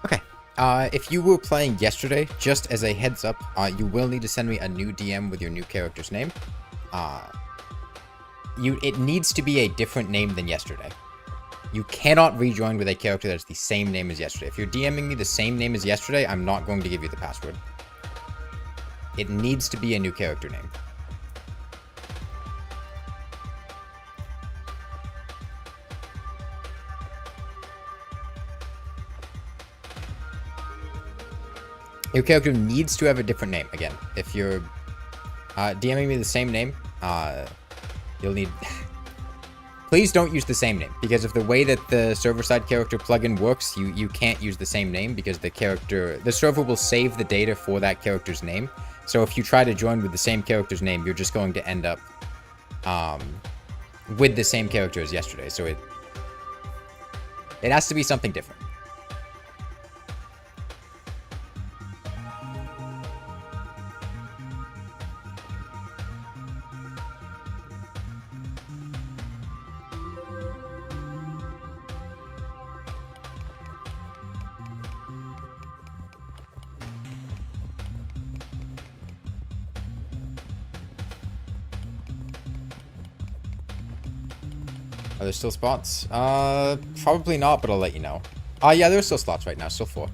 Okay. If you were playing yesterday, just as a heads up, you will need to send me a new DM with your new character's name. Uh, it needs to be a different name than yesterday. You cannot rejoin with a character that's the same name as yesterday. If you're DMing me the same name as yesterday, I'm not going to give you the password. It needs to be a new character name. Your character needs to have a different name. Again, if you're DMing me the same name, you'll need... Please don't use the same name, because of the way that the server-side character plugin works, you can't use the same name, because the server will save the data for that character's name. So if you try to join with the same character's name, you're just going to end up with the same character as yesterday. So it has to be something different. Are there still spots? Probably not, but I'll let you know. Yeah, there are still slots right now, still 4.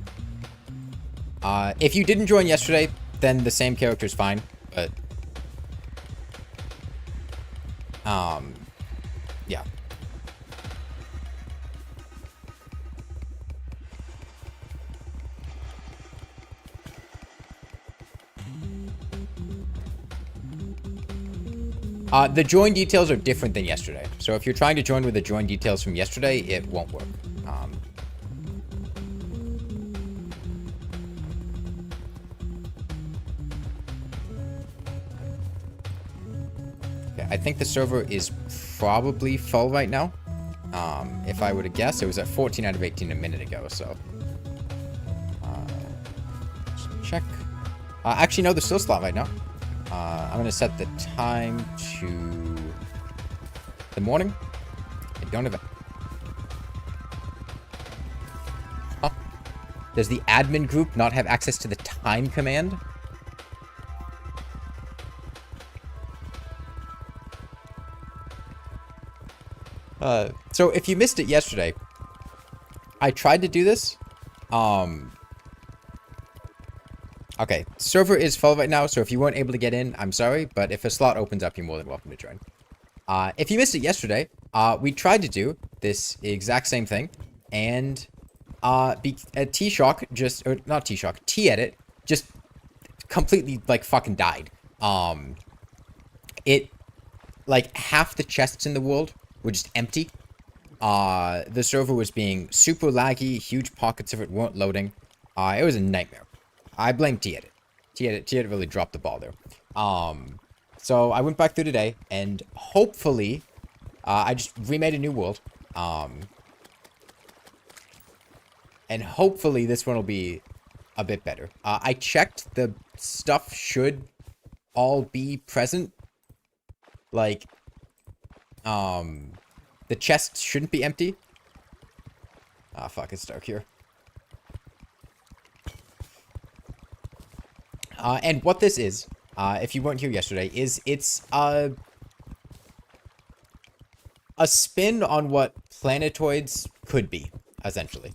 If you didn't join yesterday, then the same character's fine, but... yeah. The join details are different than yesterday. So if you're trying to join with the join details from yesterday, it won't work. Okay, I think the server is probably full right now. If I were to guess, it was at 14 out of 18 a minute ago, so... check. Actually, no, there's still a slot right now. I'm going to set the time to the morning. I don't have... Huh? Does the admin group not have access to the time command? So if you missed it yesterday, I tried to do this. Okay, server is full right now, so if you weren't able to get in, I'm sorry, but if a slot opens up, you're more than welcome to join. If you missed it yesterday, we tried to do this exact same thing, and T-Shock just, or not T-Shock, T-Edit just completely, like, fucking died. Like, half the chests in the world were just empty. The server was being super laggy, huge pockets of it weren't loading. It was a nightmare. I blame T-Edit. T-Edit really dropped the ball there. So I went back through today, and hopefully, I just remade a new world. And hopefully this one will be a bit better. I checked, the stuff should all be present. Like, the chests shouldn't be empty. Ah, fuck, it's dark here. And what this is, if you weren't here yesterday, is it's a spin on what Planetoids could be, essentially.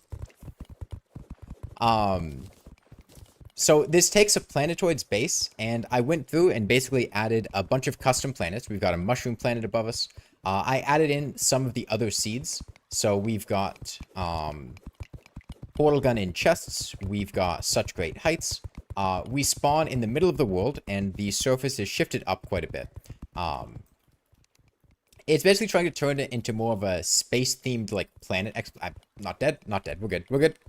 So this takes a Planetoids base, and I went through and basically added a bunch of custom planets. We've got a mushroom planet above us. I added in some of the other seeds. So we've got portal gun in chests. We've got such great heights. We spawn in the middle of the world, and the surface is shifted up quite a bit. It's basically trying to turn it into more of a space-themed, like, planet... not dead, we're good.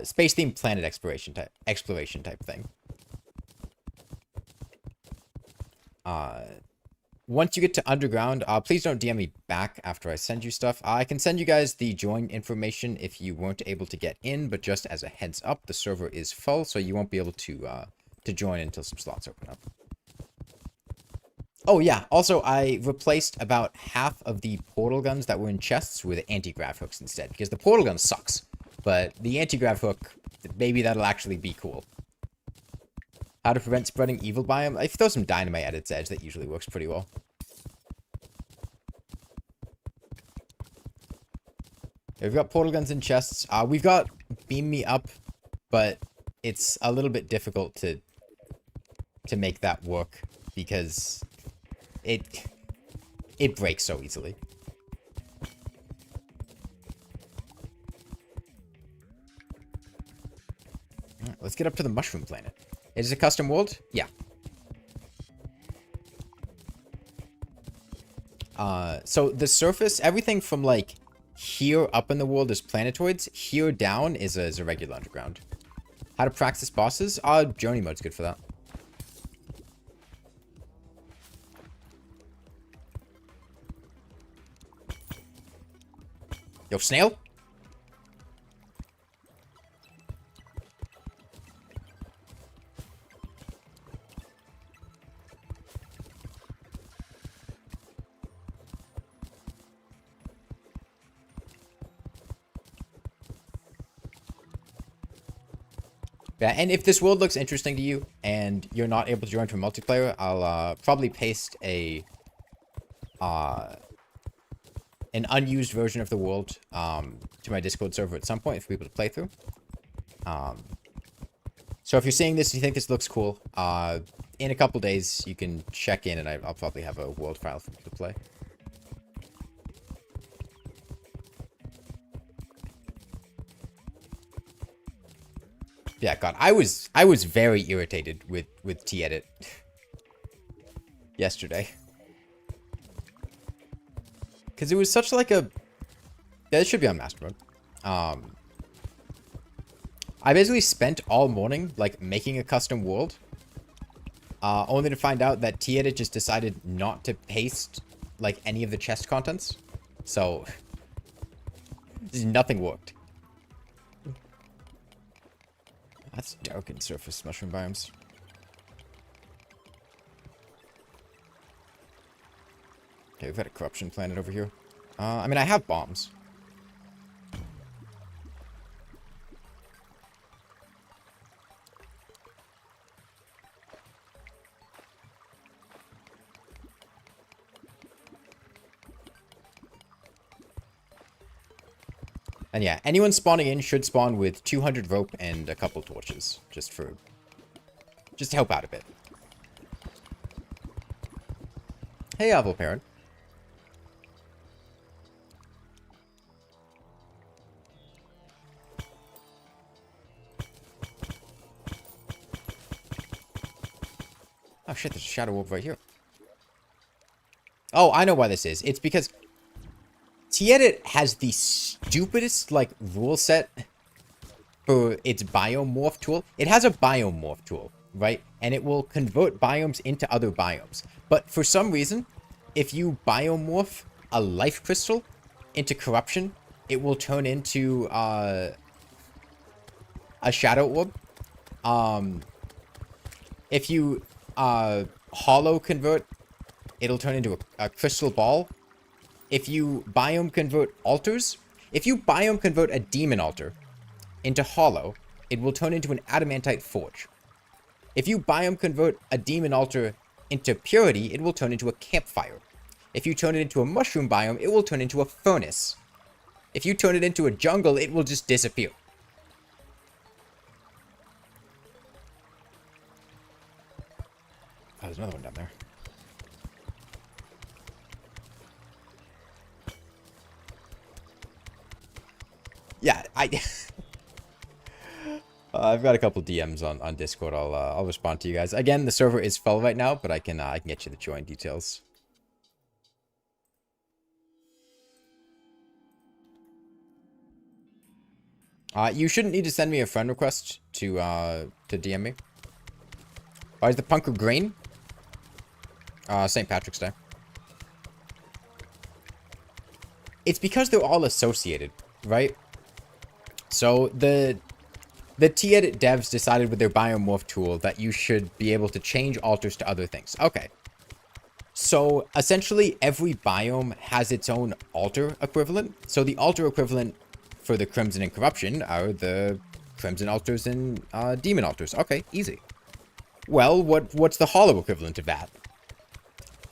Space-themed planet exploration type thing. Once you get to underground, please don't DM me back after I send you stuff. I can send you guys the join information if you weren't able to get in, but just as a heads up, the server is full, so you won't be able to join until some slots open up. Oh yeah, also I replaced about half of the portal guns that were in chests with anti-grav hooks instead, because the portal gun sucks. but the anti-grav hook, maybe that'll actually be cool. How to prevent spreading evil biome? If you throw some dynamite at its edge, that usually works pretty well. We've got portal guns and chests. We've got beam me up, but it's a little bit difficult to make that work because it breaks so easily. All right, let's get up to the mushroom planet. Is it a custom world? Yeah. So the surface, everything from like here up in the world is planetoids. Here down is a regular underground. How to practice bosses? Journey mode's good for that. Yo, snail? Yeah, and if this world looks interesting to you and you're not able to join for multiplayer, I'll probably paste an unused version of the world to my Discord server at some point for people to play through. So if you're seeing this and you think this looks cool, in a couple days you can check in and I'll probably have a world file for people to play. Yeah, God, I was very irritated with T-Edit yesterday. Because it was such like a... Yeah, it should be on master mode. I basically spent all morning, like, making a custom world. Only to find out that T-Edit just decided not to paste, like, any of the chest contents. So, nothing worked. That's darkened surface mushroom biomes. Okay, we've got a corruption planet over here. I mean, I have bombs. And yeah, anyone spawning in should spawn with 200 rope and a couple torches, just to help out a bit. Hey, Avo Parent. Oh shit, there's a shadow orb right here. Oh, I know why this is. It's because T-Edit has the stupidest, like, rule set for its biomorph tool. It has a biomorph tool, right? And it will convert biomes into other biomes. But for some reason, if you biomorph a life crystal into corruption, it will turn into a shadow orb. If you hollow convert, it'll turn into a crystal ball. If you biome convert altars, if you biome convert a demon altar into hollow, it will turn into an adamantite forge. If you biome convert a demon altar into purity, it will turn into a campfire. If you turn it into a mushroom biome, it will turn into a furnace. If you turn it into a jungle, it will just disappear. Oh, there's another one down there. Yeah, I've got a couple DMs on Discord. I'll respond to you guys. Again, the server is full right now, but I can get you the join details. You shouldn't need to send me a friend request to DM me. Why is the punker green? St. Patrick's Day. It's because they're all associated, right? So the T-Edit devs decided with their biomorph tool that you should be able to change altars to other things. Okay. So essentially every biome has its own altar equivalent. So the altar equivalent for the Crimson and Corruption are the Crimson Altars and Demon Altars. Okay, easy. Well, what's the Hollow equivalent of that?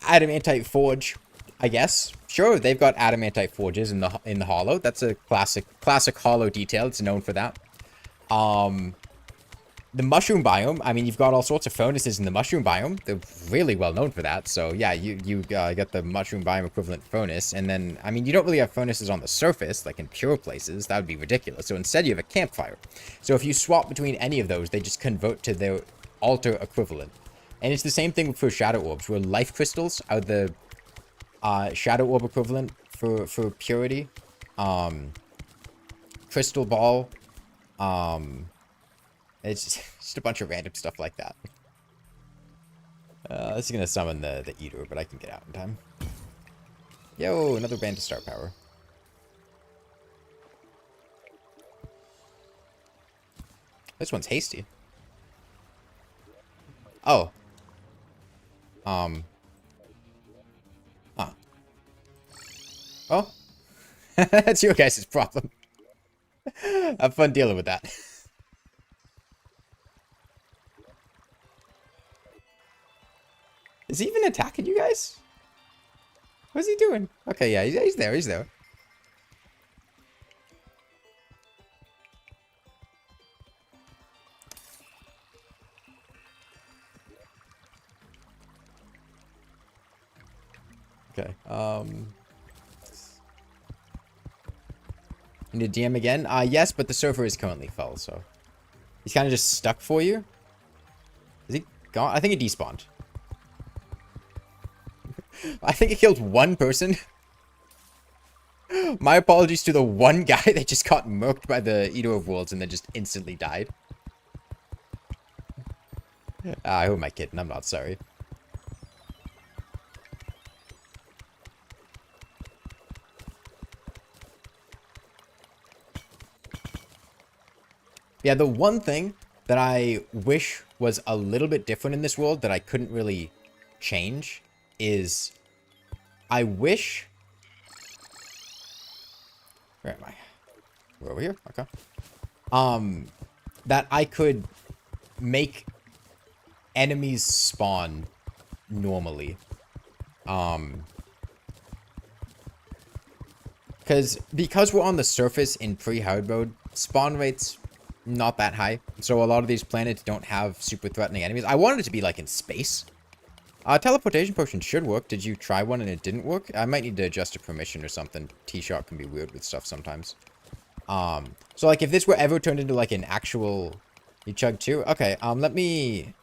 Adamantite Forge, I guess. Sure, they've got Adamantite Forges in the Hollow. That's a classic Hollow detail. It's known for that. The Mushroom Biome, I mean, you've got all sorts of furnaces in the Mushroom Biome. They're really well known for that. So, yeah, you get the Mushroom Biome equivalent furnace. And then, I mean, you don't really have furnaces on the surface, like in pure places. That would be ridiculous. So, instead, you have a campfire. So, if you swap between any of those, they just convert to their altar equivalent. And it's the same thing for Shadow Orbs, where Life Crystals are the Shadow Orb equivalent for purity. Crystal Ball, it's just a bunch of random stuff like that. This is going to summon the Eater, but I can get out in time. Yo, another band to star power. This one's hasty. Oh. Huh. Oh. That's your guys' problem. Have fun dealing with that. Is he even attacking you guys? What's he doing? Okay, yeah, he's there, he's there. Okay, you need to DM again? Yes, but the server is currently full, so... He's kind of just stuck for you? Is he gone? I think he despawned. I think it killed one person. My apologies to the one guy that just got murked by the Eater of Worlds and then just instantly died. Who am I kidding? I'm not sorry. Yeah, the one thing that I wish was a little bit different in this world that I couldn't really change is I wish... Where am I? We're over here? Okay. That I could make enemies spawn normally. Because we're on the surface in pre-hard mode, spawn rates not that high. So a lot of these planets don't have super threatening enemies. I wanted it to be like in space. Teleportation potion should work. Did you try one and it didn't work? I might need to adjust a permission or something. T-Shock can be weird with stuff sometimes. So like if this were ever turned into like an actual... You chug too? Okay, let me...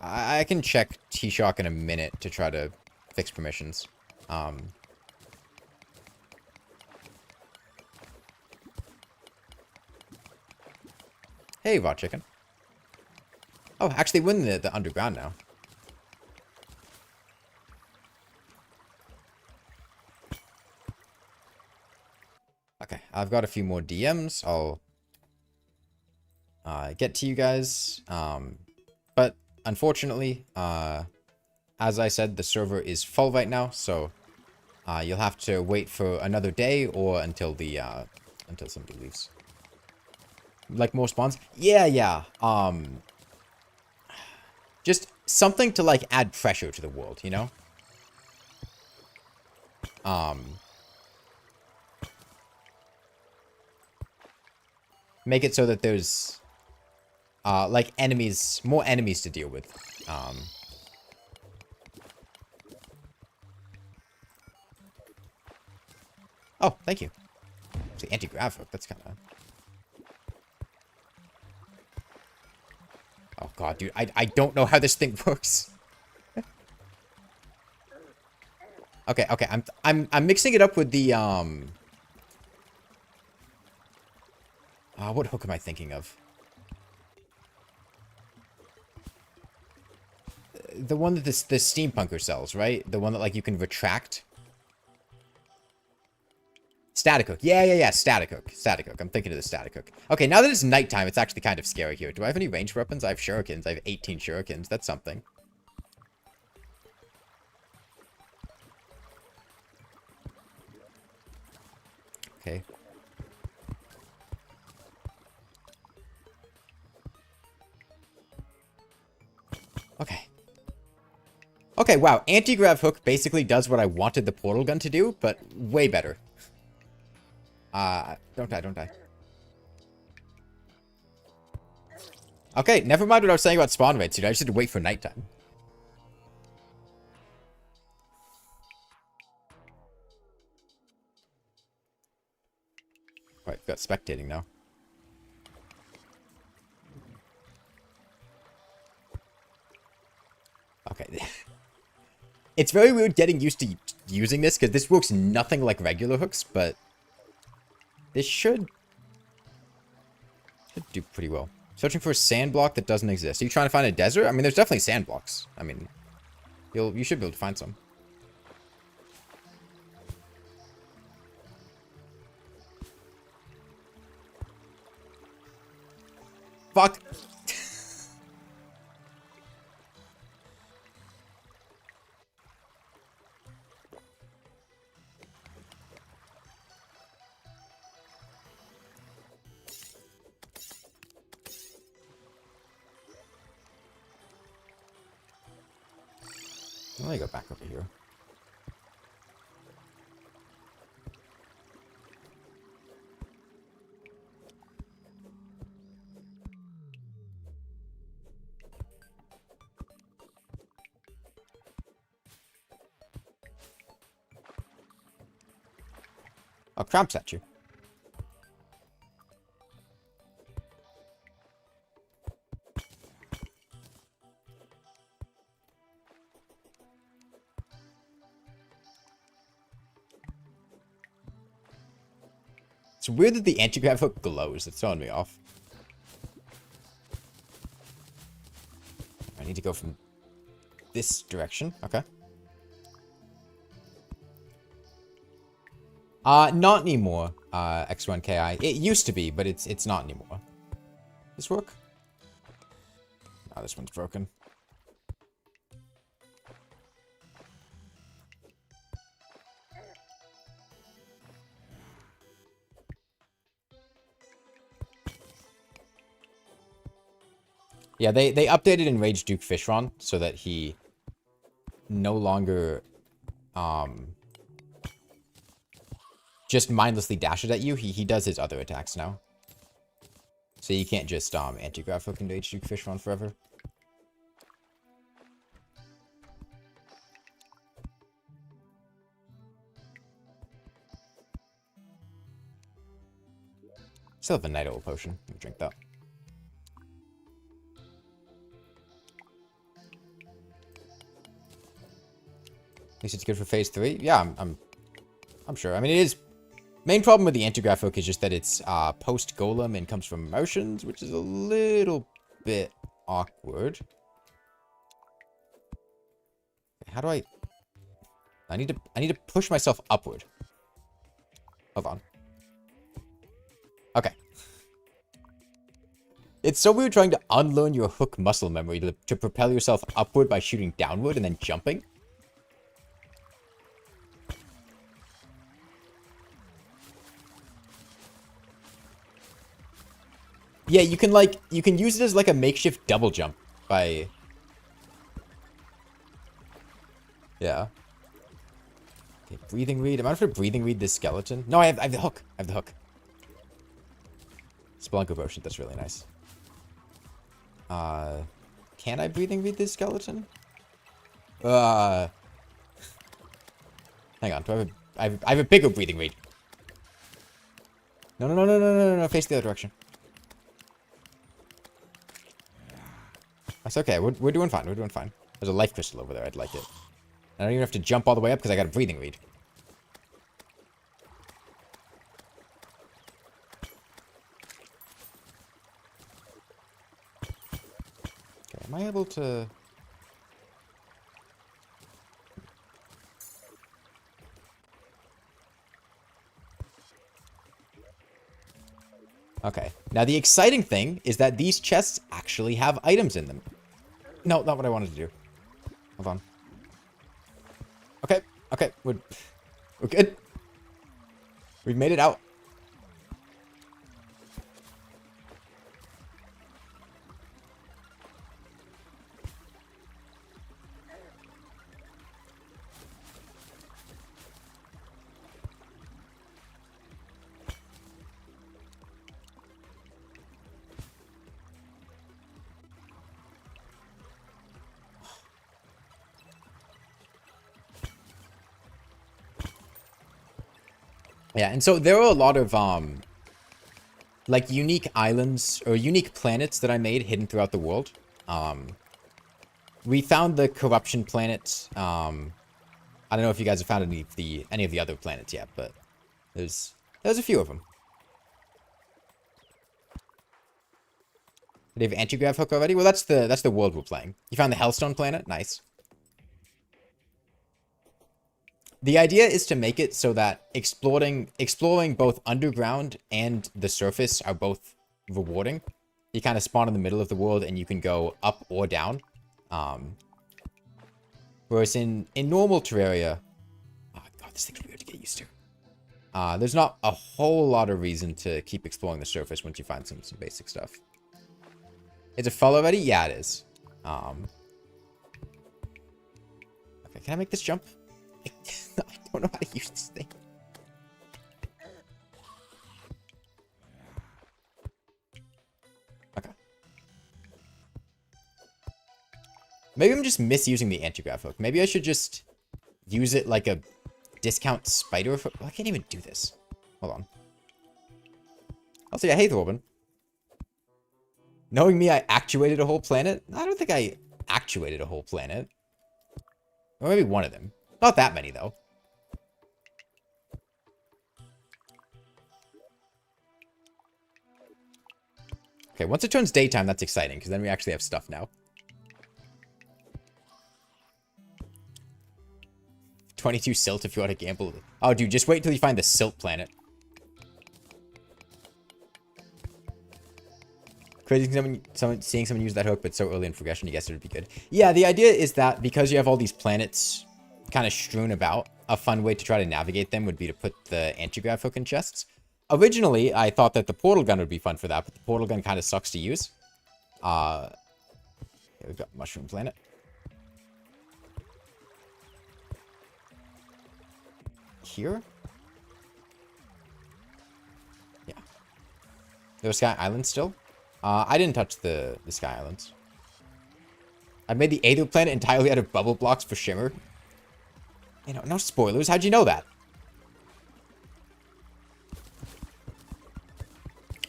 I can check T-Shock in a minute to try to fix permissions. Hey, raw chicken. Oh, actually we're in the underground now. Okay, I've got a few more DMs. I'll get to you guys. But unfortunately, as I said, the server is full right now, so you'll have to wait for another day or until the until somebody leaves. Like more spawns? Yeah. Just something to like add pressure to the world, you know? Make it so that there's like enemies, more enemies to deal with. Oh, thank you. It's the anti-grav hook. That's kind of... Oh god, dude, I don't know how this thing works. Okay, I'm mixing it up with the what hook am I thinking of? The one that the steampunker sells, right? The one that like you can retract. Static hook. Yeah. Static hook. I'm thinking of the static hook. Okay, now that it's nighttime, it's actually kind of scary here. Do I have any ranged weapons? I have shurikens. I have 18 shurikens. That's something. Okay. Okay, wow. Anti-grav hook basically does what I wanted the portal gun to do, but way better. Don't die, don't die. Okay, never mind what I was saying about spawn rates, dude. I just had to wait for nighttime. Right, got spectating now. Okay. It's very weird getting used to using this, because this works nothing like regular hooks, but this should do pretty well. Searching for a sand block that doesn't exist. Are you trying to find a desert? I mean, there's definitely sand blocks. I mean, you should be able to find some. Fuck. Let me go back over here. Oh, crab statue. It's weird that the anti-grav hook glows. It's throwing me off. I need to go from this direction. Okay. Not anymore, X1KI. It used to be, but it's not anymore. This work? Oh, this one's broken. Yeah, they updated Enraged Duke Fishron so that he no longer just mindlessly dashes at you. He does his other attacks now. So you can't just anti-grav hook into H Duke Fishron forever. Still have a Night Owl potion. Let me drink that. At least it's good for phase 3. Yeah, I'm sure. I mean, it is. Main problem with the anti-grav hook is just that it's post golem and comes from motions, which is a little bit awkward. How do I need to push myself upward. Hold on. Okay. It's so weird trying to unlearn your hook muscle memory to propel yourself upward by shooting downward and then jumping. Yeah, you can use it as like a makeshift double jump by... Yeah. Okay, breathing reed. Am I for breathing reed this skeleton? No, I have the hook. I have the hook. Spelunker potion, that's really nice. Can I breathing reed this skeleton? Hang on, do I have a bigger breathing reed. No, face the other direction. That's okay, we're doing fine, we're doing fine. There's a life crystal over there, I'd like it. I don't even have to jump all the way up because I got a breathing reed. Okay, am I able to... Okay, now the exciting thing is that these chests actually have items in them. No, not what I wanted to do. Hold on. Okay, we're good. We've made it out. Yeah, and so there are a lot of like unique islands or unique planets that I made hidden throughout the world. We found the corruption planet. I don't know if you guys have found any of the other planets yet, but there's a few of them. Do you have anti-grav hook already? Well, that's the world we're playing. You found the Hellstone planet? Nice. The idea is to make it so that exploring both underground and the surface are both rewarding. You kind of spawn in the middle of the world and you can go up or down. Whereas in normal Terraria, oh god, this thing's weird to get used to. There's not a whole lot of reason to keep exploring the surface once you find some basic stuff. Is it full already? Yeah, it is. Okay, can I make this jump? I don't know how to use this thing. Okay. Maybe I'm just misusing the anti-grav hook. Maybe I should just use it like a discount spider hook. Oh, I can't even do this. Hold on. I'll say, hey, Thorben. Knowing me, I actuated a whole planet? I don't think I actuated a whole planet. Or maybe one of them. Not that many, though. Okay, once it turns daytime, that's exciting, because then we actually have stuff now. 22 silt if you want to gamble. Oh, dude, just wait till you find the silt planet. Crazy seeing someone use that hook, but so early in progression, you guess it would be good. Yeah, the idea is that because you have all these planets kind of strewn about, a fun way to try to navigate them would be to put the anti-grav hook in chests. Originally, I thought that the portal gun would be fun for that, but the portal gun kind of sucks to use. Here we've got Mushroom Planet. Here? Yeah. There's Sky Island still? I didn't touch the Sky Islands. I made the Aether planet entirely out of bubble blocks for Shimmer. You know, no spoilers. How'd you know that?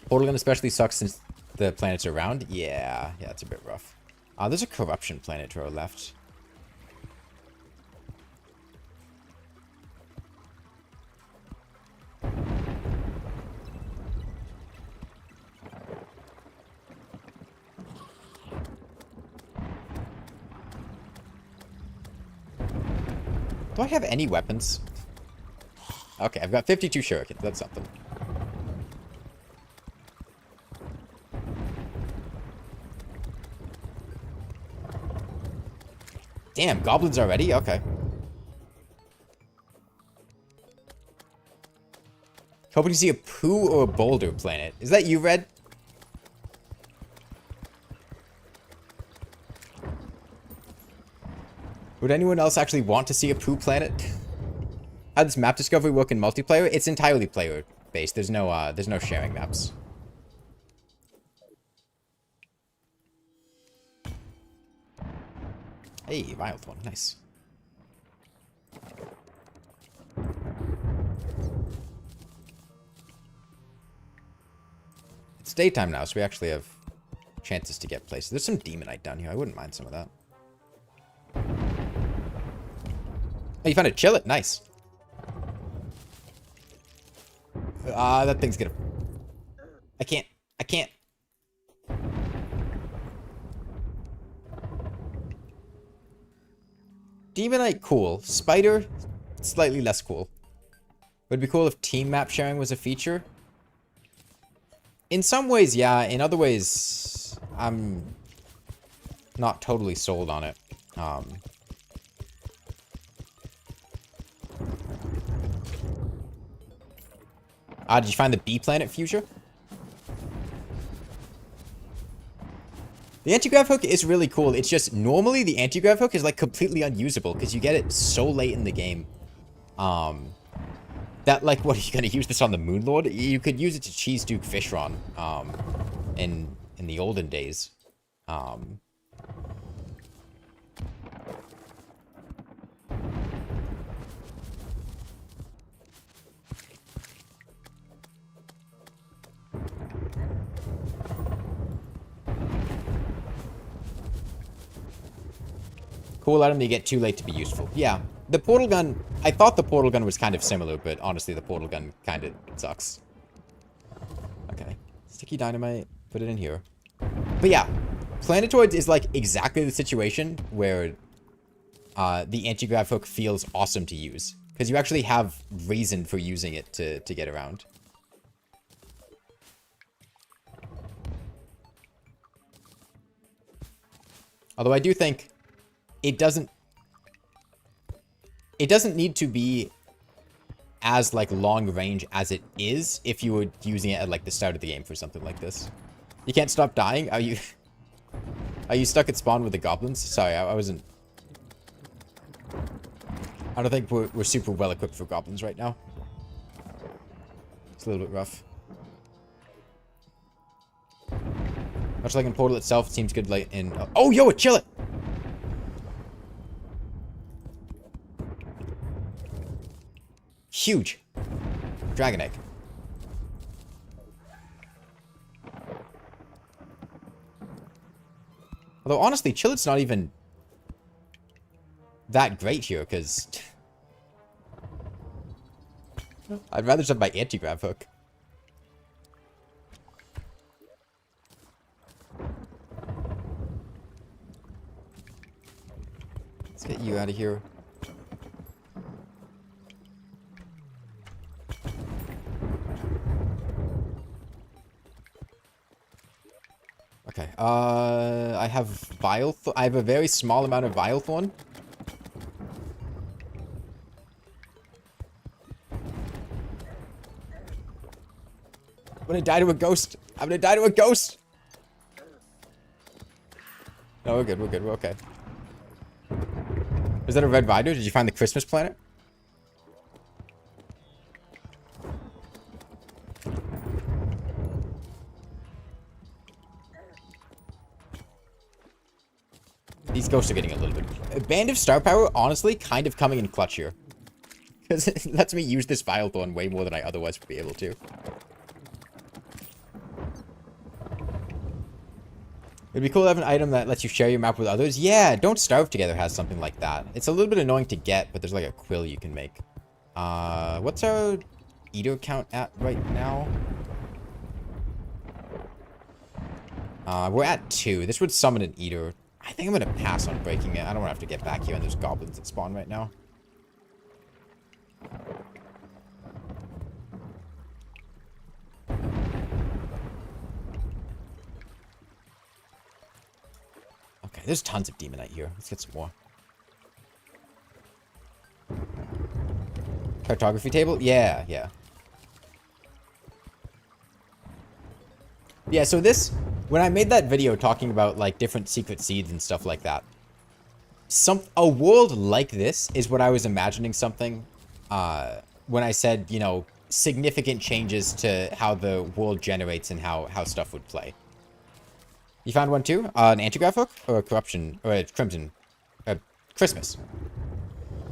Portal gun especially sucks since the planets are round. Yeah, it's a bit rough. There's a corruption planet to our left. Do I have any weapons? Okay, I've got 52 shurikens. That's something. Damn, goblins already? Okay. Hoping to see a poo or a boulder planet. Is that you, Red? Would anyone else actually want to see a poo planet? How does map discovery work in multiplayer? It's entirely player-based. There's no sharing maps. Hey, wild one. Nice. It's daytime now, so we actually have chances to get places. There's some demonite down here. I wouldn't mind some of that. Oh, you found a chillet? Nice. That thing's gonna... I can't. Demonite, cool. Spider, slightly less cool. Would be cool if team map sharing was a feature. In some ways, yeah. In other ways, I'm not totally sold on it. Did you find the B planet future? The anti-grav hook is really cool. It's just normally the anti-grav hook is like completely unusable because you get it so late in the game. That like, what are you gonna use this on the Moon Lord? You could use it to cheese Duke Fishron. In the olden days. Cool item you get too late to be useful. Yeah. The portal gun, I thought the portal gun was kind of similar, but honestly the portal gun kind of sucks. Okay. Sticky dynamite, put it in here. But yeah, Planetoids is like exactly the situation where the anti-grav hook feels awesome to use. Because you actually have reason for using it to get around. Although I do think it doesn't need to be as like long range as it is if you were using it at like the start of the game for something like this. You can't stop dying? Are you stuck at spawn with the goblins? Sorry, I wasn't... I don't think we're super well equipped for goblins right now. It's a little bit rough. Much like in Portal itself, it seems good like in... Oh, yo, chill it! Huge. Dragon egg. Although, honestly, Chillet's not even that great here, because... I'd rather just have my anti-grav hook. Let's get you out of here. Okay, I have I have a very small amount of Vile Thorn. I'm gonna die to a ghost. I'm gonna die to a ghost. No, we're good, we're okay. Is that a red rider? Did you find the Christmas planet? These ghosts are getting a little bit... A Band of Star Power, honestly, kind of coming in clutch here. Because it lets me use this Vile Thorn way more than I otherwise would be able to. It'd be cool to have an item that lets you share your map with others. Yeah, Don't Starve Together has something like that. It's a little bit annoying to get, but there's like a quill you can make. What's our Eater count at right now? We're at 2. This would summon an Eater. I think I'm gonna pass on breaking it. I don't want to have to get back here and there's goblins that spawn right now. Okay, there's tons of Demonite here. Let's get some more. Cartography table? Yeah, yeah. Yeah, so this... When I made that video talking about, like, different secret seeds and stuff like that, a world like this is what I was imagining something, when I said, you know, significant changes to how the world generates and how stuff would play. You found one too? An anti-grav hook? Or a corruption? Or a crimson? Christmas.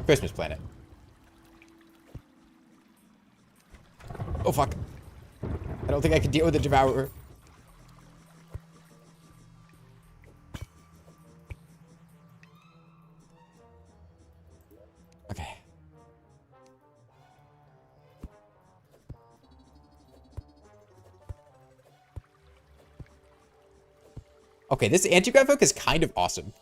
Christmas planet. Oh, fuck. I don't think I can deal with the Devourer. Okay. Okay, this anti-grav hook is kind of awesome.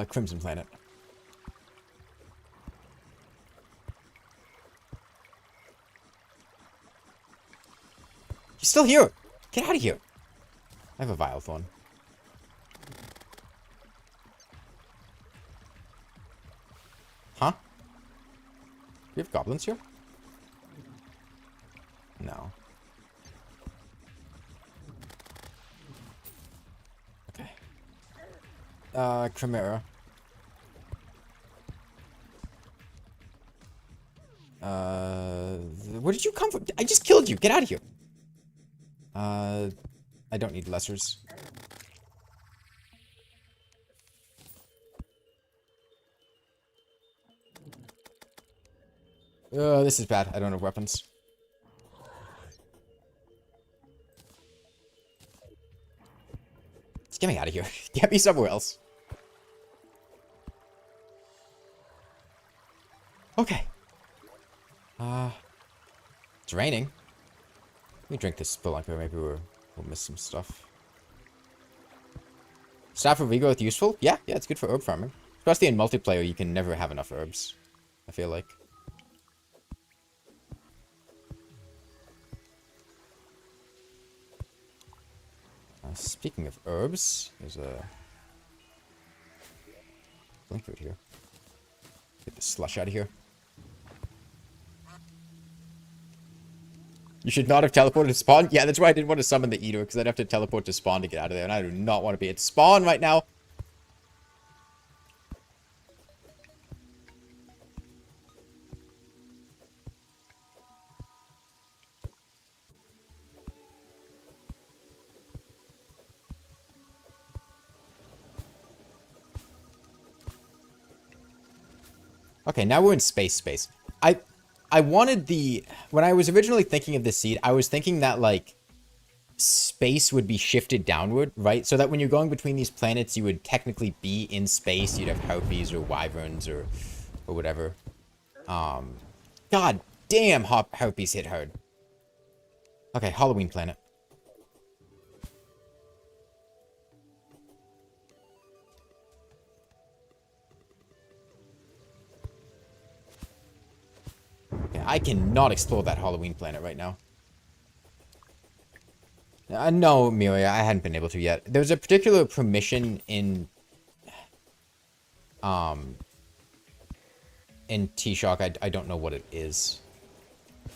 Crimson planet. He's still here. Get out of here. I have a Vile Thorn. Huh? Do we have goblins here? No. Okay. Chimera. Where did you come from? I just killed you. Get out of here. I don't need lessers. This is bad. I don't have weapons. Just get me out of here. Get me somewhere else. Okay. It's raining. Let me drink this spelunker. Maybe we'll miss some stuff. Staff of regrowth useful? Yeah, it's good for herb farming. Especially in multiplayer, you can never have enough herbs, I feel like. Speaking of herbs, there's a blink right here. Get the slush out of here. You should not have teleported to spawn. Yeah, that's why I didn't want to summon the Eater, because I'd have to teleport to spawn to get out of there, and I do not want to be at spawn right now. Okay, now we're in space. I wanted when I was originally thinking of this seed, I was thinking that, like, space would be shifted downward, right? So that when you're going between these planets, you would technically be in space. You'd have harpies or wyverns or whatever. God damn, harpies hit hard. Okay, Halloween planet. I cannot explore that Halloween planet right now. No, Miria, I hadn't been able to yet. There's a particular permission in T-Shock. I don't know what it is.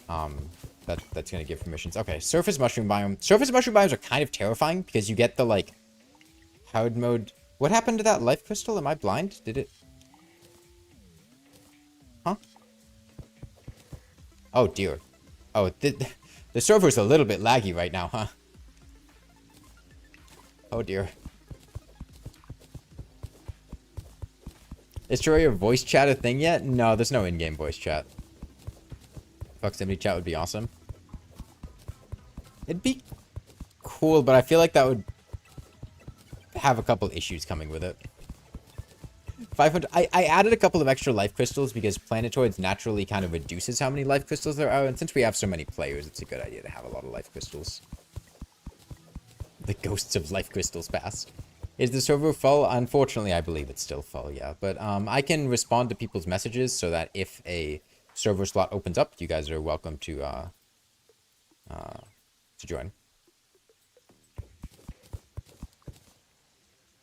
That's gonna give permissions. Okay, surface mushroom biome. Surface mushroom biomes are kind of terrifying because you get the, like, hard mode. What happened to that life crystal? Am I blind? Did it? Huh? Oh, dear. Oh, the server's a little bit laggy right now, huh? Oh, dear. Is Terraria voice chat a thing yet? No, there's no in-game voice chat. Proximity chat would be awesome. It'd be cool, but I feel like that would have a couple issues coming with it. 500. I added a couple of extra life crystals because Planetoids naturally kind of reduces how many life crystals there are, and since we have so many players, it's a good idea to have a lot of life crystals. The ghosts of life crystals past. Is the server full? Unfortunately, I believe it's still full, yeah. But I can respond to people's messages so that if a server slot opens up, you guys are welcome to join.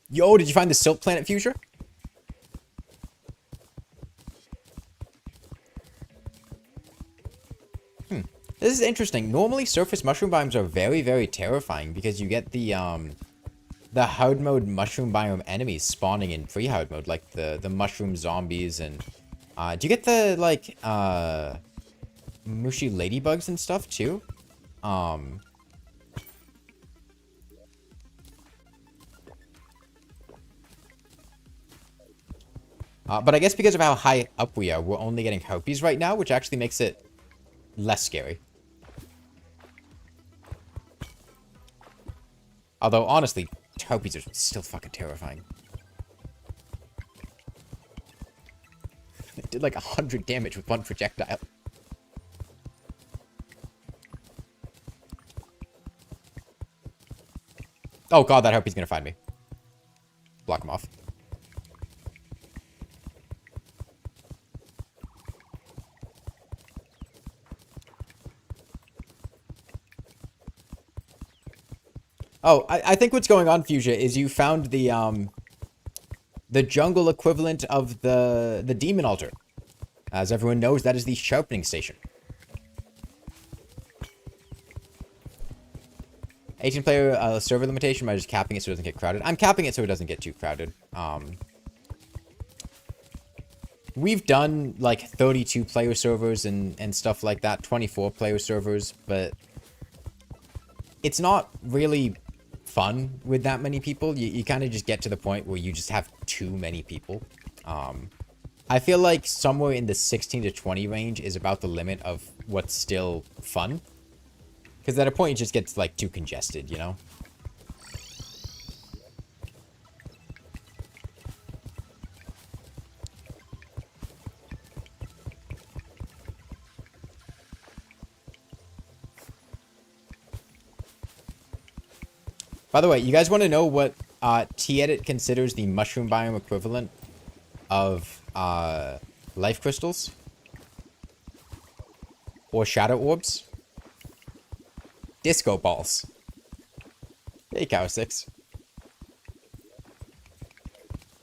Yo, did you find the Silt Planet Future? This is interesting. Normally, surface mushroom biomes are very, very terrifying because you get the hard mode mushroom biome enemies spawning in pre-hard mode, like the mushroom zombies and do you get the, like, mushy ladybugs and stuff too? But I guess because of how high up we are, we're only getting harpies right now, which actually makes it less scary. Although, honestly, harpies are still fucking terrifying. It did like 100 damage with one projectile. Oh god, that harpy's gonna find me. Block him off. Oh, I think what's going on, Fuchsia, is you found the jungle equivalent of the demon altar. As everyone knows, that is the sharpening station. 18-player server limitation by just capping it so it doesn't get crowded. I'm capping it so it doesn't get too crowded. We've done like 32-player servers and stuff like that, 24-player servers, but it's not really fun with that many people. You kind of just get to the point where you just have too many people. I feel like somewhere in the 16 to 20 range is about the limit of what's still fun. Because at a point it just gets, like, too congested, you know? By the way, you guys want to know what T-Edit considers the mushroom biome equivalent of life crystals? Or shadow orbs? Disco balls. Hey, Cow 6.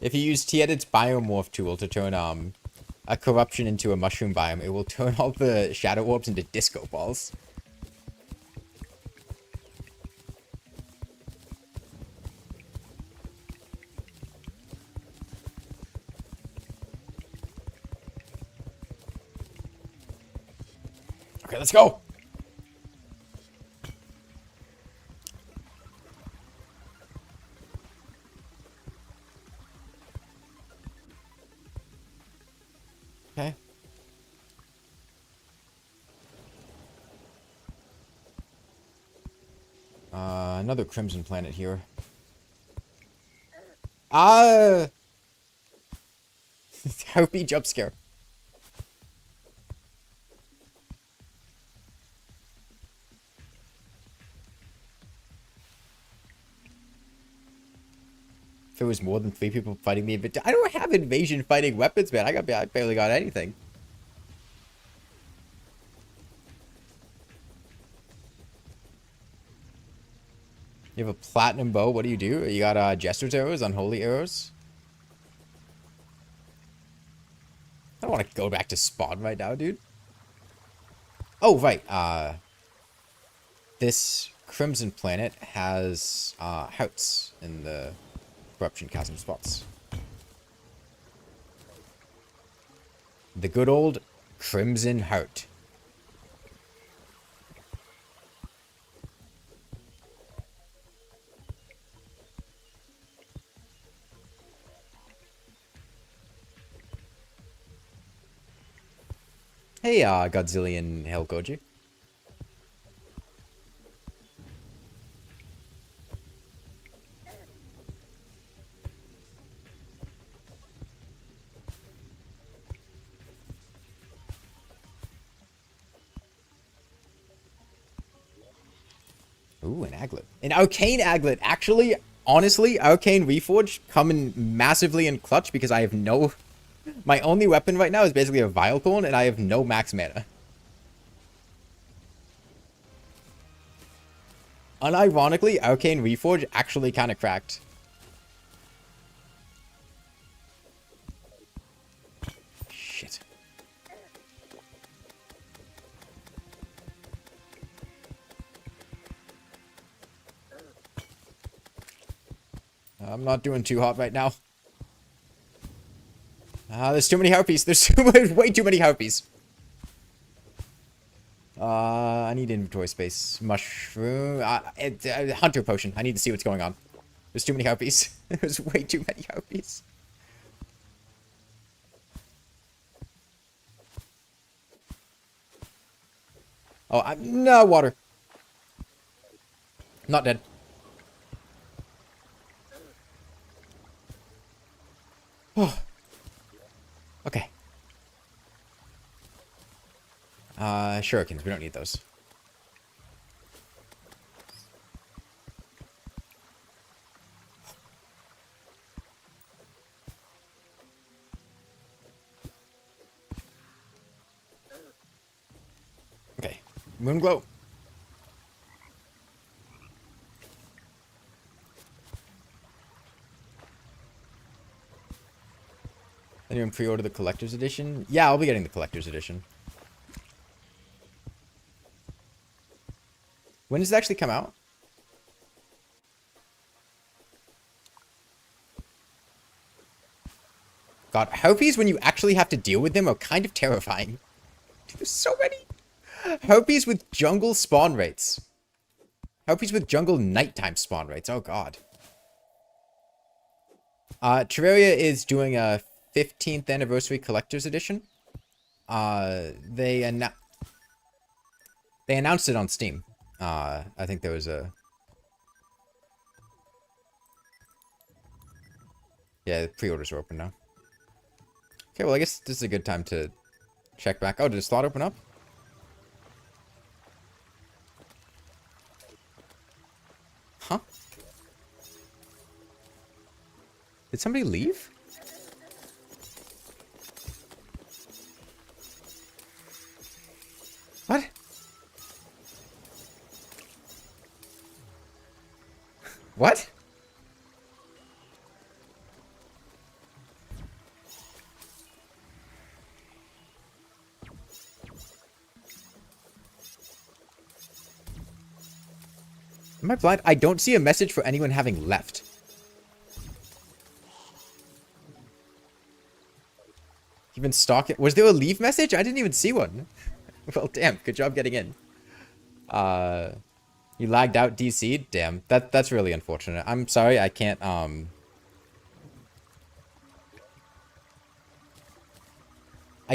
If you use T-Edit's biomorph tool to turn a corruption into a mushroom biome, it will turn all the shadow orbs into disco balls. Okay, let's go. Okay. Another crimson planet here. Harpy jump scare. If it was more than 3 people fighting me, but I don't have invasion fighting weapons, man. I barely got anything. You have a platinum bow. What do? You got Jester's arrows, unholy arrows. I don't want to go back to spawn right now, dude. Oh, right. This crimson planet has hearts in the corruption chasm spots. The good old crimson heart. Hey, Godzillion Hellgoji. Ooh, an aglet. An arcane aglet. Actually, honestly, arcane reforge coming massively in clutch because I have no... My only weapon right now is basically a Vile Thorn, and I have no max mana. Unironically, Arcane Reforge actually kind of cracked. Shit. I'm not doing too hot right now. There's too many harpies. There's way too many harpies. I need inventory space. Mushroom. Hunter potion. I need to see what's going on. There's too many harpies. There's way too many harpies. Oh, no, water. Not dead. Oh. Okay. Shurikens. We don't need those. Okay. Moonglow. Anyone pre-order the collector's edition? Yeah, I'll be getting the collector's edition. When does it actually come out? God, harpies, when you actually have to deal with them, are kind of terrifying. There's so many. Harpies with jungle spawn rates. Harpies with jungle nighttime spawn rates. Oh, God. Terraria is doing a 15th anniversary collector's edition. They announced it on Steam. I think there was a... Yeah, the pre-orders are open now. Okay, well, I guess this is a good time to check back. Oh, did the slot open up? Huh? Did somebody leave? What? What? Am I blind? I don't see a message for anyone having left. You've been stalking... Was there a leave message? I didn't even see one. Well, damn. Good job getting in. You lagged out, DC'd? Damn. That's really unfortunate. I'm sorry, I can't, I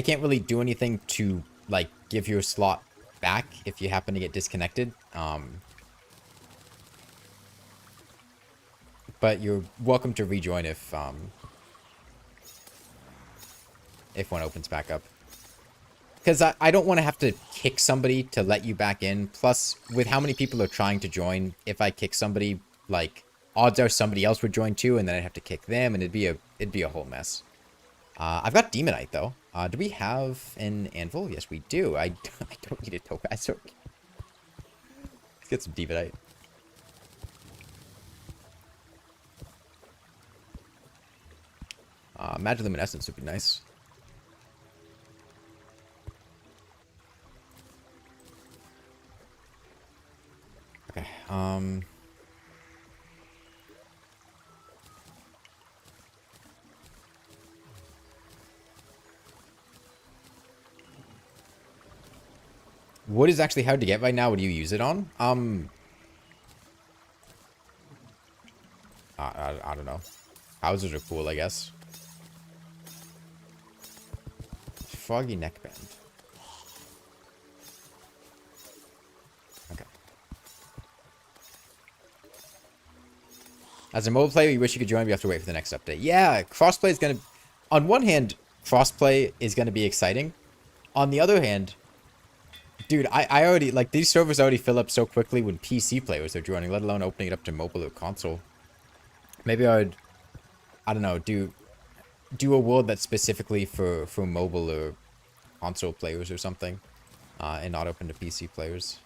can't really do anything to, like, give your slot back if you happen to get disconnected. But you're welcome to rejoin if one opens back up. Because I don't want to have to kick somebody to let you back in. Plus, with how many people are trying to join, if I kick somebody, like, odds are somebody else would join too, and then I'd have to kick them, and it'd be a whole mess. I've got Demonite, though. Do we have an Anvil? Yes, we do. I don't need a Tokazer. Let's get some Demonite. Magiluminescence would be nice. Okay, wood is actually hard to get right now. What do you use it on? I don't know. Houses are cool, I guess. Froggy neckband. Okay. As a mobile player, you wish you could join, but you have to wait for the next update. Yeah, crossplay is gonna... On one hand, crossplay is gonna be exciting. On the other hand... Dude, I already... Like, these servers already fill up so quickly when PC players are joining, let alone opening it up to mobile or console. Maybe I would... I don't know, do a world that's specifically for mobile or console players or something, and not open to PC players.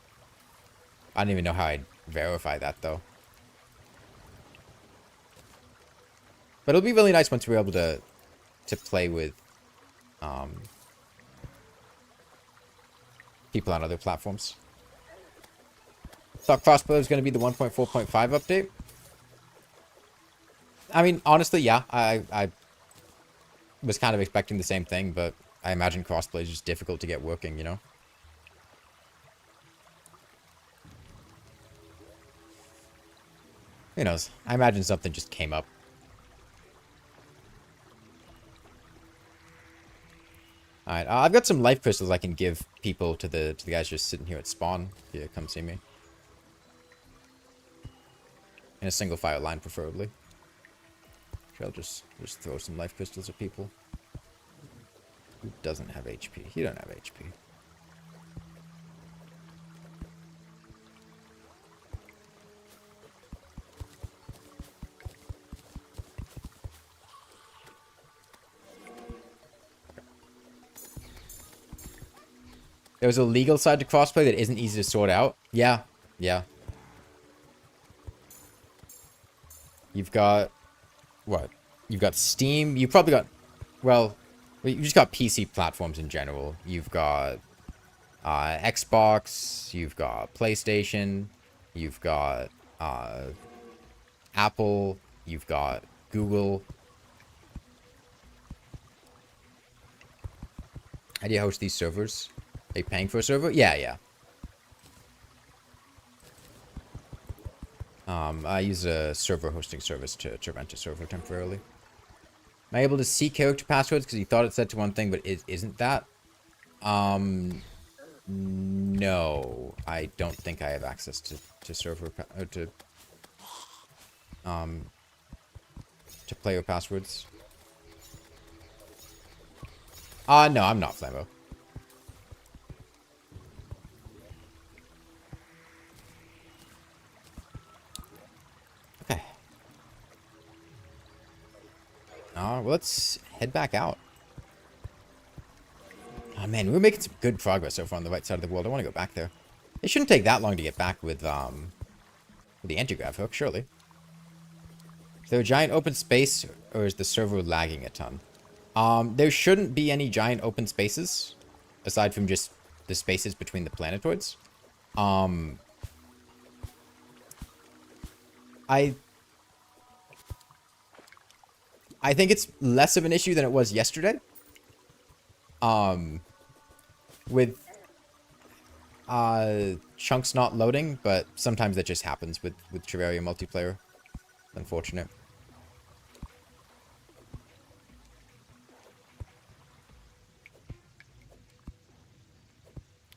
I don't even know how I'd verify that, though. But it'll be really nice once we're able to play with people on other platforms. Thought crossplay was going to be the 1.4.5 update. I mean, honestly, yeah, I was kind of expecting the same thing, but I imagine crossplay is just difficult to get working, you know? Who knows? I imagine something just came up. Alright, I've got some life crystals I can give people to the guys just sitting here at spawn. Yeah, come see me. In a single file line, preferably. I'll just throw some life crystals at people. Who doesn't have HP? You don't have HP. There's a legal side to crossplay that isn't easy to sort out. Yeah, yeah. You've got... What? You've got Steam. You probably got... Well, you just got PC platforms in general. You've got Xbox. You've got PlayStation. You've got Apple. You've got Google. How do you host these servers? Are you paying for a server? Yeah, yeah. I use a server hosting service to rent a server temporarily. Am I able to see character passwords? Because he thought it said to one thing, but it isn't that. No. I don't think I have access to server, to player passwords. No, I'm not Flambo. Okay. Well, let's head back out. Oh, man, we're making some good progress so far on the right side of the world. I want to go back there. It shouldn't take that long to get back with the anti-grav hook, surely. Is there a giant open space, or is the server lagging a ton? There shouldn't be any giant open spaces, aside from just the spaces between the planetoids. I think it's less of an issue than it was yesterday. With chunks not loading, but sometimes that just happens with Terraria multiplayer. Unfortunate.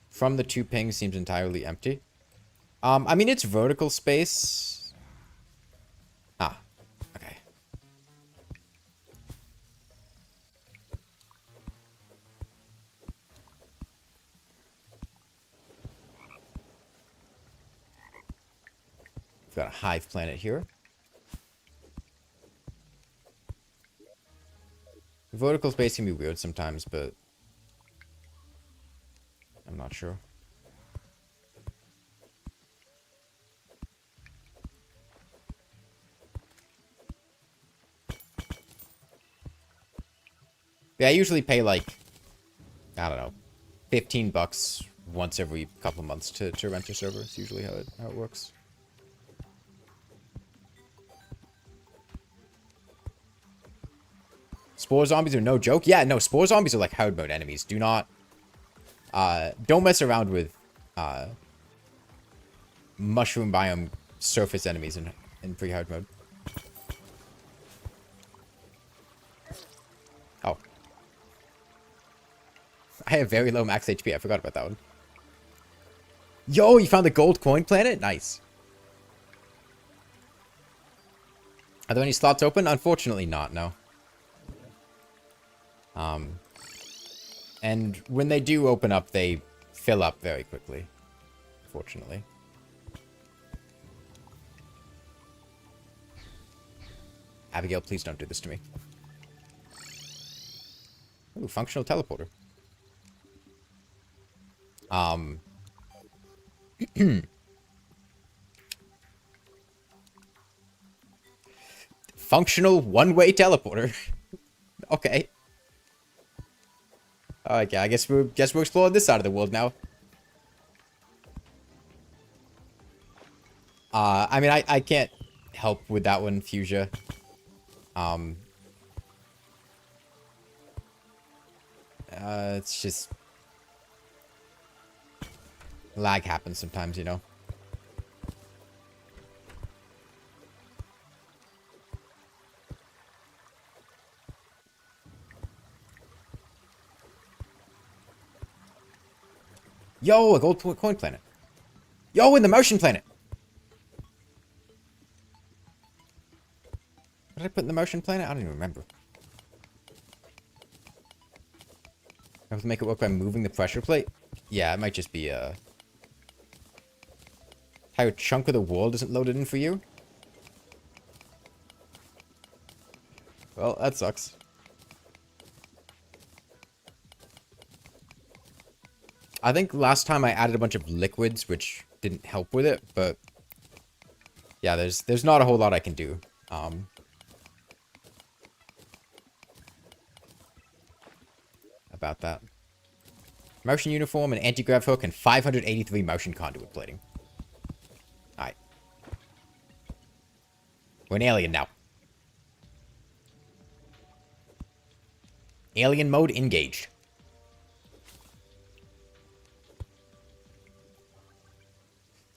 From the 2 pings seems entirely empty. I mean, it's vertical space. Ah, okay. We've got a hive planet here. Vertical space can be weird sometimes, but I'm not sure. Yeah, I usually pay like, I don't know, $15 once every couple months to rent a server. It's usually how it works. Spore zombies are no joke. Yeah, no, spore zombies are like hard mode enemies. Do not, don't mess around with, mushroom biome surface enemies in pre-hard mode. Oh. I have very low max HP. I forgot about that one. Yo, you found the gold coin planet? Nice. Are there any slots open? Unfortunately not, no. And when they do open up, they fill up very quickly. Fortunately. Abigail, please don't do this to me. Ooh, functional teleporter. Functional one-way teleporter. Okay. Okay, I guess we're exploring this side of the world now. I mean, I can't help with that one, Fuchsia. It's just lag happens sometimes, you know. Yo, a gold coin planet. Yo, in the motion planet. What did I put in the motion planet? I don't even remember. I have to make it work by moving the pressure plate? Yeah, it might just be, how a chunk of the world isn't loaded in for you? Well, that sucks. I think last time I added a bunch of liquids, which didn't help with it, but yeah, there's not a whole lot I can do. About that. Motion uniform, an anti-grav hook, and 583 motion conduit plating. Alright. We're an alien now. Alien mode engaged.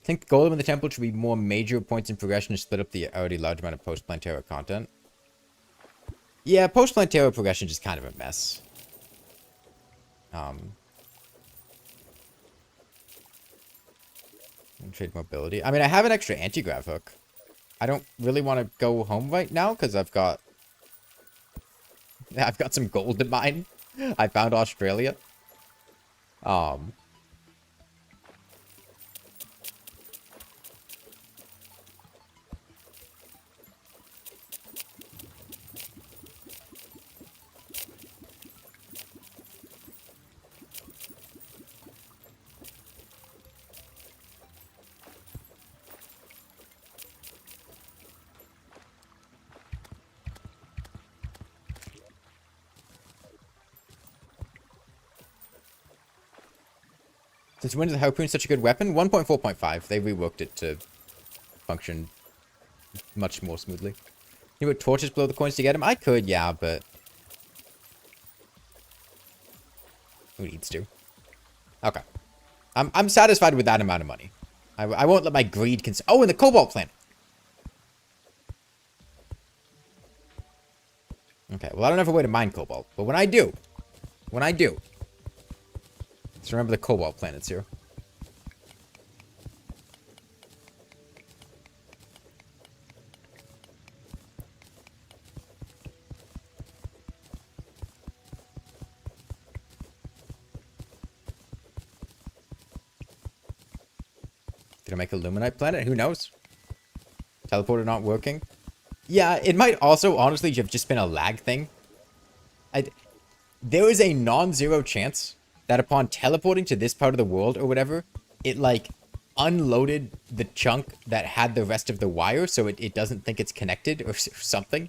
I think the golem and the temple should be more major points in progression to split up the already large amount of post-Plantera content. Yeah, post-Planetary progression is just kind of a mess. Trade mobility. I mean, I have an extra anti-grav hook. I don't really want to go home right now because I've got some gold to mine. I found Australia. Since when is the harpoon such a good weapon? 1.4.5. They reworked it to function much more smoothly. You put torches below the coins to get them? I could, yeah, but who needs to? Okay. I'm satisfied with that amount of money. I won't let my greed oh, and the cobalt plant. Okay, well, I don't have a way to mine cobalt, but when I do, just remember the cobalt planets here. Did I make a Luminite planet? Who knows? Teleporter not working? Yeah, it might also honestly have just been a lag thing. There is a non-zero chance that upon teleporting to this part of the world or whatever, it like unloaded the chunk that had the rest of the wire so it doesn't think it's connected or something.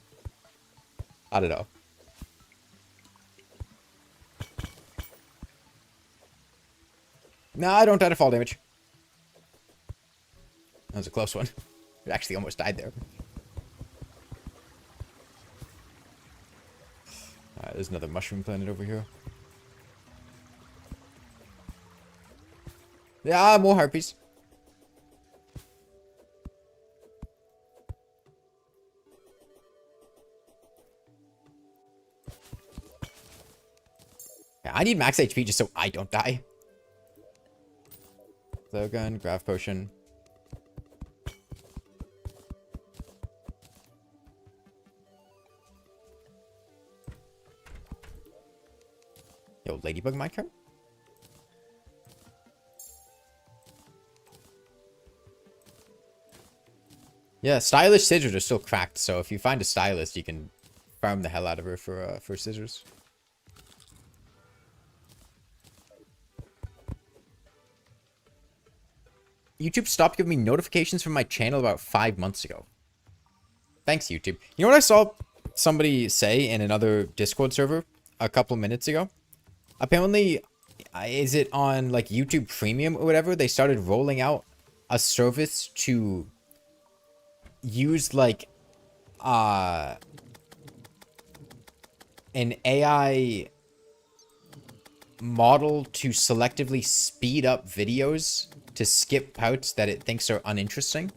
I don't know. No, I don't die to fall damage. That was a close one. It actually almost died there. Alright, there's another mushroom planet over here. Yeah, more harpies. Yeah, I need max HP just so I don't die. Glow gun, grav potion. Yo, ladybug minecart? Yeah, stylish scissors are still cracked, so if you find a stylist, you can farm the hell out of her for scissors. YouTube stopped giving me notifications from my channel about 5 months ago. Thanks, YouTube. You know what I saw somebody say in another Discord server a couple minutes ago? Apparently, is it on like YouTube Premium or whatever? They started rolling out a service to use like an AI model to selectively speed up videos to skip parts that it thinks are uninteresting.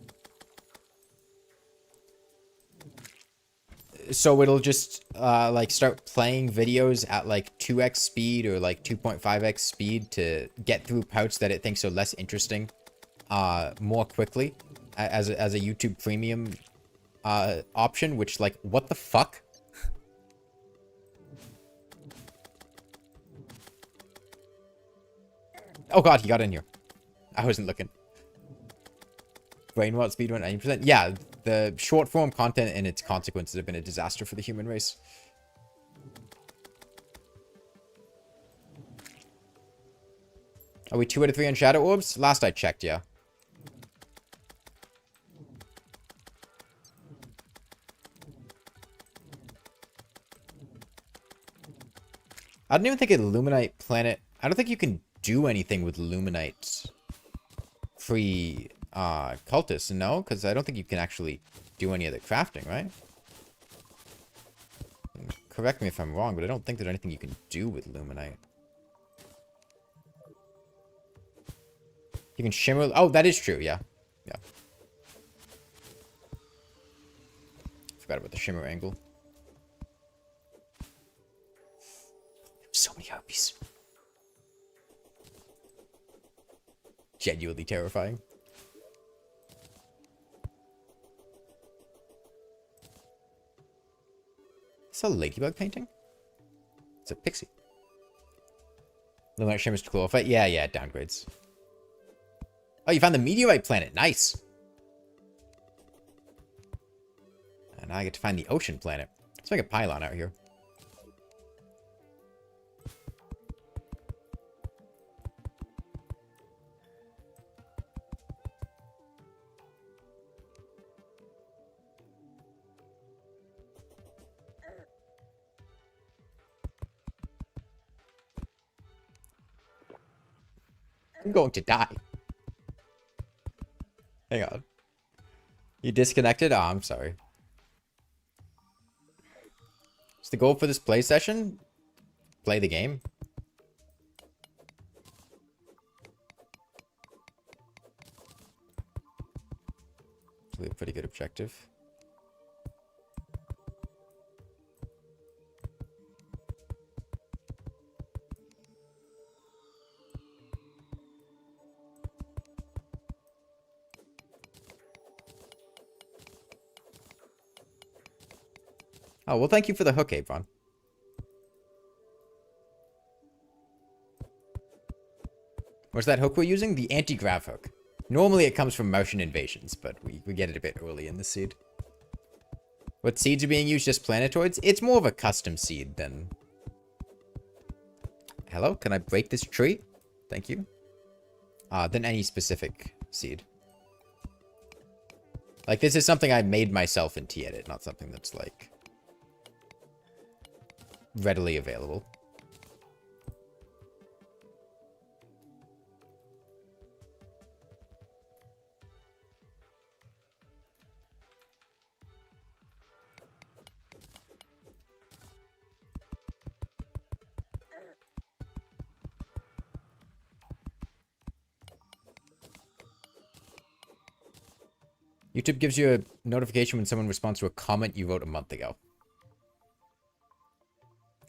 So it'll just like start playing videos at like 2x speed or like 2.5x speed to get through parts that it thinks are less interesting more quickly as a YouTube Premium option, which like, what the fuck? Oh god, he got in here. I wasn't looking. Brain rot speed 90%. Yeah, the short form content and its consequences have been a disaster for the human race. Are we 2 out of 3 on shadow orbs? Last I checked, yeah. I don't even think a Luminite planet... I don't think you can do anything with Luminite free cultists, no? Because I don't think you can actually do any of the crafting, right? Correct me if I'm wrong, but I don't think there's anything you can do with Luminite. You can shimmer... Oh, that is true, yeah. Yeah. Forgot about the shimmer angle. genuinely terrifying. It's a ladybug painting? It's a pixie. Lunar Shimmer's Claw Fight. Yeah, it downgrades. Oh, you found the meteorite planet. Nice. And now I get to find the ocean planet. Let's make a pylon out here. I'm going to die. Hang on. You disconnected? Oh, I'm sorry. Is the goal for this play session? Play the game? Actually a pretty good objective. Oh, well, thank you for the hook, Avon. What's that hook we're using? The anti-grav hook. Normally it comes from Martian invasions, but we get it a bit early in the seed. What seeds are being used? Just planetoids? It's more of a custom seed than... Hello? Can I break this tree? Thank you. Than any specific seed. Like, this is something I made myself in T-Edit, not something that's, like... readily available. YouTube gives you a notification when someone responds to a comment you wrote a month ago.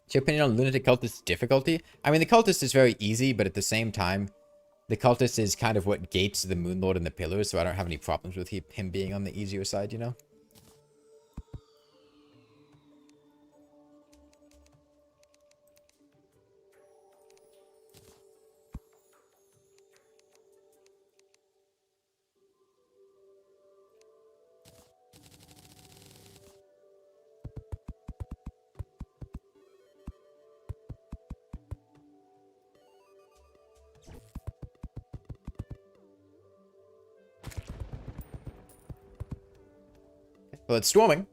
What's your opinion on Lunatic Cultist's difficulty? I mean, the Cultist is very easy, but at the same time, the Cultist is kind of what gates the Moonlord and the Pillars, so I don't have any problems with him being on the easier side, you know? Well, it's storming.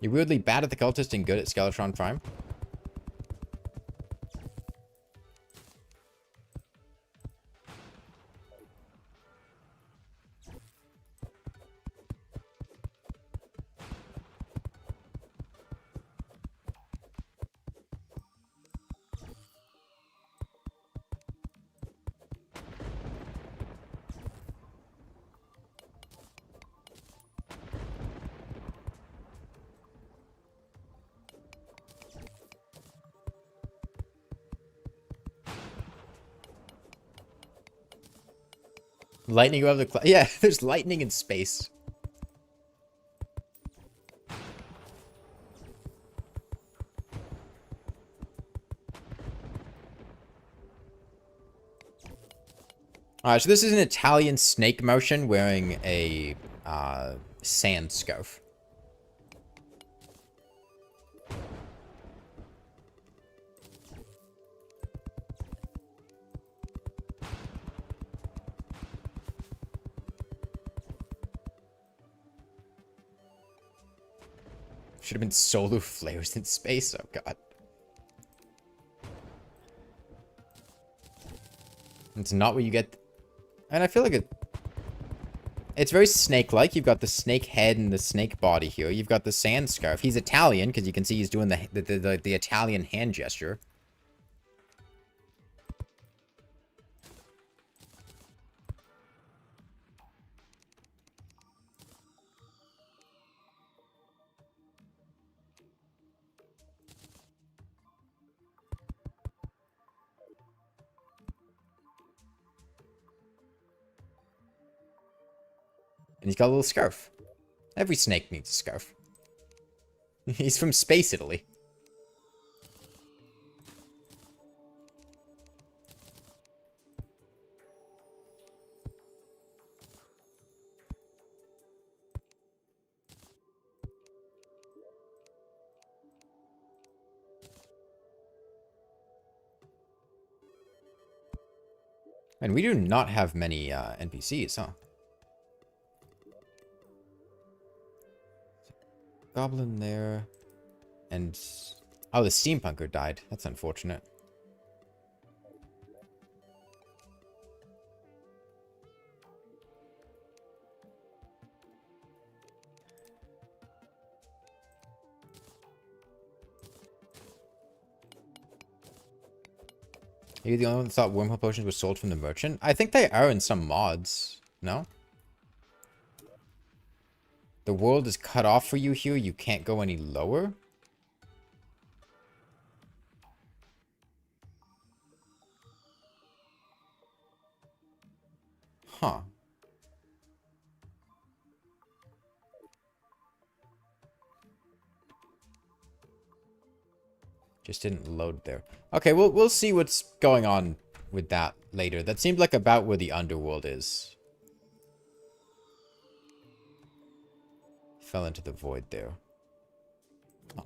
You're weirdly bad at the Cultist and good at Skeletron Prime. Lightning above the cloud. Yeah, there's lightning in space. Alright, so this is an Italian snake motion wearing a sand scarf. Should have been solar flares in space. Oh, God. It's not what you get. And I feel like it's very snake-like. You've got the snake head and the snake body here. You've got the sand scarf. He's Italian, because you can see he's doing the Italian hand gesture. And he's got a little scarf. Every snake needs a scarf. He's from Space Italy. And we do not have many NPCs, huh? Goblin there. And... oh, the steampunker died. That's unfortunate. Are you the only one that thought wormhole potions were sold from the merchant? I think they are in some mods. No? The world is cut off for you here. You can't go any lower? Huh. Just didn't load there. Okay, we'll see what's going on with that later. That seemed like about where the underworld is. Fell into the void there. Oh.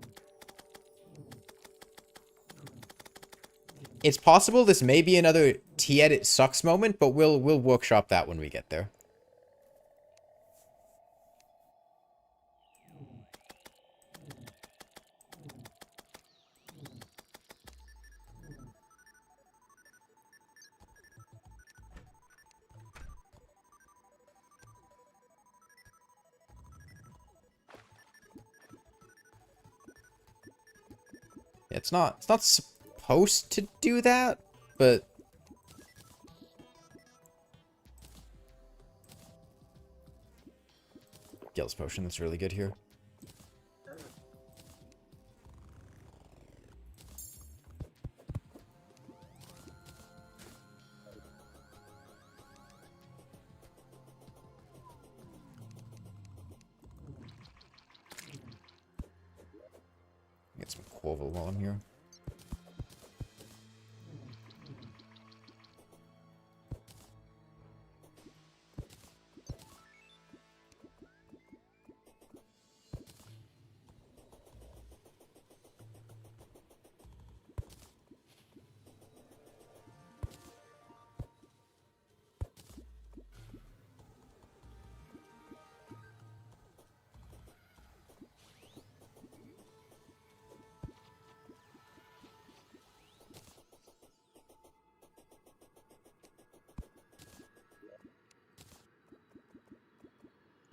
It's possible this may be another T-edit sucks moment, but we'll workshop that when we get there. It's not supposed to do that, but Gil's potion, that's really good here. Get some Corval while I'm here.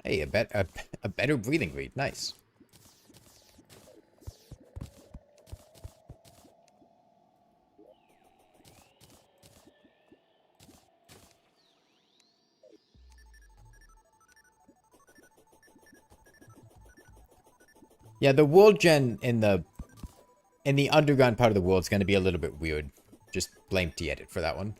Hey, a better breathing rate. Nice. Yeah, the world gen in the underground part of the world is going to be a little bit weird. Just blame T-edit for that one.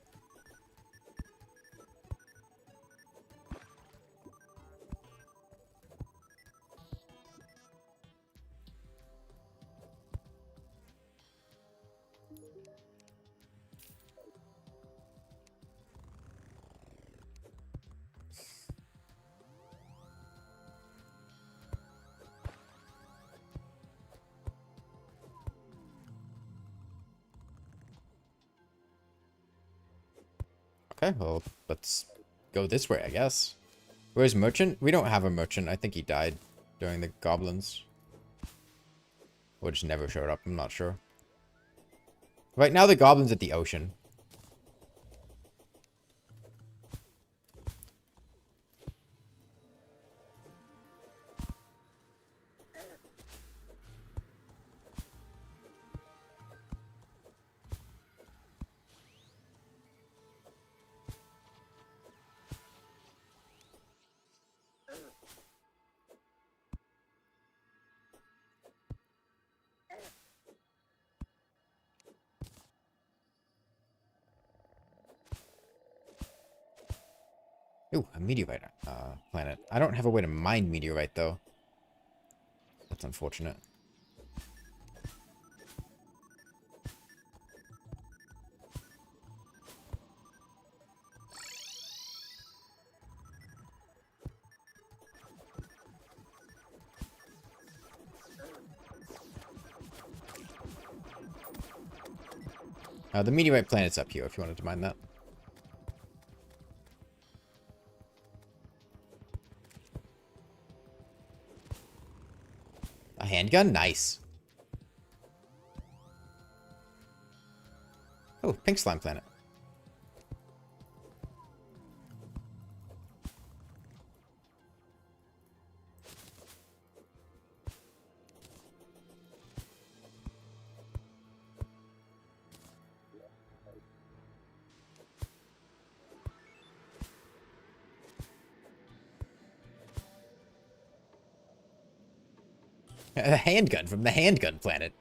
Okay, well, let's go this way, I guess. Where's Merchant? We don't have a Merchant. I think he died during the Goblins. Or just never showed up. I'm not sure. Right now, the Goblin's at the ocean. Ooh, a meteorite planet. I don't have a way to mine meteorite, though. That's unfortunate. The meteorite planet's up here, if you wanted to mine that. A handgun? Nice. Oh, pink slime planet. A handgun from the handgun planet.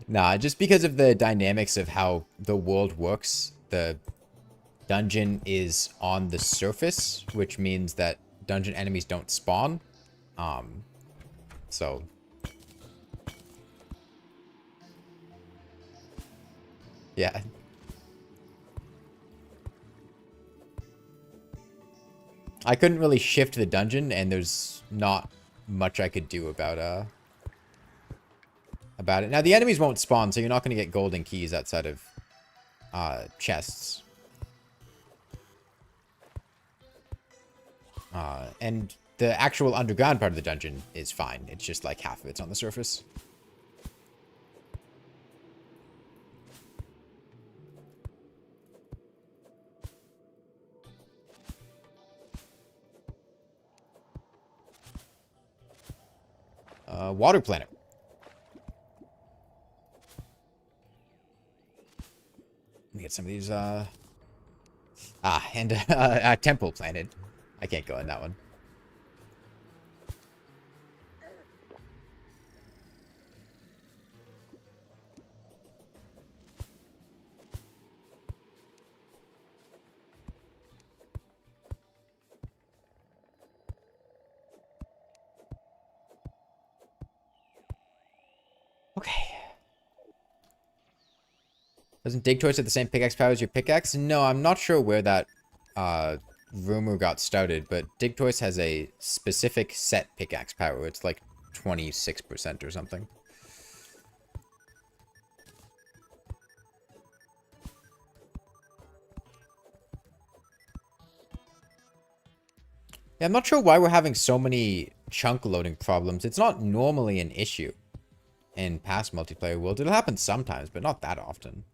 Nah, just because of the dynamics of how the world works, the dungeon is on the surface, which means that dungeon enemies don't spawn. So... yeah. I couldn't really shift the dungeon, and there's not much I could do about it. Now, the enemies won't spawn, so you're not going to get golden keys outside of chests. And the actual underground part of the dungeon is fine. It's just like half of it's on the surface. Water planet. Let me get some of these, and a temple planet. I can't go in that one. Okay. Doesn't Digtoys have the same pickaxe power as your pickaxe? No, I'm not sure where that rumor got started, but Digtoys has a specific set pickaxe power. It's like 26% or something. Yeah, I'm not sure why we're having so many chunk loading problems. It's not normally an issue in past multiplayer worlds. It'll happen sometimes, but not that often.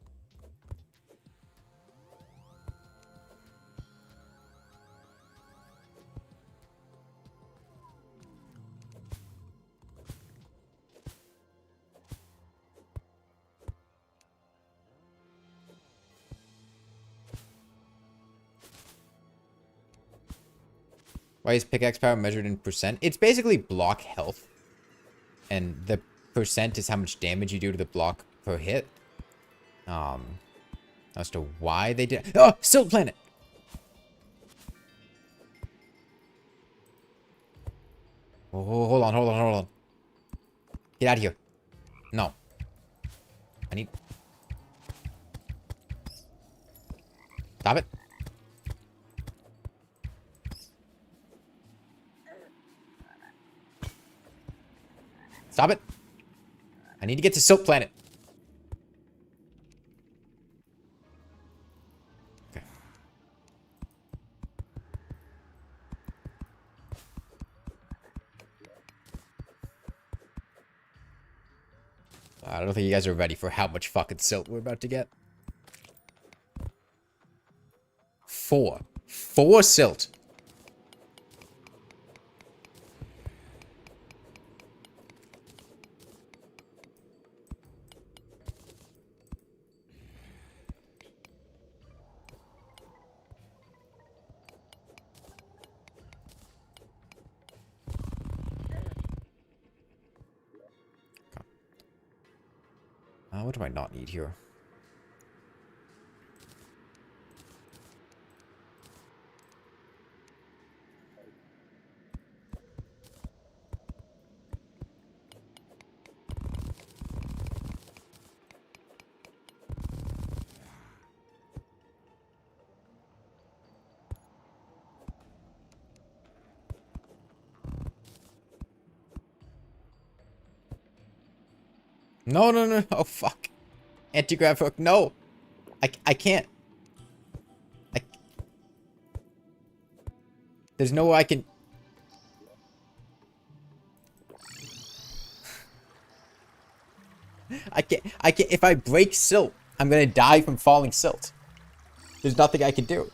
Why is pickaxe power measured in percent? It's basically block health. And the percent is how much damage you do to the block per hit. As to why they did... Oh! Silt planet! Oh, hold on. Get out of here. No. I need... Stop it. Stop it. I need to get to Silt Planet. Okay. I don't think you guys are ready for how much fucking silt we're about to get. 4 silt. What do I not need here? No, no, no, no, fuck. Anti-grav hook, no. I can't. There's no way I can... I can't, if I break silt, I'm gonna die from falling silt. There's nothing I can do.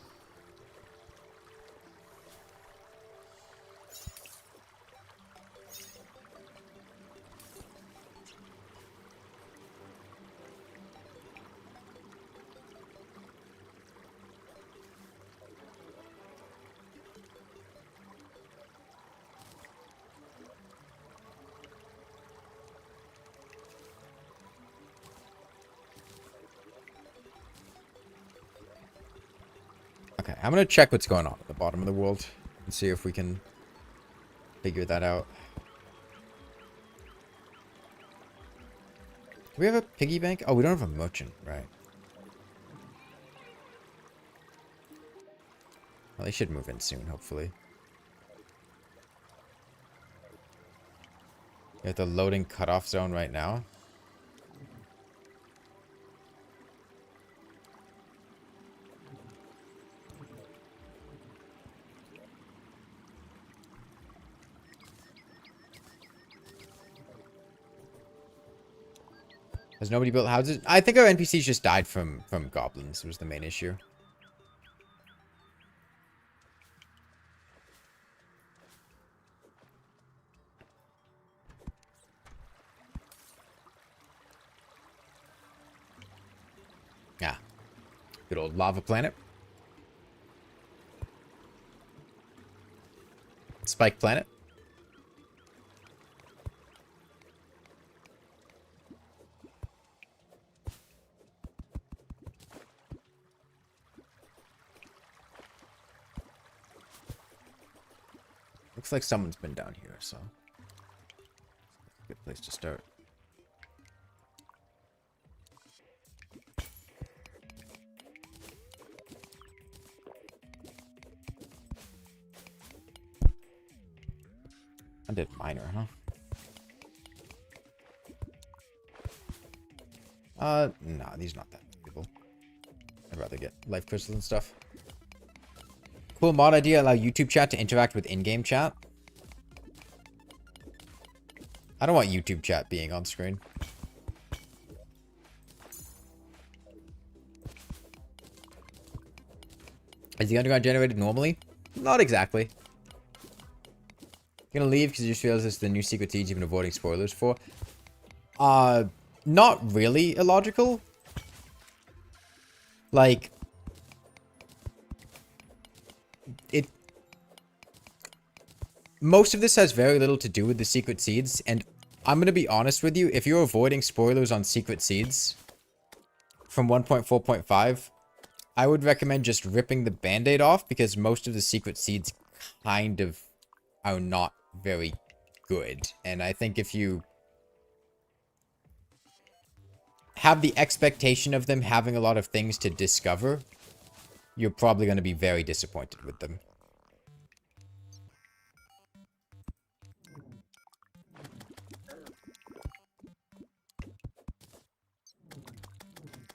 Okay, I'm gonna check what's going on at the bottom of the world and see if we can figure that out. Do we have a piggy bank? Oh, we don't have a merchant, right? Well, they should move in soon, hopefully. You're at the loading cutoff zone right now. Has nobody built houses? I think our NPCs just died from goblins was the main issue. Yeah. Good old lava planet. Spike planet. Looks like someone's been down here, so good place to start. I did miner, huh? Nah, these not that people. I'd rather get life crystals and stuff. Cool mod idea, allow YouTube chat to interact with in-game chat. I don't want YouTube chat being on screen. Is the underground generated normally? Not exactly. You're gonna leave because you just realized this is the new secret seeds you've been avoiding spoilers for. Not really illogical. Like, most of this has very little to do with the secret seeds, and I'm gonna be honest with you, if you're avoiding spoilers on secret seeds from 1.4.5, I would recommend just ripping the band-aid off, because most of the secret seeds kind of are not very good. And I think if you have the expectation of them having a lot of things to discover, you're probably going to be very disappointed with them.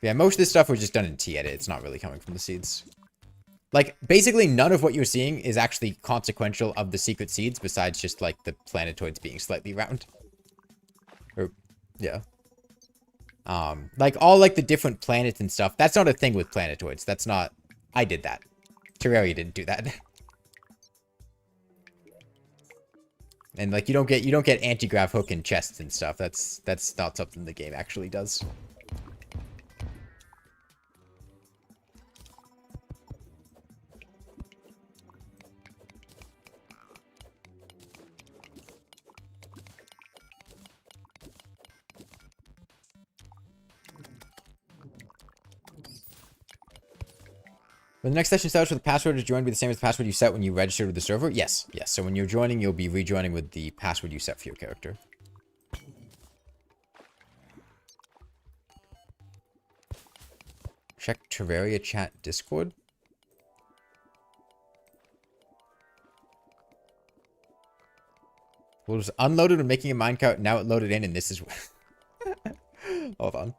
Yeah, most of this stuff was just done in T-edit. It's not really coming from the seeds. Like, basically none of what you're seeing is actually consequential of the secret seeds, besides just, like, the planetoids being slightly round. Or, yeah. Like, all, like, the different planets and stuff, that's not a thing with planetoids. That's not... I did that. Terraria didn't do that. And, like, you don't get anti-grav hook and chests and stuff. That's not something the game actually does. When the next session starts with the password is joined be the same as the password you set when you registered with the server? Yes. Yes. So when you're joining, you'll be rejoining with the password you set for your character. Check Terraria chat Discord. Well, it was unloaded when making a minecart. Now it loaded in, and this is... Hold on.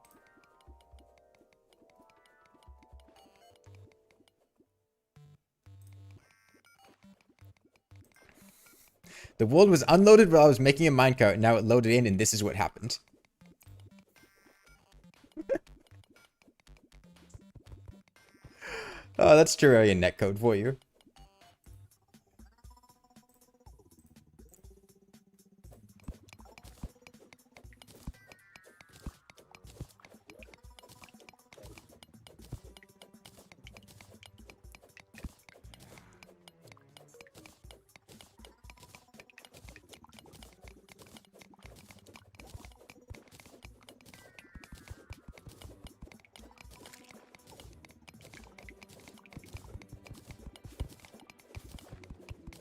The world was unloaded while I was making a minecart, and now it loaded in, and this is what happened. Oh, that's Terraria netcode for you.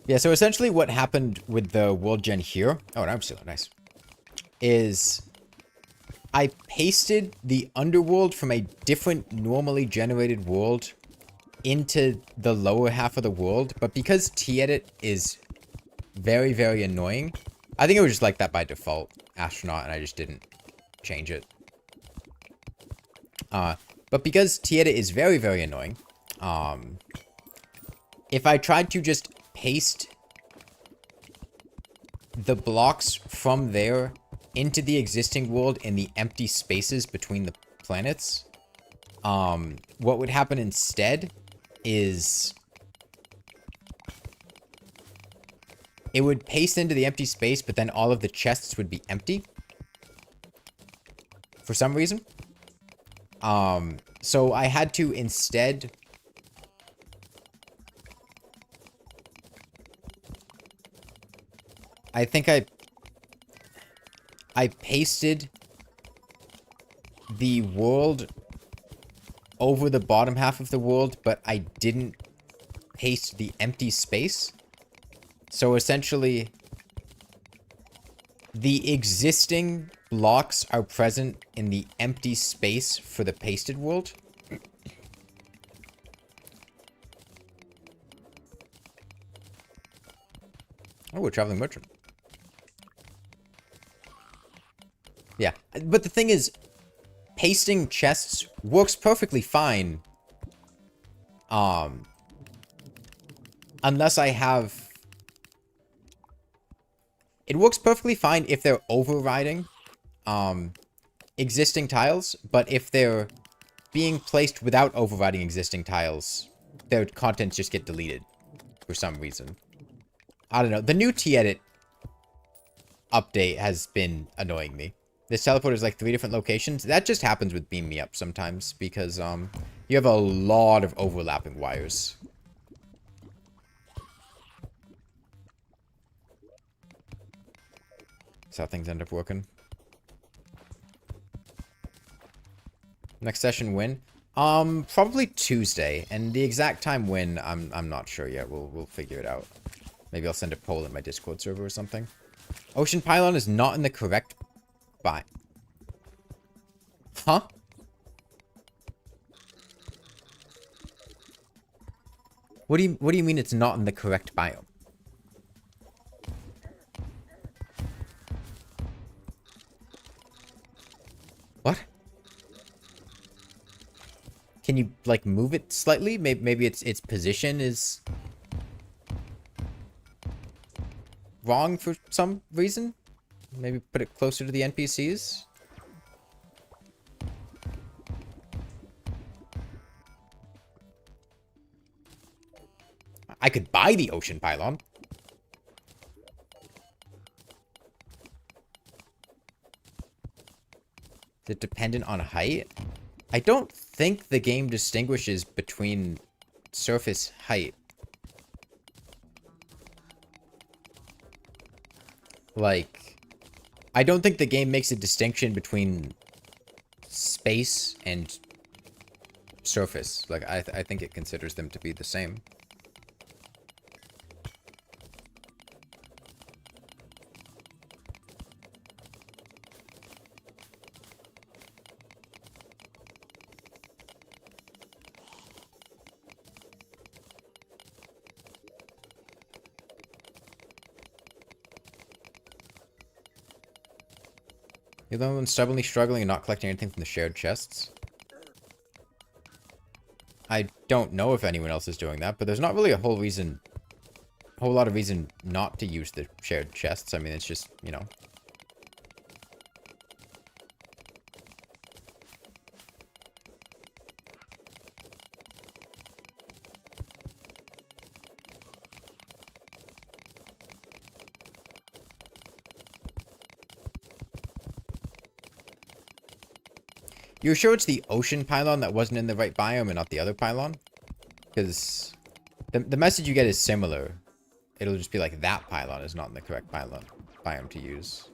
Yeah, so essentially what happened with the world gen here, oh, now I'm still nice, is I pasted the underworld from a different normally generated world into the lower half of the world, but because T-edit is very, very annoying, I think it was just like that by default, astronaut, and I just didn't change it. But because T-edit is very, very annoying, if I tried to just paste the blocks from there into the existing world in the empty spaces between the planets, what would happen instead is it would paste into the empty space, but then all of the chests would be empty for some reason. So I had to instead I think I pasted the world over the bottom half of the world, but I didn't paste the empty space. So essentially, the existing blocks are present in the empty space for the pasted world. Oh, we're traveling merchant. Yeah, but the thing is, pasting chests works perfectly fine. Unless I have... It works perfectly fine if they're overriding, existing tiles, but if they're being placed without overriding existing tiles, their contents just get deleted for some reason. I don't know. The new T-edit update has been annoying me. This teleporter is like 3 different locations. That just happens with Beam Me Up sometimes because you have a lot of overlapping wires. That's how things end up working. Next session win? Probably Tuesday, and the exact time when I'm not sure yet. We'll figure it out. Maybe I'll send a poll in my Discord server or something. Ocean Pylon is not in the correct biome. Huh? What do you mean it's not in the correct biome? What? Can you like move it slightly? Maybe its position is wrong for some reason? Maybe put it closer to the NPCs? I could buy the ocean pylon. Is it dependent on height? I don't think the game distinguishes between surface height. Like, I don't think the game makes a distinction between space and surface. Like, I think it considers them to be the same. You're the only one stubbornly struggling and not collecting anything from the shared chests. I don't know if anyone else is doing that, but there's not really a whole lot of reason not to use the shared chests. I mean, it's just, you know. You're sure it's the ocean pylon that wasn't in the right biome and not the other pylon? Because the message you get is similar. It'll just be like that pylon is not in the correct biome to use.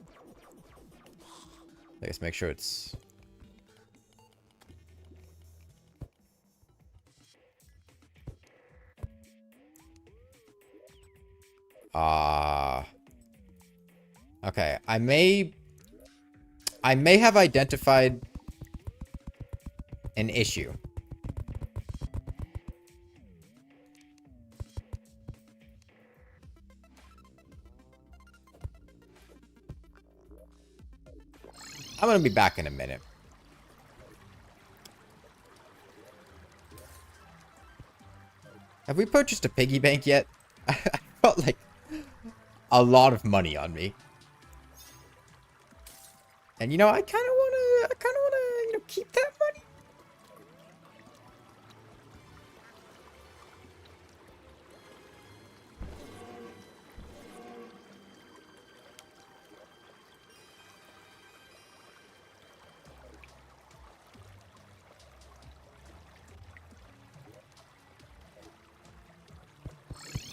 I guess make sure it's... Okay, I may have identified an issue. I'm gonna be back in a minute. Have we purchased a piggy bank yet? I felt like a lot of money on me. And you know, I kind of wanna, you know, keep that money.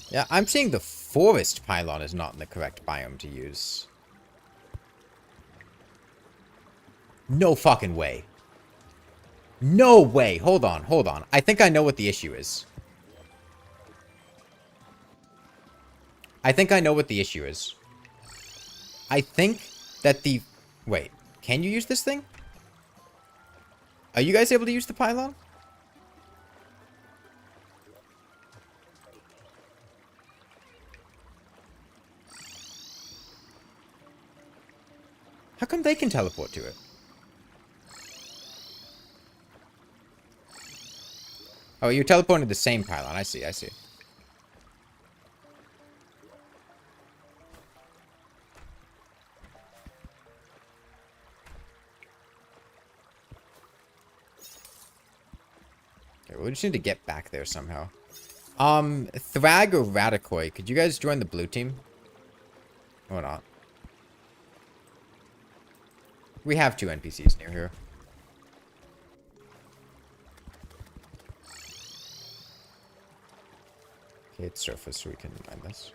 Yeah, I'm seeing the forest pylon is not in the correct biome to use. No fucking way. No way. Hold on, hold on. I think I know what the issue is. I think I know what the issue is. I think that the... Wait, can you use this thing? Are you guys able to use the pylon? How come they can teleport to it? Oh, you're teleporting to the same pylon. I see, I see. Okay, we just need to get back there somehow. Thrag or Radicoi, could you guys join the blue team? Or not? We have 2 NPCs near here. Okay, it's surface, so we can mine this.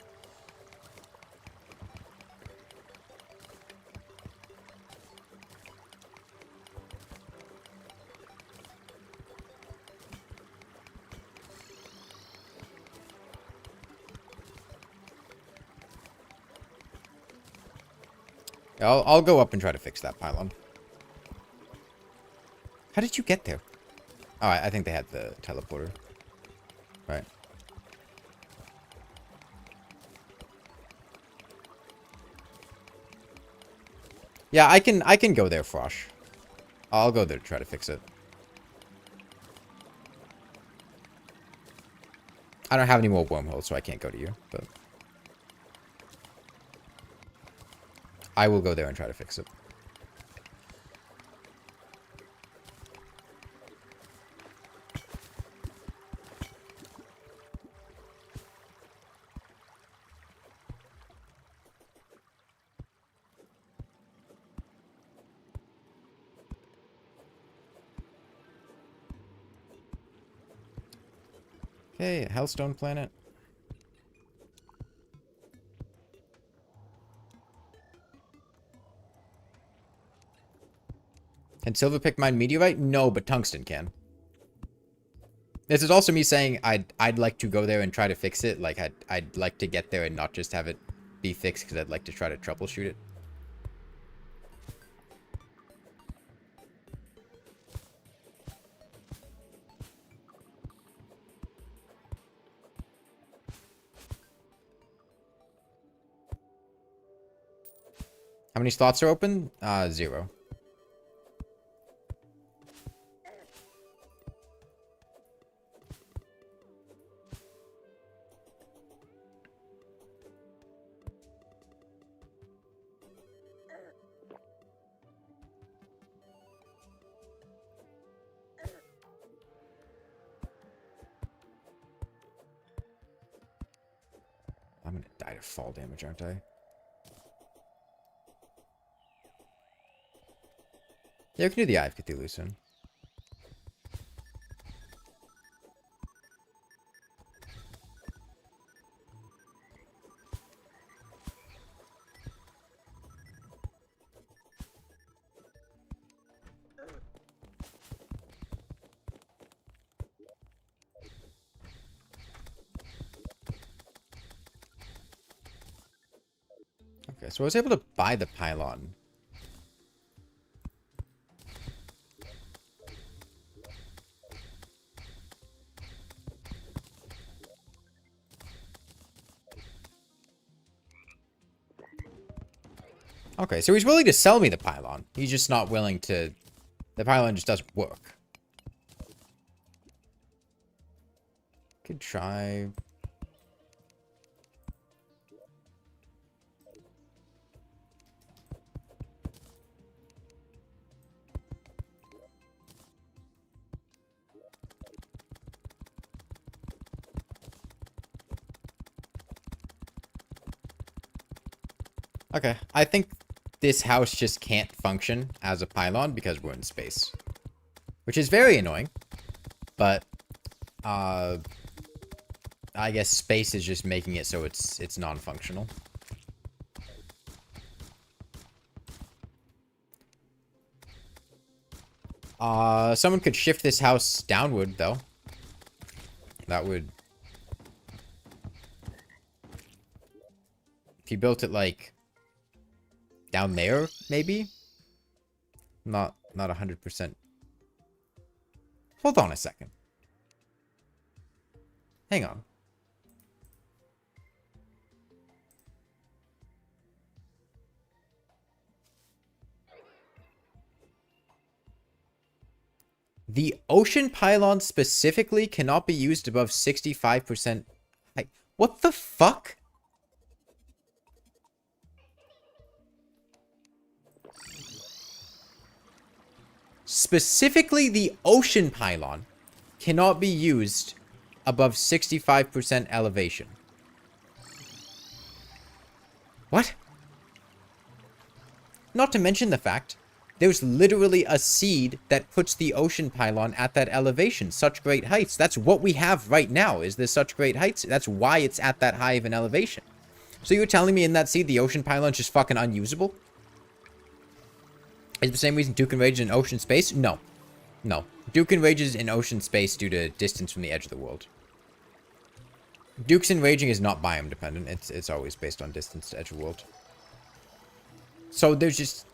I'll go up and try to fix that pylon. How did you get there? Oh, I think they had the teleporter. Right. Yeah, I can go there, Frosh. I'll go there to try to fix it. I don't have any more wormholes, so I can't go to you, but... I will go there and try to fix it. Okay, Hellstone planet. Can silver pick mine meteorite? No, but tungsten can. This is also me saying I'd like to go there and try to fix it. Like I'd like to get there and not just have it be fixed, because I'd like to try to troubleshoot it. How many slots are open? 0. I'm gonna die to fall damage, aren't I? Yeah, we can do the Eye of Cthulhu soon. Okay, so I was able to buy the pylon. Okay, so he's willing to sell me the pylon. He's just not willing to... The pylon just doesn't work. Could try... Okay, I think this house just can't function as a pylon because we're in space. Which is very annoying. But, I guess space is just making it so it's non-functional. Someone could shift this house downward, though. That would... If you built it, like... down there, maybe? Not 100%. Hold on a second. Hang on. The ocean pylon specifically cannot be used above 65% height. What the fuck? Specifically, the ocean pylon cannot be used above 65% elevation. What? Not to mention the fact, there's literally a seed that puts the ocean pylon at that elevation, such great heights. That's what we have right now, is this such great heights. That's why it's at that high of an elevation. So you're telling me in that seed, the ocean pylon's just fucking unusable? Is the same reason Duke and Rage is in ocean space? No. No. Duke and Rage is in ocean space due to distance from the edge of the world. Dukes and Raging is not biome dependent. It's always based on distance to edge of the world. So there's just...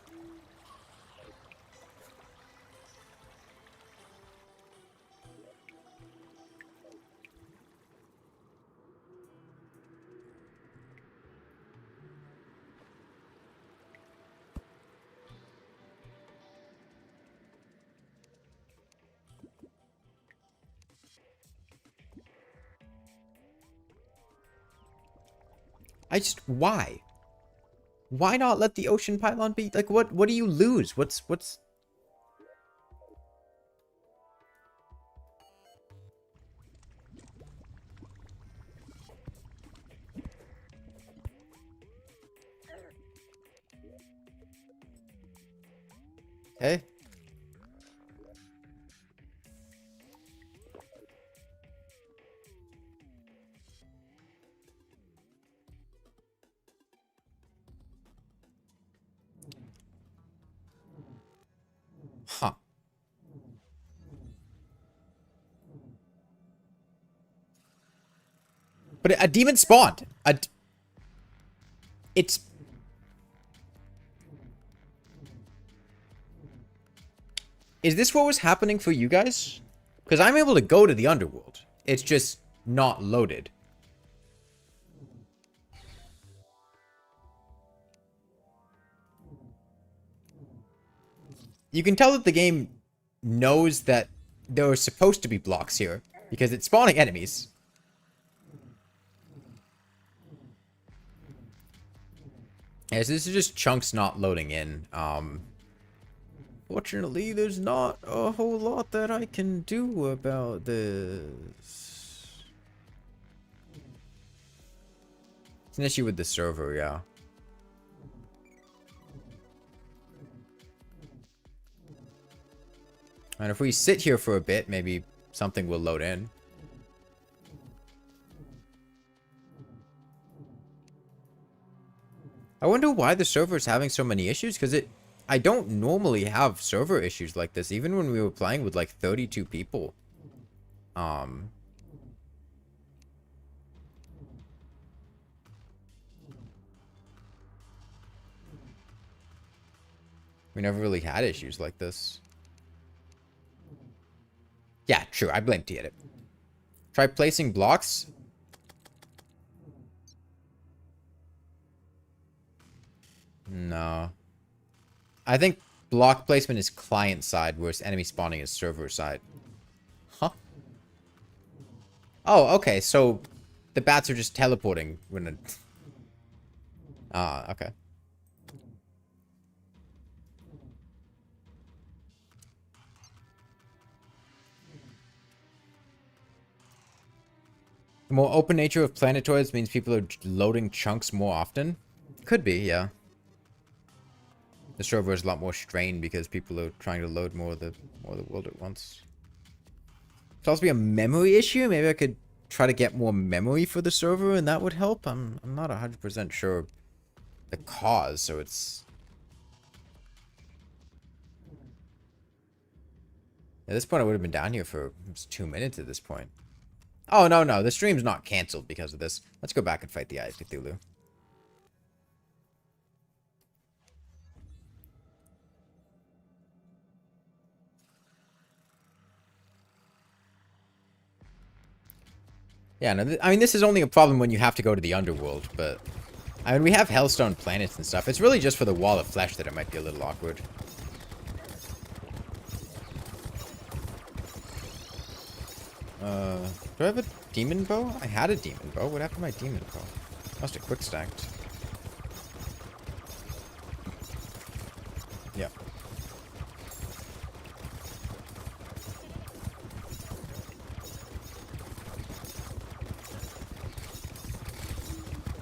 why? Why not let the ocean pylon be, like, what do you lose? What's... Okay. Huh. But a demon spawned. It's... Is this what was happening for you guys? Because I'm able to go to the underworld. It's just not loaded. You can tell that the game knows that there are supposed to be blocks here, because it's spawning enemies. Yeah, so this is just chunks not loading in. Fortunately, there's not a whole lot that I can do about this. It's an issue with the server, yeah. And if we sit here for a bit, maybe something will load in. I wonder why the server is having so many issues, because I don't normally have server issues like this, even when we were playing with like 32 people. We never really had issues like this. Yeah, true. I blame T-Edit. Try placing blocks. No. I think block placement is client side, whereas enemy spawning is server side. Huh? Oh, okay. So the bats are just teleporting when it... Ah, okay. The more open nature of Planetoids means people are loading chunks more often? Could be, yeah. The server is a lot more strained because people are trying to load more of the world at once. It's also be a memory issue. Maybe I could try to get more memory for the server and that would help. I'm not 100% sure the cause, so it's... At this point, I would have been down here for almost 2 minutes at this point. Oh, no, no. The stream's not canceled because of this. Let's go back and fight the Eye of Cthulhu. Yeah, no, I mean, this is only a problem when you have to go to the underworld, but... I mean, we have Hellstone planets and stuff. It's really just for the Wall of Flesh that it might be a little awkward. Do I have a demon bow? I had a demon bow. What happened to my demon bow? Must have quick stacked. Yeah.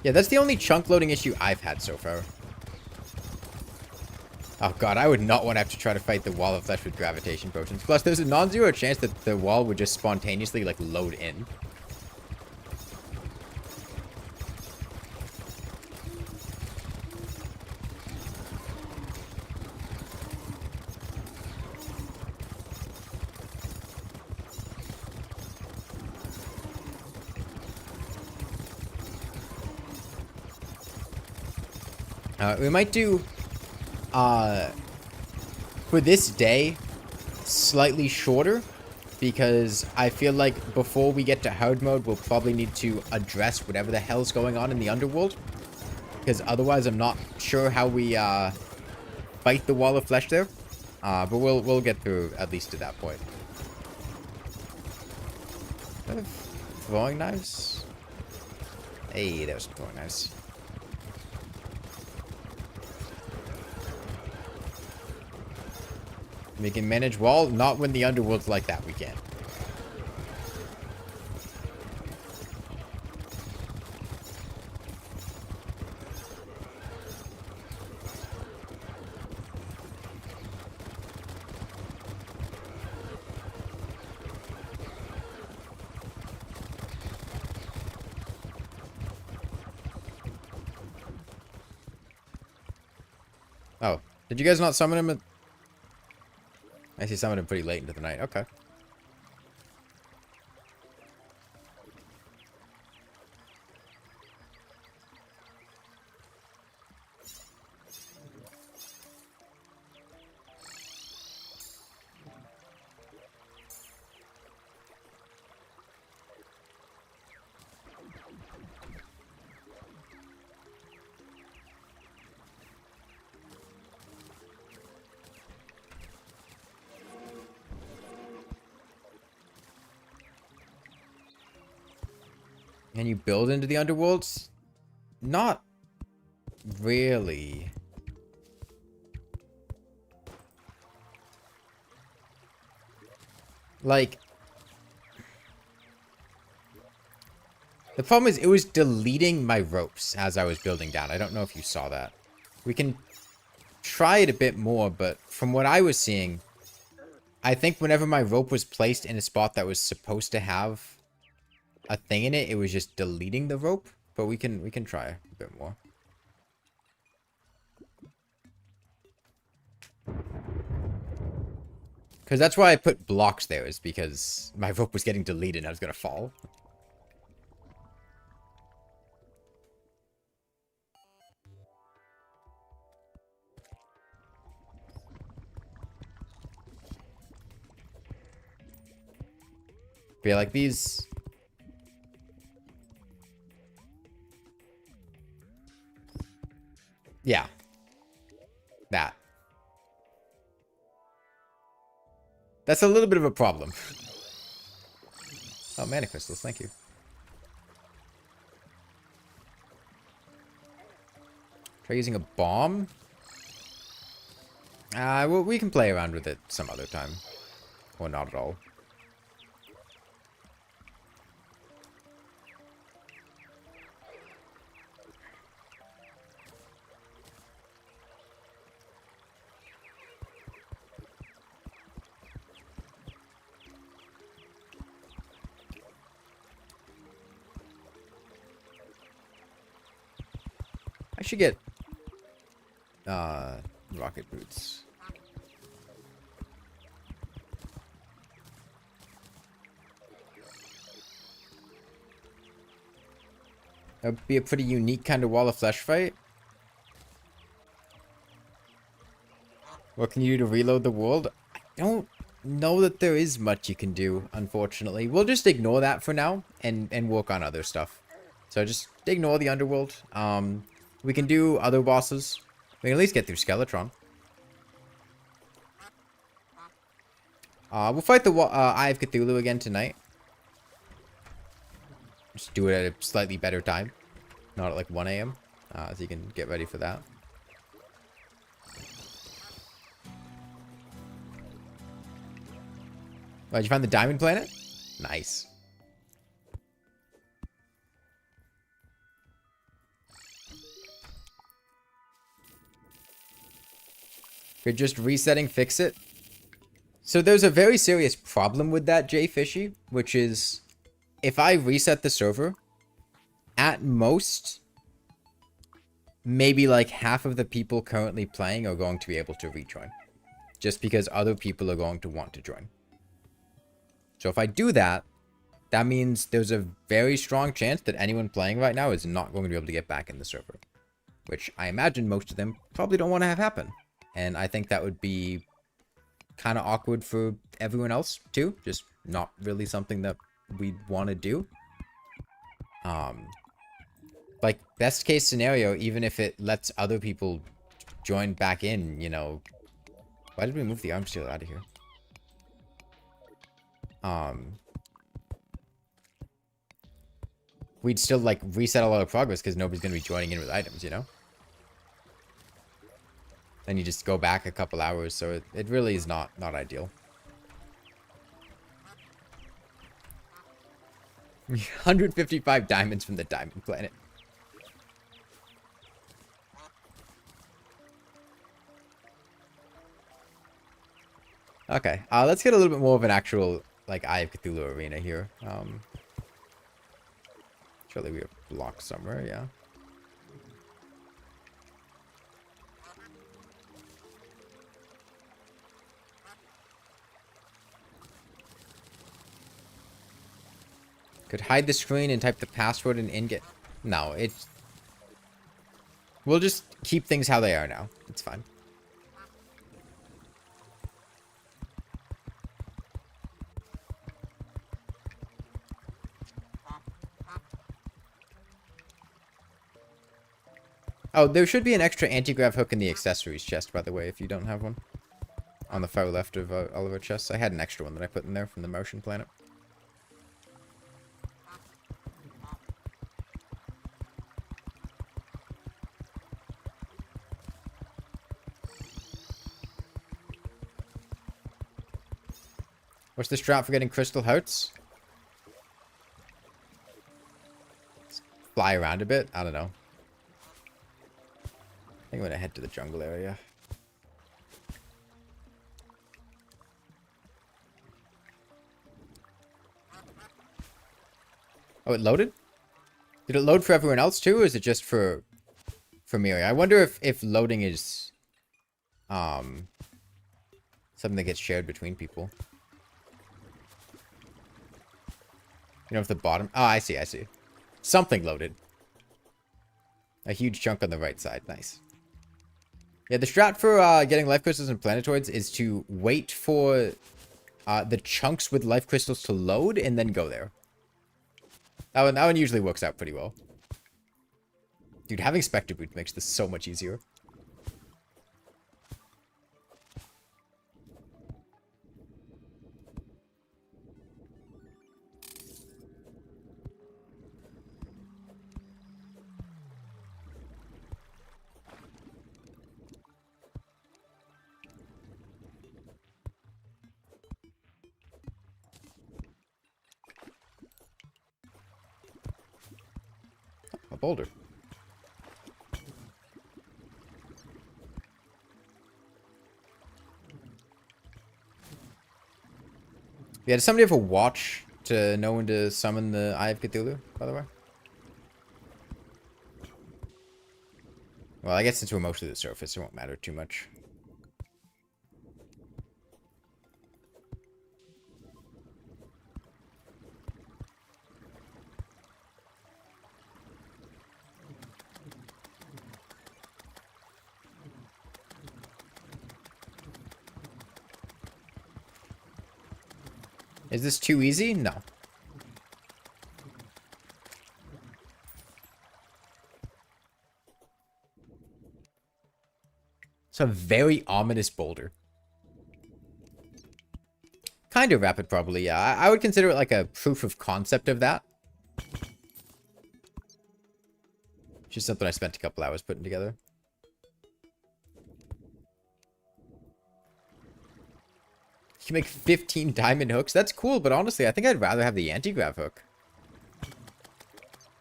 Yeah, that's the only chunk loading issue I've had so far. Oh god, I would not want to have to try to fight the Wall of Flesh with gravitation potions. Plus, there's a non-zero chance that the wall would just spontaneously, like, load in. We might do, for this day, slightly shorter, because I feel like before we get to hard mode, we'll probably need to address whatever the hell's going on in the underworld, because otherwise I'm not sure how we, fight the Wall of Flesh there, but we'll get through at least to that point. Throwing knives? Hey, there's some throwing knives. We can manage wall, not when the underworld's like that, we can. Oh, did you guys not summon him? I see summoned him pretty late into the night. Okay. Can you build into the underworlds? Not really. Like, The problem is it was deleting my ropes as I was building down. I don't know if you saw that. We can try it a bit more, but from what I was seeing, I think whenever my rope was placed in a spot that was supposed to have a thing in it, it was just deleting the rope. But we can try a bit more. Because that's why I put blocks there, is because my rope was getting deleted and I was going to fall. But yeah, like these... Yeah. That. That's a little bit of a problem. Oh, mana crystals, thank you. Try using a bomb? Well, we can play around with it some other time. Or not at all. I should get rocket boots. That would be a pretty unique kind of wall of flesh fight. What can you do to reload the world? I don't know that there is much you can do, unfortunately. We'll just ignore that for now and work on other stuff. So just ignore the underworld. We can do other bosses. We can at least get through Skeletron. We'll fight the Eye of Cthulhu again tonight. Just do it at a slightly better time. Not at like 1 AM. So you can get ready for that. Oh, did you find the diamond planet? Nice. Could just resetting fix it? So there's a very serious problem with that, Jay Fishy, which is if I reset the server, at most, maybe like half of the people currently playing are going to be able to rejoin. Just because other people are going to want to join. So if I do that, that means there's a very strong chance that anyone playing right now is not going to be able to get back in the server. Which I imagine most of them probably don't want to have happen. And I think that would be kind of awkward for everyone else too. Just not really something that we'd want to do. Like best case scenario, even if it lets other people join back in, you know. Why did we move the arm stealer out of here? We'd still like reset a lot of progress because nobody's gonna be joining in with items, you know. Then you just go back a couple hours, so it really is not ideal. 155 diamonds from the diamond planet. Okay, let's get a little bit more of an actual like Eye of Cthulhu arena here. Surely we have blocks somewhere, yeah. Could hide the screen and type the password and in-get... No, it's... We'll just keep things how they are now. It's fine. Oh, there should be an extra anti-grav hook in the accessories chest, by the way, if you don't have one. On the far left of all of our chests. I had an extra one that I put in there from the Motion Planet. What's the strat for getting crystal hearts? fly around a bit. I don't know. I think I'm gonna head to the jungle area. Oh, it loaded? Did it load for everyone else too, or is it just for Miri? I wonder if loading is something that gets shared between people. You know, if the bottom... Oh, I see, I see. Something loaded. A huge chunk on the right side. Nice. Yeah, the strat for getting life crystals and planetoids is to wait for the chunks with life crystals to load and then go there. That one usually works out pretty well. Dude, having Spectre Boot makes this so much easier. A boulder. Yeah, does somebody have a watch to know when to summon the Eye of Cthulhu, by the way? Well, I guess since we're mostly the surface, it won't matter too much. Is this too easy? No. It's a very ominous boulder. Kind of rapid, probably, yeah. I would consider it like a proof of concept of that. Just something I spent a couple hours putting together. You can make 15 diamond hooks. That's cool, but honestly, I think I'd rather have the anti-grav hook.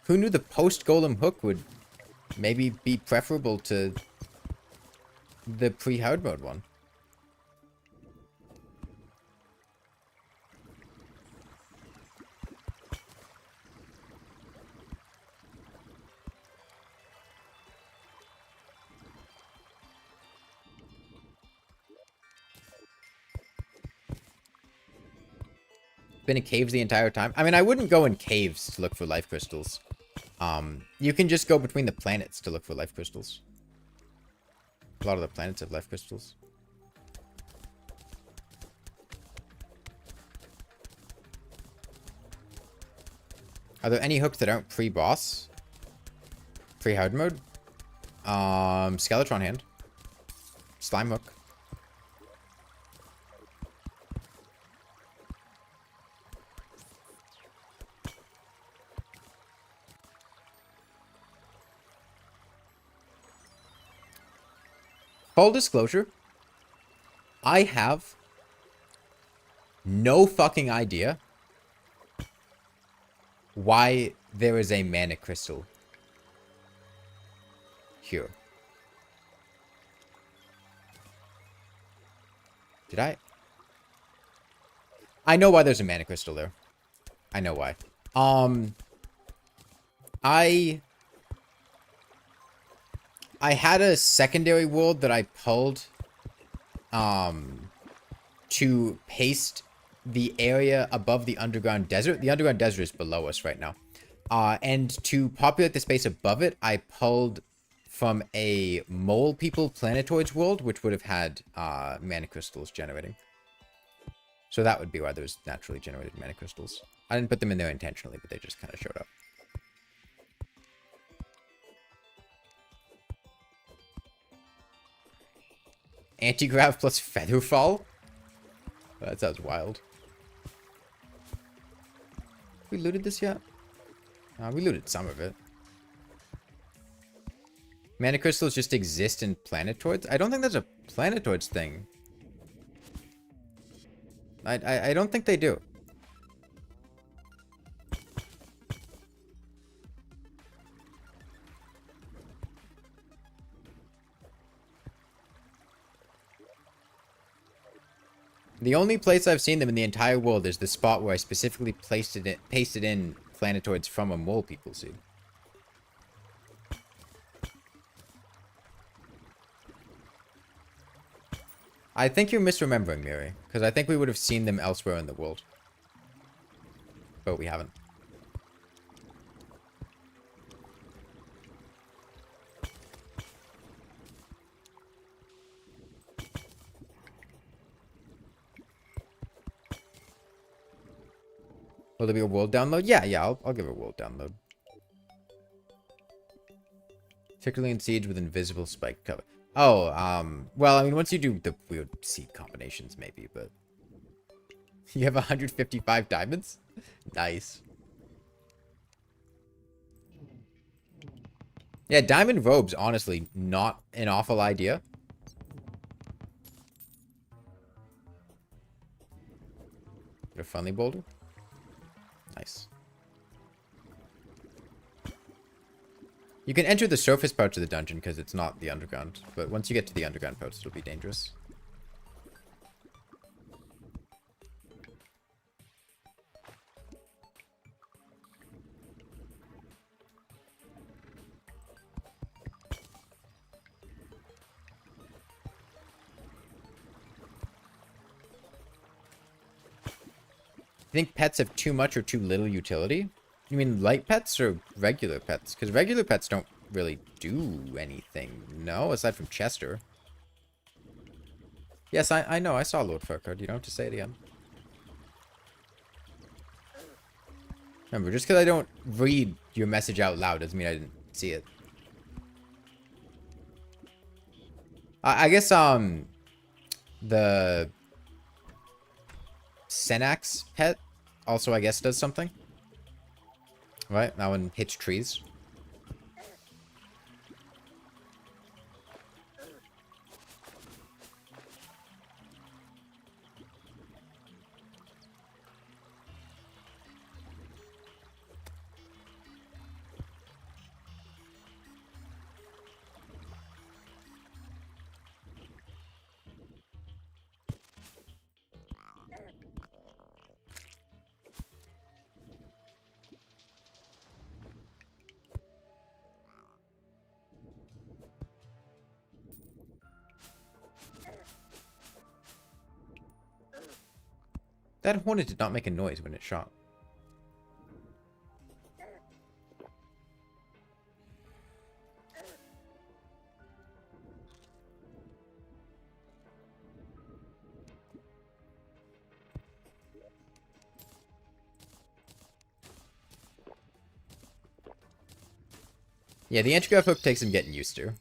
Who knew the post-golem hook would maybe be preferable to the pre-hard mode one? Been in caves the entire time. I mean, I wouldn't go in caves to look for life crystals. You can just go between the planets to look for life crystals. A lot of the planets have life crystals. Are there any hooks that aren't pre-boss? Pre-hard mode? Skeletron hand. Slime hook. Full disclosure, I have no fucking idea why there is a mana crystal here. Did I? I know why there's a mana crystal there. I know why. I had a secondary world that I pulled to paste the area above the underground desert. The underground desert is below us right now. And to populate the space above it, I pulled from a mole people planetoids world, which would have had mana crystals generating. So that would be why there's naturally generated mana crystals. I didn't put them in there intentionally, but they just kind of showed up. Anti-grav plus featherfall? That sounds wild. We looted this yet? We looted some of it. Mana crystals just exist in planetoids? I don't think that's a planetoids thing. I don't think they do. The only place I've seen them in the entire world is the spot where I specifically pasted in Planetoids from a mole people seed. I think you're misremembering, Miri, because I think we would have seen them elsewhere in the world. But we haven't. Will there be a world download? Yeah, I'll give it a world download. Particularly in Siege with invisible spike cover. Oh, well, I mean, once you do the weird seed combinations, maybe, but... You have 155 diamonds? Nice. Yeah, diamond robes, honestly, not an awful idea. Get a friendly boulder. Nice. You can enter the surface parts of the dungeon because it's not the underground. But once you get to the underground parts, it'll be dangerous. You think pets have too much or too little utility? You mean light pets or regular pets? Because regular pets don't really do anything. No, aside from Chester. Yes, I know. I saw Lord Farquhar. You don't have to say it again. Remember, just because I don't read your message out loud doesn't mean I didn't see it. I guess, the Senax pet also, I guess, does something. Right? That one hits trees. That hornet did not make a noise when it shot. Yeah, the anti-grav hook takes some getting used to.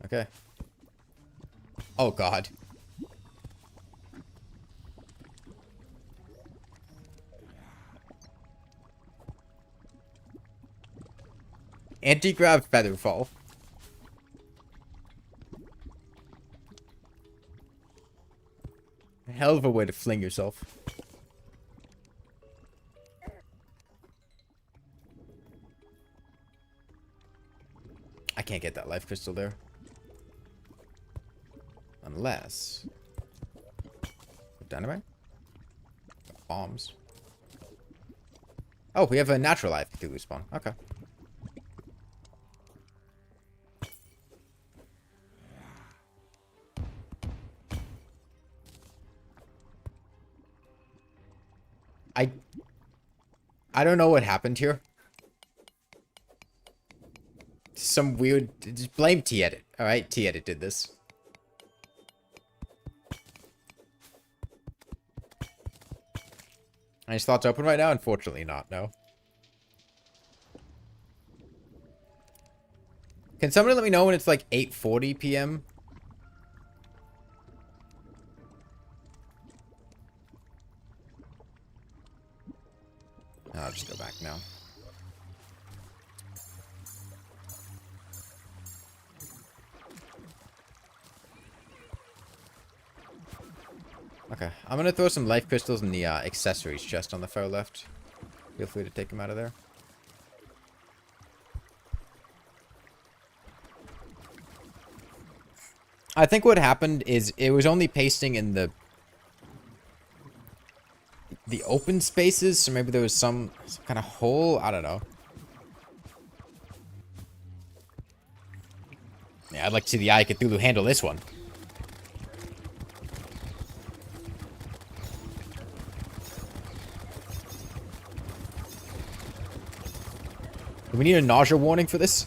Okay. Oh, God. Anti-grav featherfall. Hell of a way to fling yourself. I can't get that life crystal there. Unless... Dynamite? Bombs. Oh, we have a natural life Cthulhu spawn. Okay. I don't know what happened here. Some weird... Just blame T-Edit. Alright, T-Edit did this. Any slots open right now? Unfortunately not, no. Can somebody let me know when it's like 8:40 p.m.? I'll just go back now. Okay, I'm gonna throw some life crystals in the accessories chest on the far left. Feel free to take them out of there. I think what happened is it was only pasting in the open spaces, so maybe there was some kind of hole. I don't know. Yeah, I'd like to see the Eye of Cthulhu handle this one. Do we need a nausea warning for this?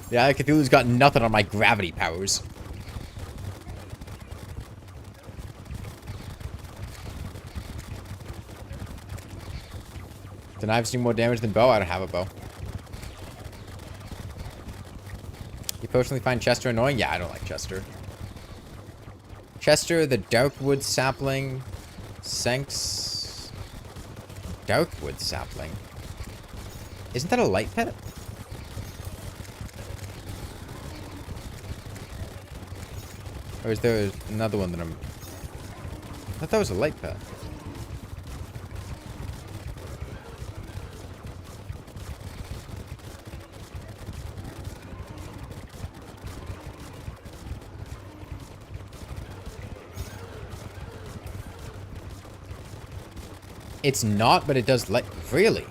The Eye of Cthulhu's got nothing on my gravity powers. The knives do more damage than bow? I don't have a bow. You personally find Chester annoying? Yeah, I don't like Chester. Chester, the Darkwood sapling, Senks. Darkwood sapling? Isn't that a light pet? Or is there another one that I thought that was a light pet. It's not, but it does light. Really?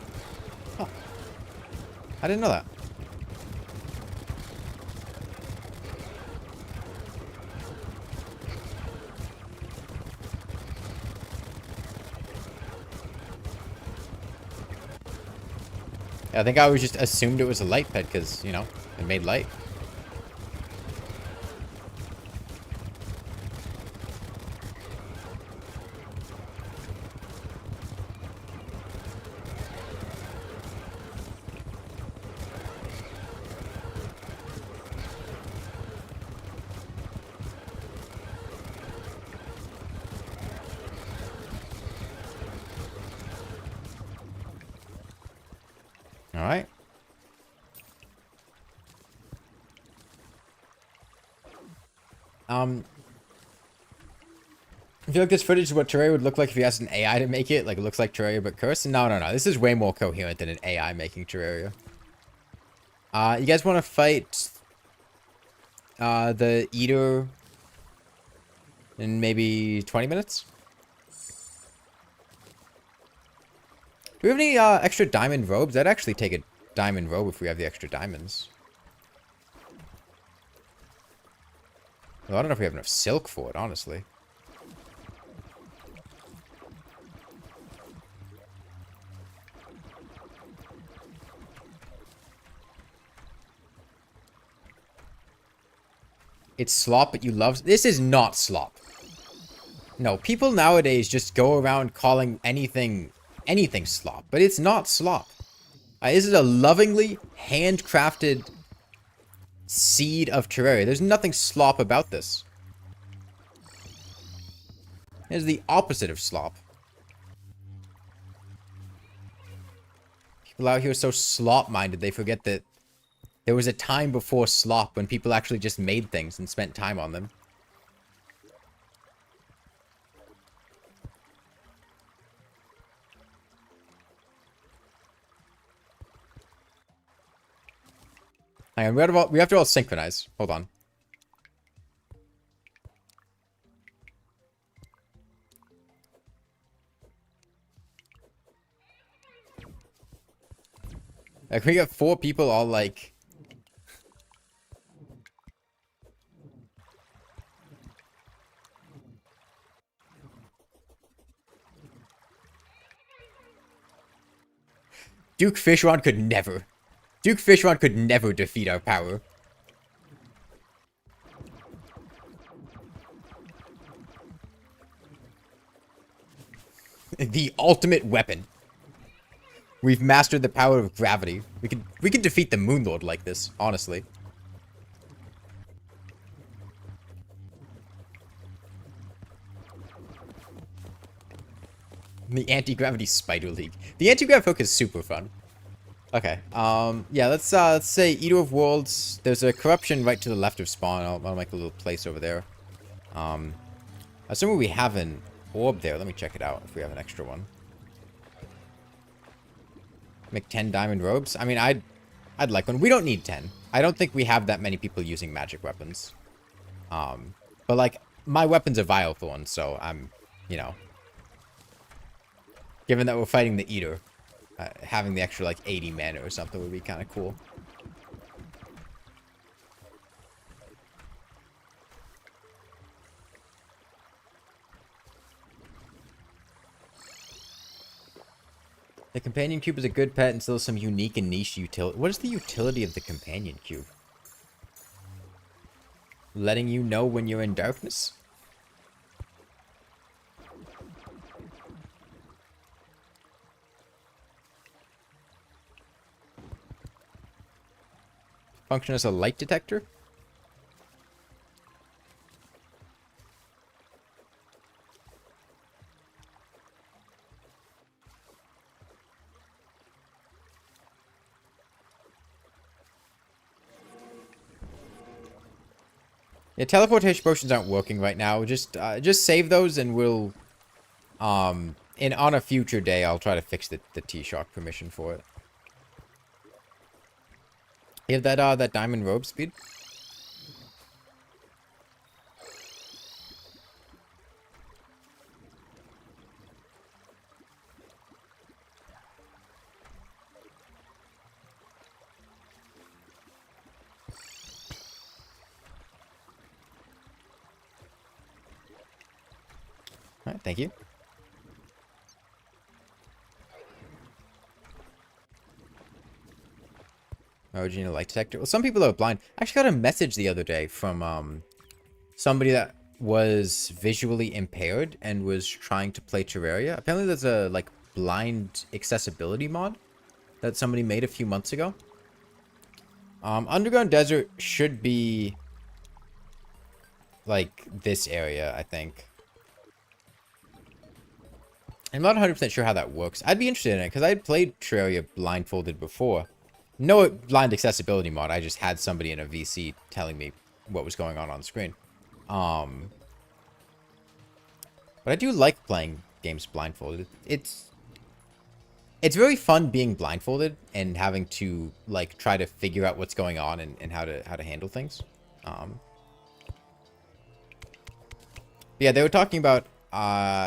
Huh. I didn't know that. I think I always just assumed it was a light pet because, you know, it made light. Alright. I feel like this footage is what Terraria would look like if you asked an AI to make it. Like, it looks like Terraria but cursed. No. This is way more coherent than an AI making Terraria. You guys want to fight the Eater in maybe 20 minutes? Do we have any extra diamond robes? I'd actually take a diamond robe if we have the extra diamonds. Well, I don't know if we have enough silk for it, honestly. It's slop, but you love... This is not slop. No, people nowadays just go around calling anything slop, but it's not slop. This is a lovingly handcrafted seed of Terraria. There's nothing slop about this. It's the opposite of slop. People out here are so slop-minded, they forget that there was a time before slop when people actually just made things and spent time on them. Hang on, we have to all synchronize. Hold on. Can we get 4 people all like... Duke Fishron could never. Duke Fishron could never defeat our power. The ultimate weapon. We've mastered the power of gravity. We could defeat the Moon Lord like this, honestly. The Anti-Gravity Spider League. The Anti-Grav hook is super fun. Okay, yeah, let's say Eater of Worlds. There's a corruption right to the left of spawn. I'll make a little place over there. Assuming we have an orb there. Let me check it out if we have an extra one. Make 10 diamond robes. I mean, I'd like one. We don't need 10. I don't think we have that many people using magic weapons. But like, my weapon's a Vile Thorn, so I'm, you know, given that we're fighting the Eater, having the extra like 80 mana or something would be kind of cool. The companion cube is a good pet and still some unique and niche utility. What is the utility of the companion cube? Letting you know when you're in darkness? Function as a light detector? Yeah, teleportation potions aren't working right now. Just save those and we'll, on a future day, I'll try to fix the T-Shock permission for it. You have that diamond robe speed? Alright, thank you. Original light detector. Well, some people are blind. I actually got a message the other day from somebody that was visually impaired and was trying to play Terraria. Apparently there's a like blind accessibility mod that somebody made a few months ago. Underground Desert should be like this area, I think. I'm not 100% sure how that works. I'd be interested in it because I had played Terraria blindfolded before. No blind accessibility mod. I just had somebody in a VC telling me what was going on screen. But I do like playing games blindfolded. It's very fun being blindfolded and having to like try to figure out what's going on and how to handle things. Yeah, they were talking about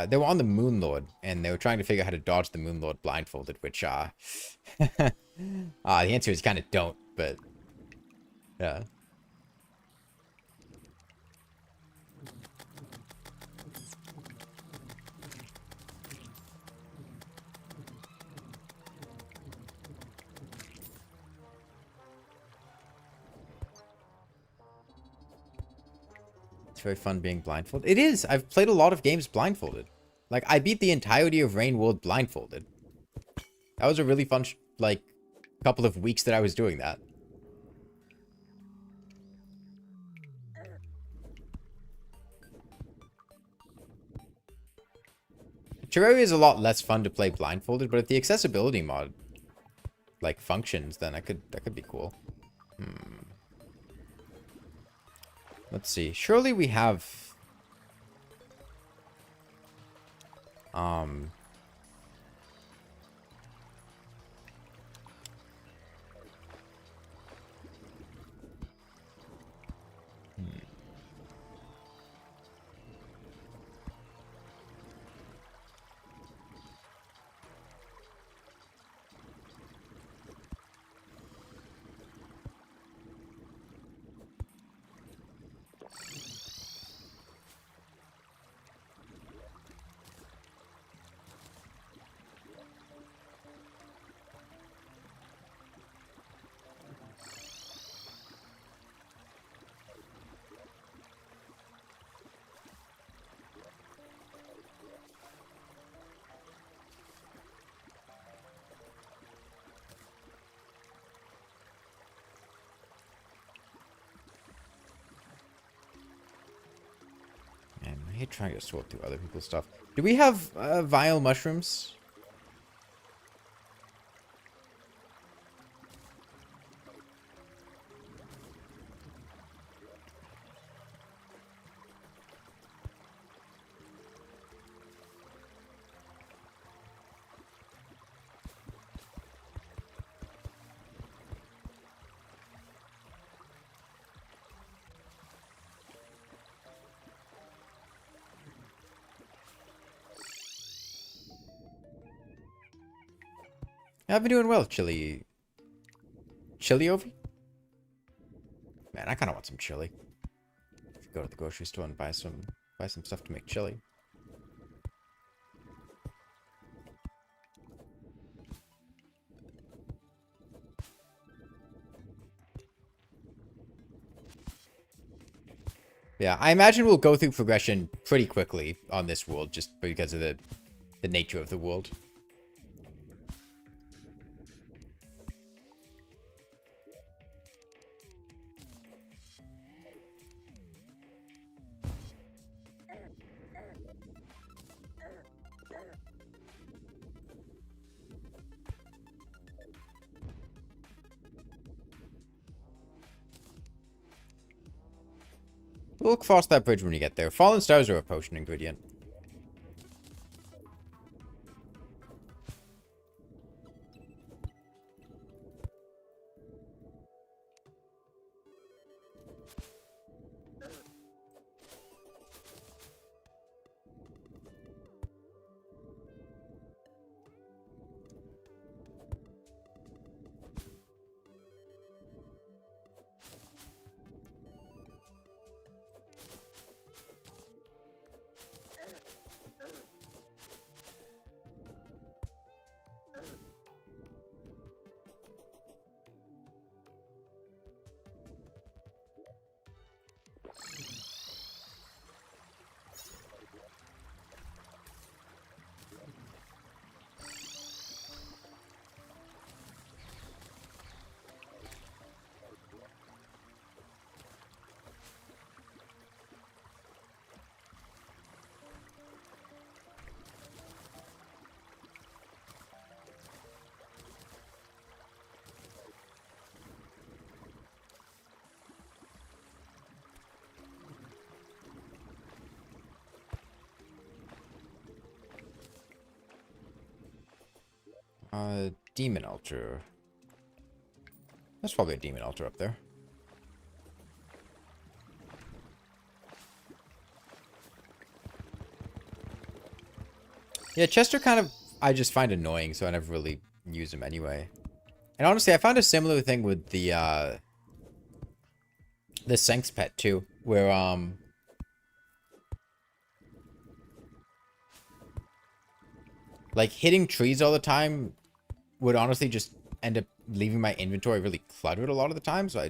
they were on the Moon Lord and they were trying to figure out how to dodge the Moon Lord blindfolded, which the answer is kind of don't, but yeah. It's very fun being blindfolded. It is. I've played a lot of games blindfolded. Like, I beat the entirety of Rain World blindfolded. That was a really fun, like, couple of weeks that I was doing that. Terraria is a lot less fun to play blindfolded, but if the accessibility mod, like, functions, then that could be cool. Let's see. Surely we have... Man, I hate trying to sort through other people's stuff. Do we have vile mushrooms? I've been doing well, chili. Chili over? Man, I kind of want some chili. Go to the grocery store and buy some stuff to make chili. Yeah, I imagine we'll go through progression pretty quickly on this world just because of the nature of the world. We'll look across that bridge when you get there. Fallen stars are a potion ingredient. Demon altar. There's probably a demon altar up there. Yeah, Chester kind of, I just find annoying, so I never really use him anyway. And honestly, I found a similar thing with the Senks pet too, where, like, hitting trees all the time would honestly just end up leaving my inventory really cluttered a lot of the time, so I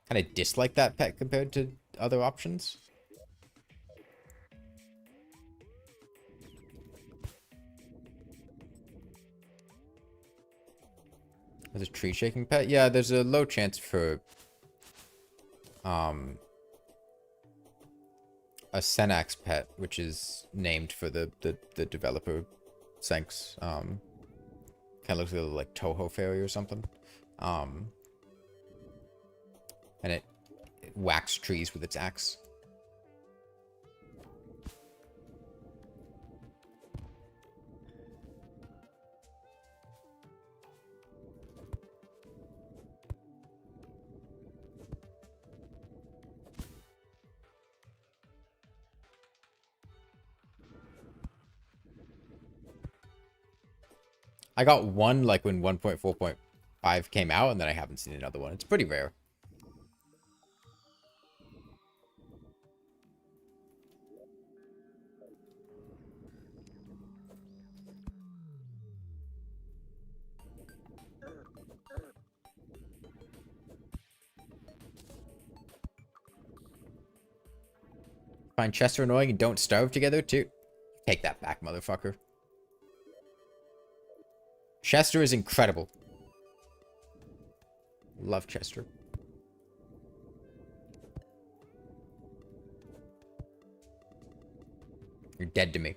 kind of dislike that pet compared to other options. There's a tree shaking pet? Yeah, there's a low chance for a Senax pet, which is named for the developer Senks. Kind of looks like Toho Fairy or something. And it whacks trees with its axe. I got one like when 1.4.5 came out, and then I haven't seen another one. It's pretty rare. Find Chester annoying and don't starve together too. Take that back, motherfucker. Chester is incredible. Love Chester. You're dead to me.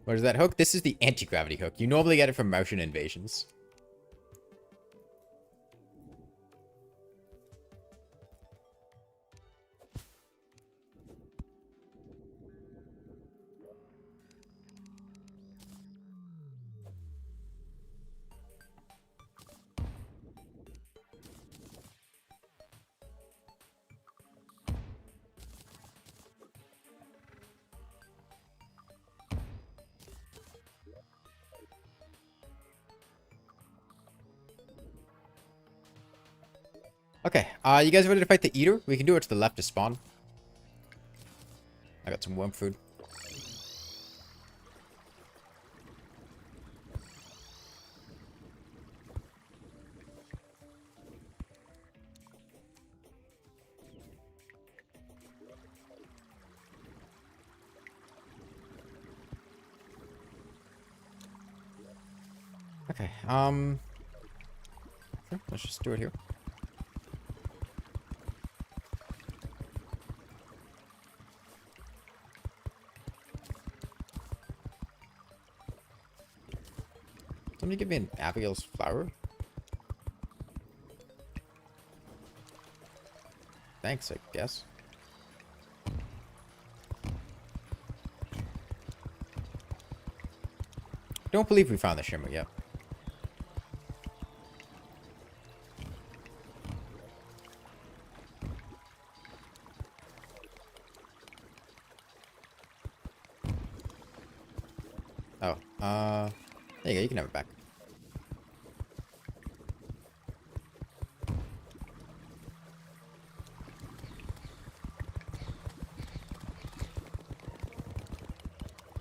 What is that hook? This is the anti-gravity hook. You normally get it from Martian invasions. Okay, you guys ready to fight the Eater? We can do it to the left to spawn. I got some worm food. Okay, sure, let's just do it here. Somebody give me an Abigail's flower? Thanks, I guess. Don't believe we found the shimmer yet. Oh, there you go, you can have it back.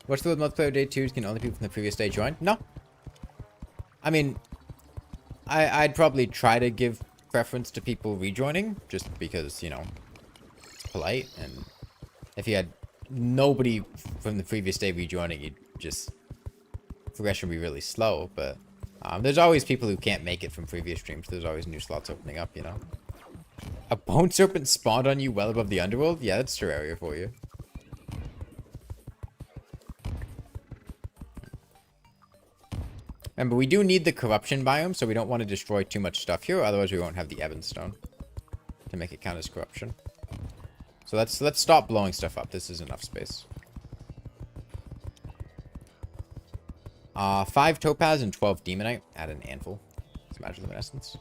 What's the multiplayer day 2? Can only people from the previous day join? No. I mean, I'd probably try to give preference to people rejoining, just because, you know, it's polite, and if you had nobody from the previous day rejoining, you'd just... progression would be really slow, but there's always people who can't make it from previous streams. There's always new slots opening up, you know. A bone serpent spawned on you well above the underworld? Yeah, that's Terraria for you. Remember, we do need the corruption biome, so we don't want to destroy too much stuff here, otherwise we won't have the Ebon Stone to make it count as corruption. So let's stop blowing stuff up. This is enough space. 5 topaz and 12 demonite. Add an anvil. It's magiluminescence.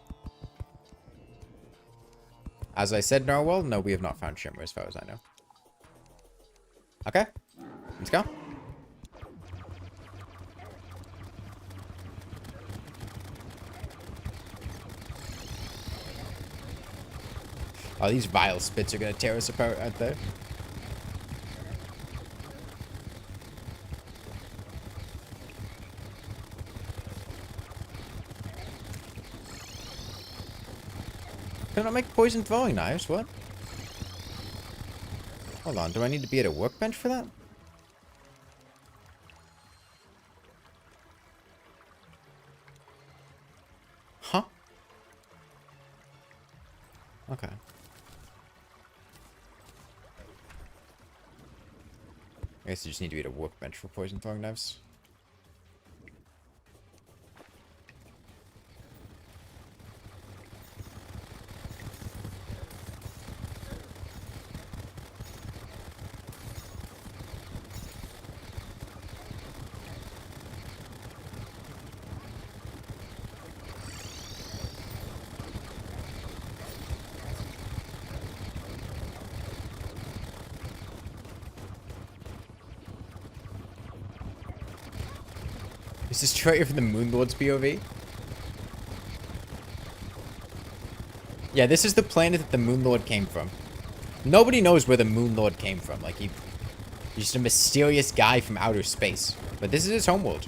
As I said, Narwhal, no, we have not found shimmer as far as I know. Okay, let's go. Oh, these vile spits are gonna tear us apart, aren't they? Can I make poison throwing knives? What? Hold on, do I need to be at a workbench for that? Huh? Okay. I guess you just need to be at a workbench for poison throwing knives. Is this traitor from the Moonlord's POV? Yeah, this is the planet that the Moonlord came from. Nobody knows where the Moonlord came from. Like, he's just a mysterious guy from outer space. But this is his homeworld.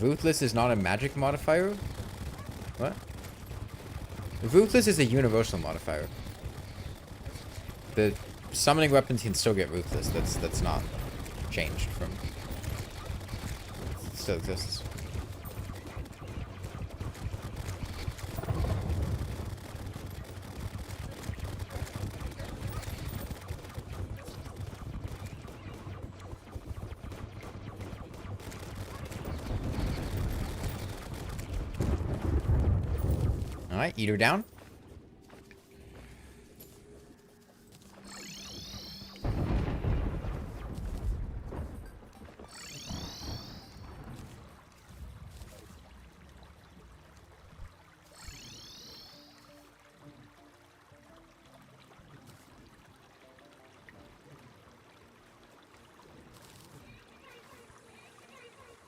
Ruthless is not a magic modifier? What? Ruthless is a universal modifier. The summoning weapons can still get ruthless. That's not changed from... It still exists. Alright, Eater down.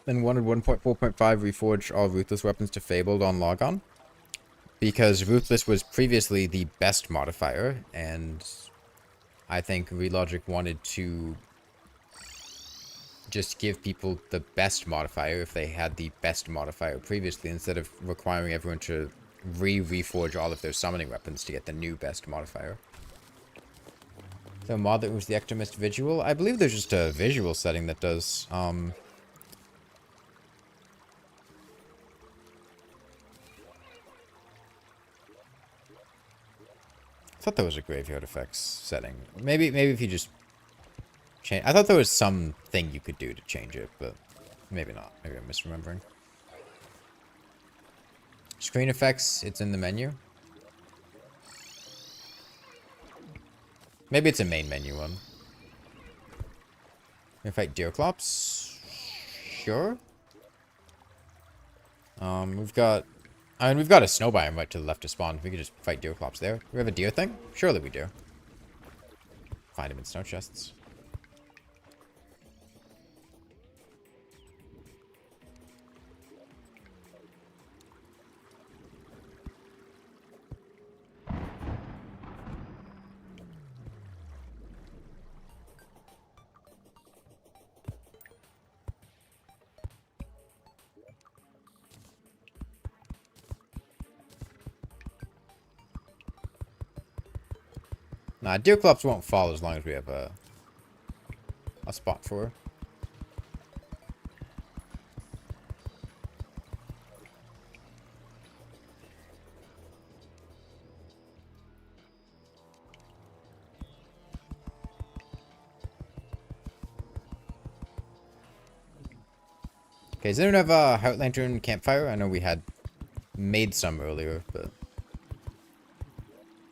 and wanted 1.4.5 reforge all Ruthless weapons to Fabled on Logon. Because Ruthless was previously the best modifier, and I think Relogic wanted to just give people the best modifier if they had the best modifier previously, instead of requiring everyone to reforge all of their summoning weapons to get the new best modifier. The mod that was the Ectomist Visual? I believe there's just a visual setting that does, I thought there was a graveyard effects setting. Maybe if you just change. I thought there was something you could do to change it, but maybe not. Maybe I'm misremembering. Screen effects, it's in the menu. Maybe it's a main menu one. Gonna fight Deerclops? Sure. We've got a snow biome right to the left of spawn. We could just fight Deerclops there. We have a deer thing? Surely we do. Find him in snow chests. Nah, Deerclops won't fall as long as we have a spot for her. Okay, does anyone have a Heart Lantern campfire? I know we had made some earlier, but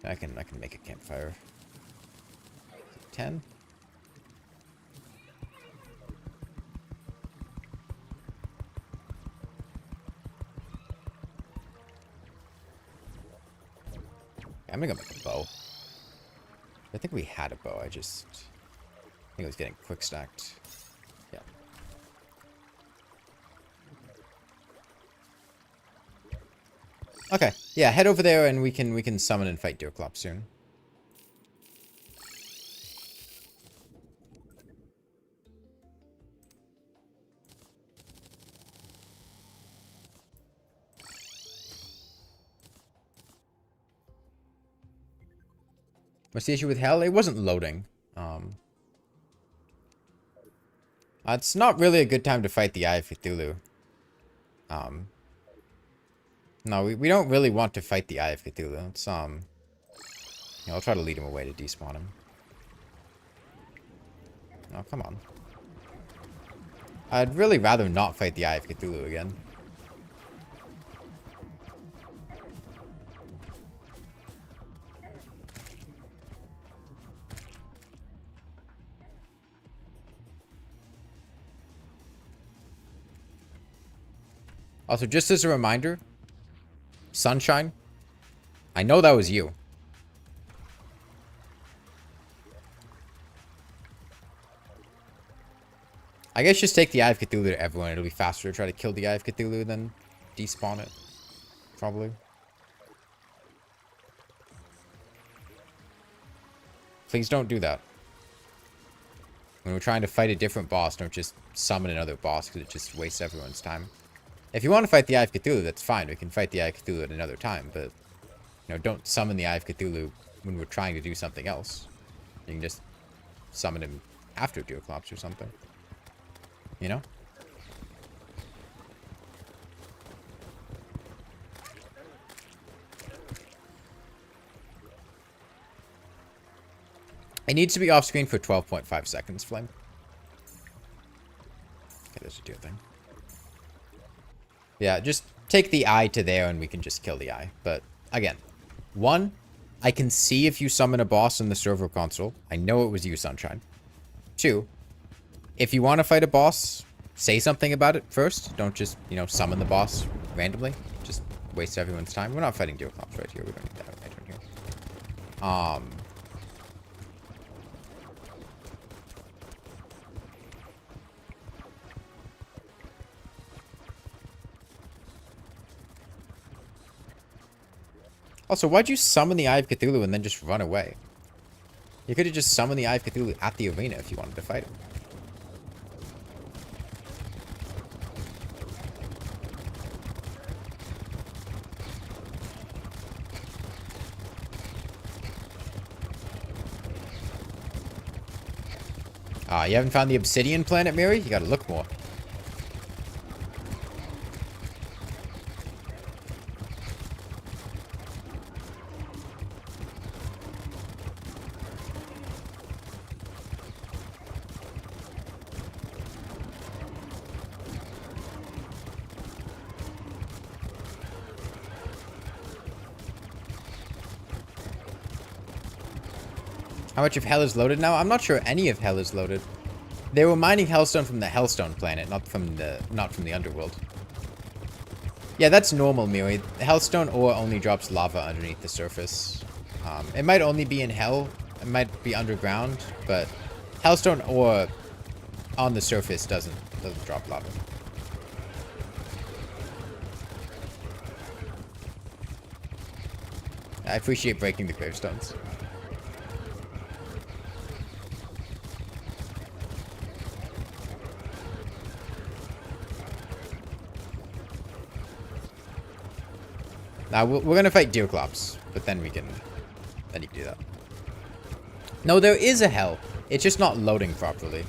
I can make a campfire. 10. I'm gonna go make a bow. I think we had a bow. I think it was getting quick stacked. Yeah. Okay. Yeah, head over there and we can summon and fight Deerclops soon. What's the issue with Hell? It wasn't loading. It's not really a good time to fight the Eye of Cthulhu. No, we don't really want to fight the Eye of Cthulhu. It's, I'll try to lead him away to despawn him. Oh, come on. I'd really rather not fight the Eye of Cthulhu again. Also, just as a reminder, Sunshine, I know that was you. I guess just take the Eye of Cthulhu to everyone. It'll be faster to try to kill the Eye of Cthulhu than despawn it. Probably. Please don't do that. When we're trying to fight a different boss, don't just summon another boss because it just wastes everyone's time. If you want to fight the Eye of Cthulhu, that's fine. We can fight the Eye of Cthulhu at another time, but, you know, don't summon the Eye of Cthulhu when we're trying to do something else. You can just summon him after Deerclops or something. You know? It needs to be off screen for 12.5 seconds, Flame. Okay, there's a deer thing. Yeah, just take the eye to there and we can just kill the eye. But, again, one, I can see if you summon a boss in the server console. I know it was you, Sunshine. Two, if you want to fight a boss, say something about it first. Don't just, you know, summon the boss randomly. Just waste everyone's time. We're not fighting Deerclops right here. We don't need that right here. Also, why'd you summon the Eye of Cthulhu and then just run away? You could have just summoned the Eye of Cthulhu at the arena if you wanted to fight him. You haven't found the Obsidian Planet, Miri? You gotta look more. How much of Hell is loaded now? I'm not sure any of Hell is loaded. They were mining Hellstone from the Hellstone planet, not from the underworld. Yeah, that's normal, Miri. Hellstone ore only drops lava underneath the surface. It might only be in Hell. It might be underground, but Hellstone ore on the surface doesn't drop lava. I appreciate breaking the gravestones. Now, we're going to fight Deerclops, but then you can do that. No, there is a Hell. It's just not loading properly.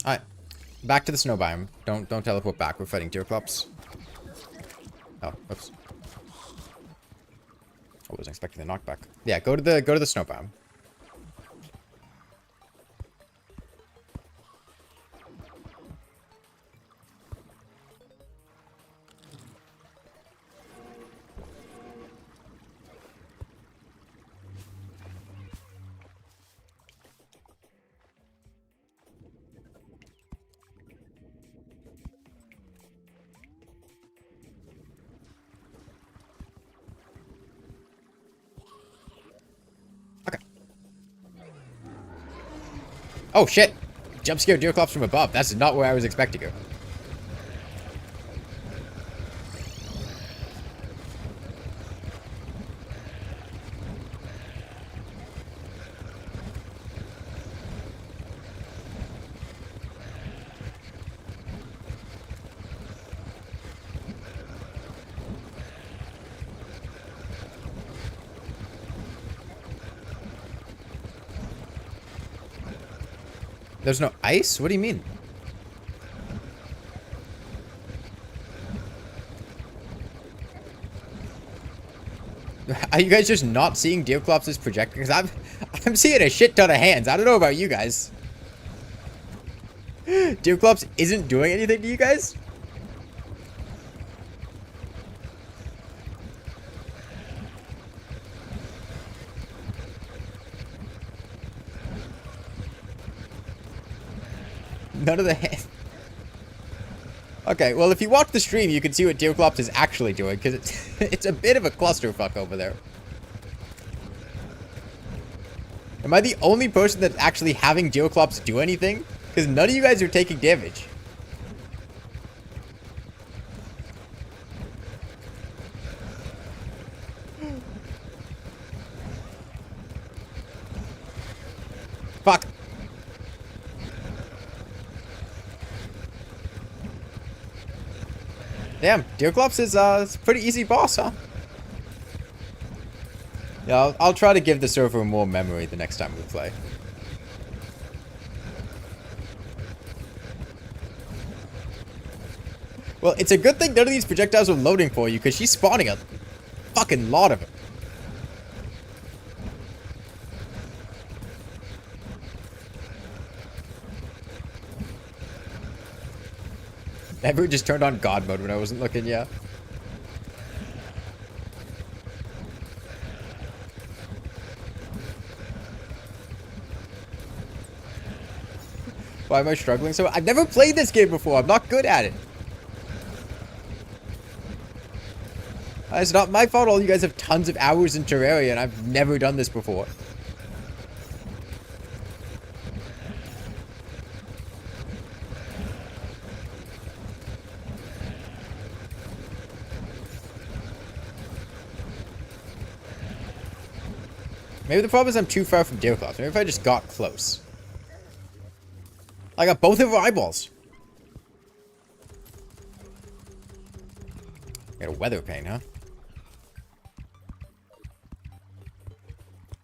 Alright. Back to the snow biome. Don't teleport back. We're fighting Deerclops. Oh, oops. I wasn't expecting the knockback. Yeah, go to the snow biome. Oh, shit! Jump scare Deerclops from above. That's not where I was expecting to go. There's no ice? What do you mean? Are you guys just not seeing Deerclops' projector? Because I'm seeing a shit ton of hands. I don't know about you guys. Deerclops isn't doing anything to you guys? None of the hands. Okay, well, if you watch the stream, you can see what Deerclops is actually doing, because it's a bit of a clusterfuck over there. Am I the only person that's actually having Deerclops do anything? Because none of you guys are taking damage. Fuck. Damn, Deerclops is a pretty easy boss, huh? Yeah, I'll try to give the server more memory the next time we play. Well, it's a good thing none of these projectiles are loading for you, because she's spawning a fucking lot of them. Everyone just turned on God mode when I wasn't looking, yeah. Why am I struggling so? I've never played this game before. I'm not good at it. It's not my fault all you guys have tons of hours in Terraria and I've never done this before. Maybe the problem is I'm too far from deer claws. Maybe if I just got close. I got both of her eyeballs. Got a weather pane, huh?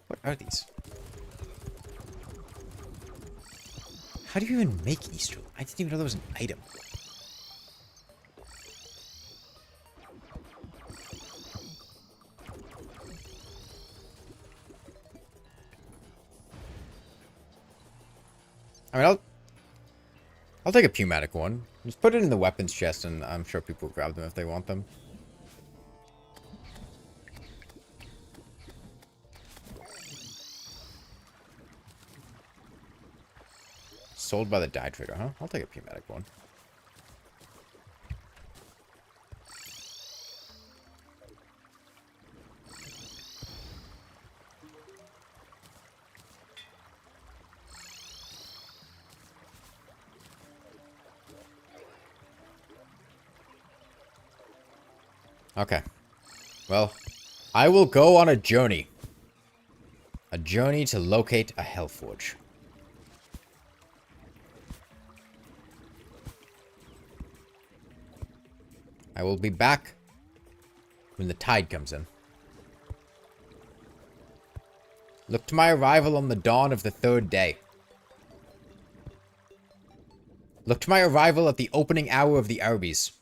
What are these? How do you even make Easter? I didn't even know that was an item. I mean, I'll take a pneumatic one. Just put it in the weapons chest, and I'm sure people will grab them if they want them. Sold by the dye trader, huh? I'll take a pneumatic one. Okay. Well, I will go on a journey. A journey to locate a Hellforge. I will be back when the tide comes in. Look to my arrival on the dawn of the third day. Look to my arrival at the opening hour of the Arby's.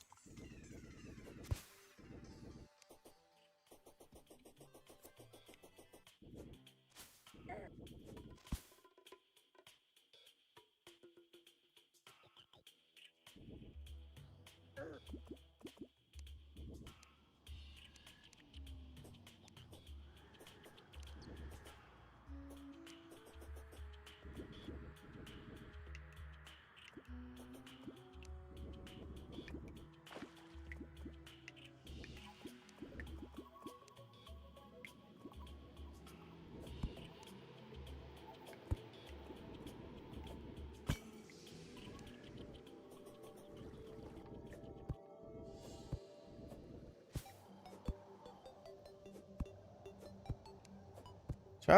So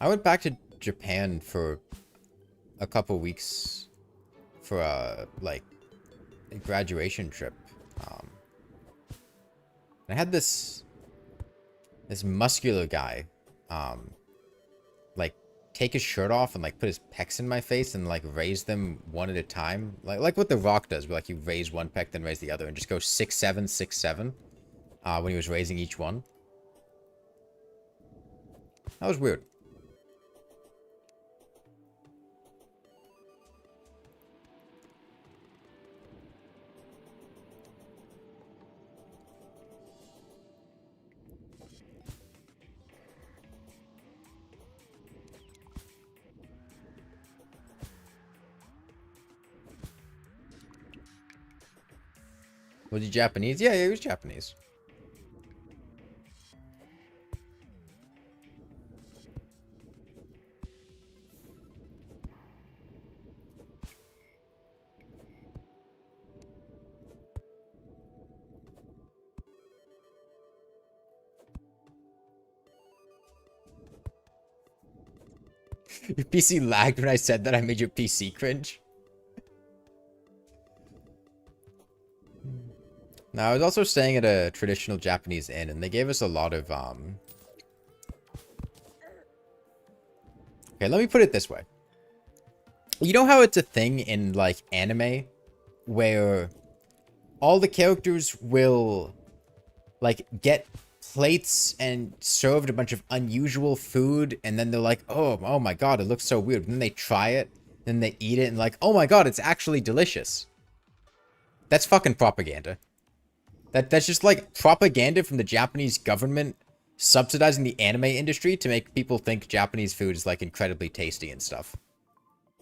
I went back to Japan for a couple weeks for a, like, a graduation trip. I had this muscular guy, like, take his shirt off and, like, put his pecs in my face and, like, raise them one at a time. Like what The Rock does, where, like, you raise one pec, then raise the other, and just go 6'7", 6'7", when he was raising each one. That was weird. Was he Japanese? Yeah, he was Japanese. Your PC lagged when I said that. I made your PC cringe. Now, I was also staying at a traditional Japanese inn, and they gave us a lot of, Okay, let me put it this way. You know how it's a thing in, like, anime, where all the characters will, like, get plates and served a bunch of unusual food, and then they're like, oh my god, it looks so weird. And then they try it, then they eat it, and like, oh my god, it's actually delicious. That's fucking propaganda. That's just like propaganda from the Japanese government subsidizing the anime industry to make people think Japanese food is like incredibly tasty and stuff.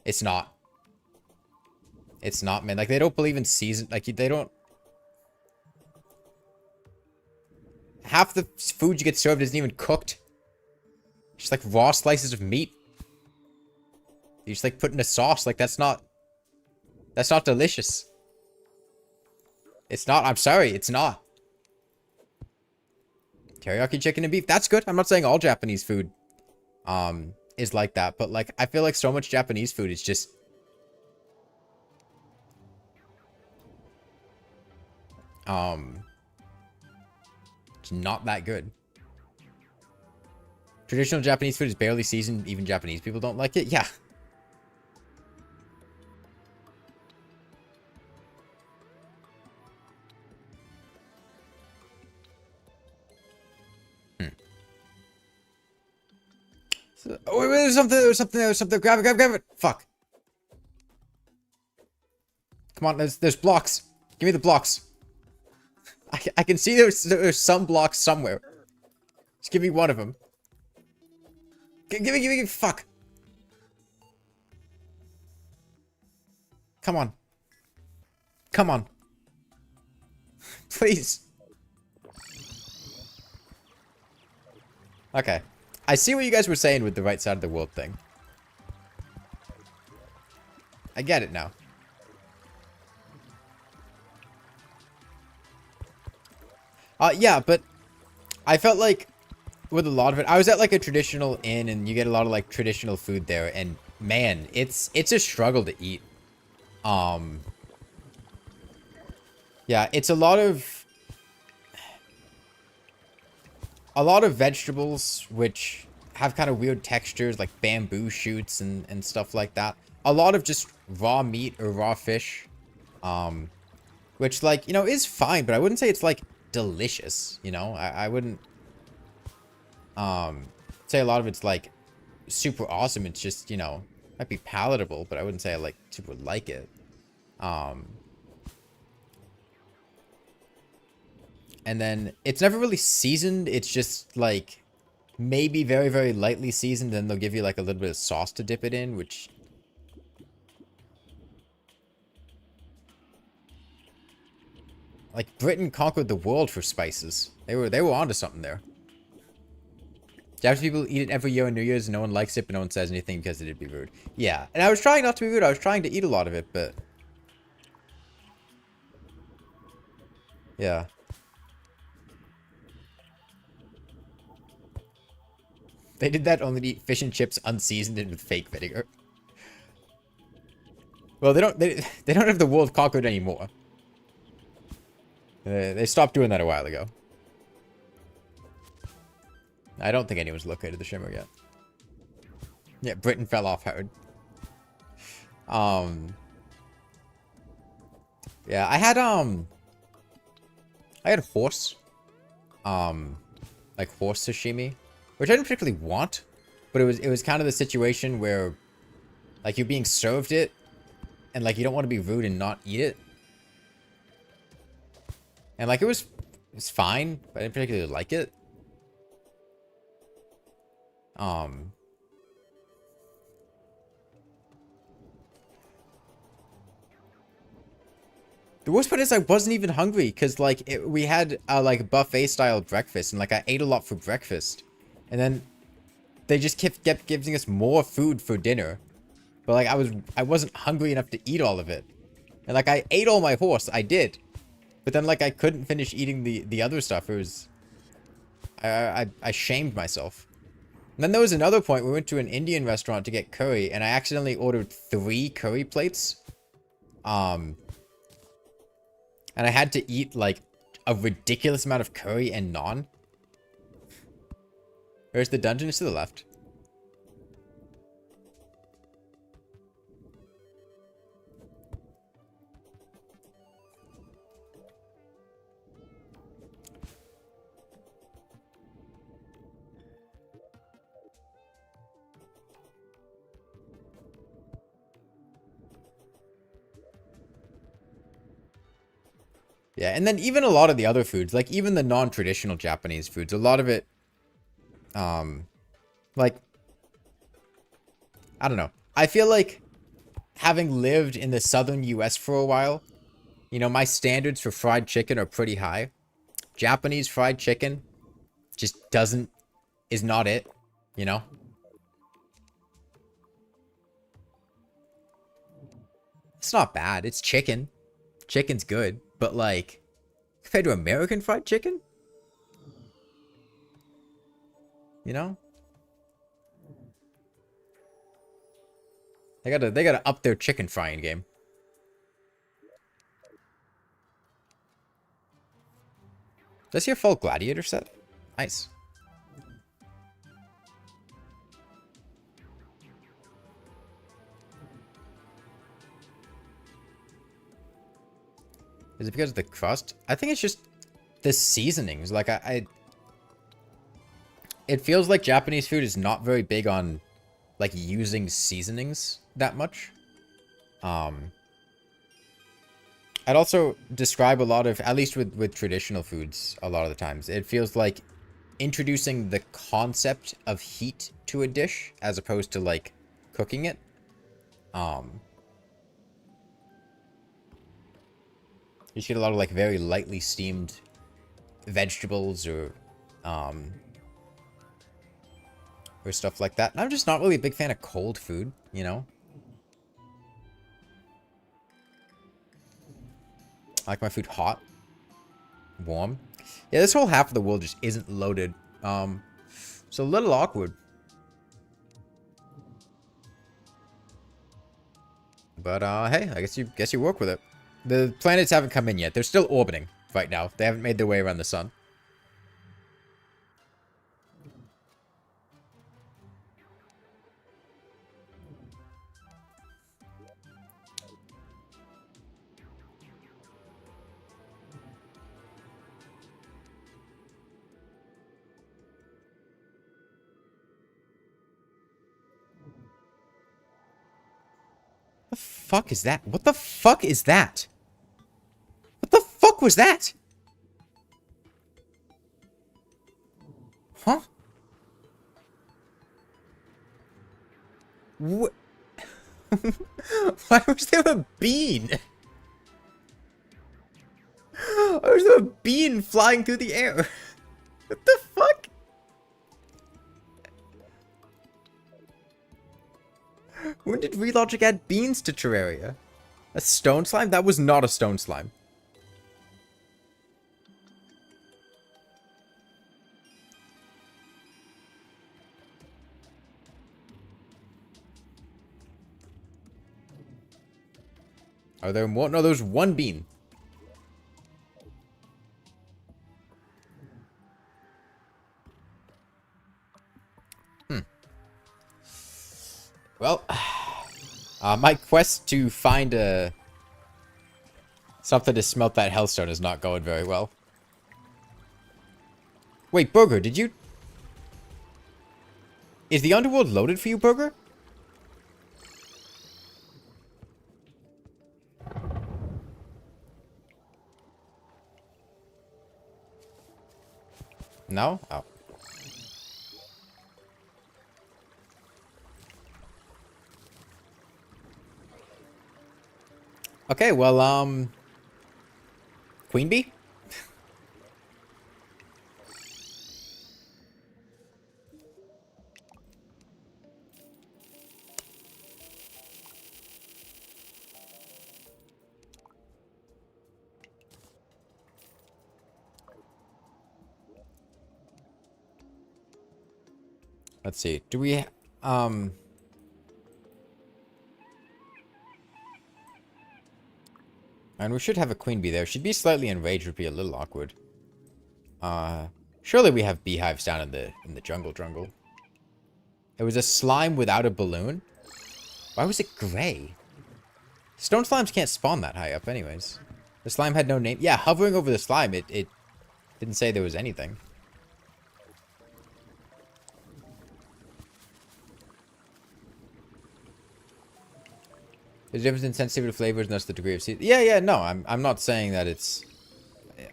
It's not. It's not, man. Like, they don't believe in season. Like, they don't. Half the food you get served isn't even cooked. Just like raw slices of meat. You just like put in a sauce. Like, that's not delicious. It's not. I'm sorry. It's not. Teriyaki chicken and beef. That's good. I'm not saying all Japanese food is like that. But like, I feel like so much Japanese food is just... it's not that good. Traditional Japanese food is barely seasoned. Even Japanese people don't like it. Yeah. So, oh, wait, there's something. Grab it. Fuck. Come on, there's blocks. Give me the blocks. I can see there's some blocks somewhere. Just give me one of them. Give me, fuck. Come on. Come on. Please. Okay. I see what you guys were saying with the right side of the world thing. I get it now. Yeah, but I felt like with a lot of it, I was at like a traditional inn and you get a lot of like traditional food there, and man, it's a struggle to eat. Yeah, it's a lot of vegetables which have kind of weird textures, like bamboo shoots and stuff like that. A lot of just raw meat or raw fish, which, like, you know, is fine, but I wouldn't say it's like delicious, you know. I wouldn't say a lot of it's like super awesome. It's just, you know, might be palatable, but I wouldn't say I like super like it. And then it's never really seasoned. It's just like maybe very, very lightly seasoned. Then they'll give you like a little bit of sauce to dip it in, which... like, Britain conquered the world for spices. They were onto something there. Japanese people eat it every year on New Year's, and no one likes it, but no one says anything because it'd be rude. Yeah, and I was trying not to be rude. I was trying to eat a lot of it, but... yeah. They did that only to eat fish and chips unseasoned and with fake vinegar. Well, they don't have the world conquered anymore. They stopped doing that a while ago. I don't think anyone's located the shimmer yet. Yeah, Britain fell off hard. Yeah, I had horse. Like horse sashimi, which I didn't particularly want, but it was kind of the situation where, like, you're being served it, and like you don't want to be rude and not eat it. And like it was fine, but I didn't particularly like it. The worst part is I wasn't even hungry because like we had a like buffet style breakfast, and like I ate a lot for breakfast, and then they just kept giving us more food for dinner. But like I wasn't hungry enough to eat all of it, and like I ate all my horse. I did. But then, like, I couldn't finish eating the other stuff. It was... I shamed myself. And then there was another point. We went to an Indian restaurant to get curry, and I accidentally ordered 3 curry plates. And I had to eat, like, a ridiculous amount of curry and naan. Where's the dungeon? It's to the left. Yeah, and then even a lot of the other foods, like even the non-traditional Japanese foods, a lot of it, like, I don't know. I feel like having lived in the southern US for a while, you know, my standards for fried chicken are pretty high. Japanese fried chicken just is not it, you know? It's not bad. It's chicken. Chicken's good, but like, compared to American fried chicken? You know? They gotta up their chicken frying game. Does he have full gladiator set? Nice. Is it because of the crust? I think it's just the seasonings. Like, it feels like Japanese food is not very big on, like, using seasonings that much. I'd also describe a lot of, at least with traditional foods, a lot of the times, it feels like introducing the concept of heat to a dish as opposed to, like, cooking it. You just get a lot of, like, very lightly steamed vegetables or stuff like that. And I'm just not really a big fan of cold food, you know? I like my food hot, warm. Yeah, this whole half of the world just isn't loaded. It's a little awkward. But, hey, I guess you work with it. The planets haven't come in yet. They're still orbiting right now. They haven't made their way around the sun. What the fuck is that? What the fuck is that? What the fuck was that? Huh? What? Why was there a bean? Why was there a bean flying through the air? What the fuck? When did Relogic add beans to Terraria? A stone slime? That was not a stone slime. Are there more? No, there's one bean. Well, my quest to find something to smelt that hellstone is not going very well. Wait, Burger, did you... Is the underworld loaded for you, Burger? No? Oh. Okay, well, Queen Bee? Let's see. Do we, and we should have a queen bee there. She'd be slightly enraged, would be a little awkward. Surely we have beehives down in the jungle. It was a slime without a balloon? Why was it gray? Stone slimes can't spawn that high up anyways. The slime had no name. Yeah, hovering over the slime, it didn't say there was anything. There's a difference in sensitivity to flavors, and that's the degree of seasoning. Yeah, no, I'm not saying that it's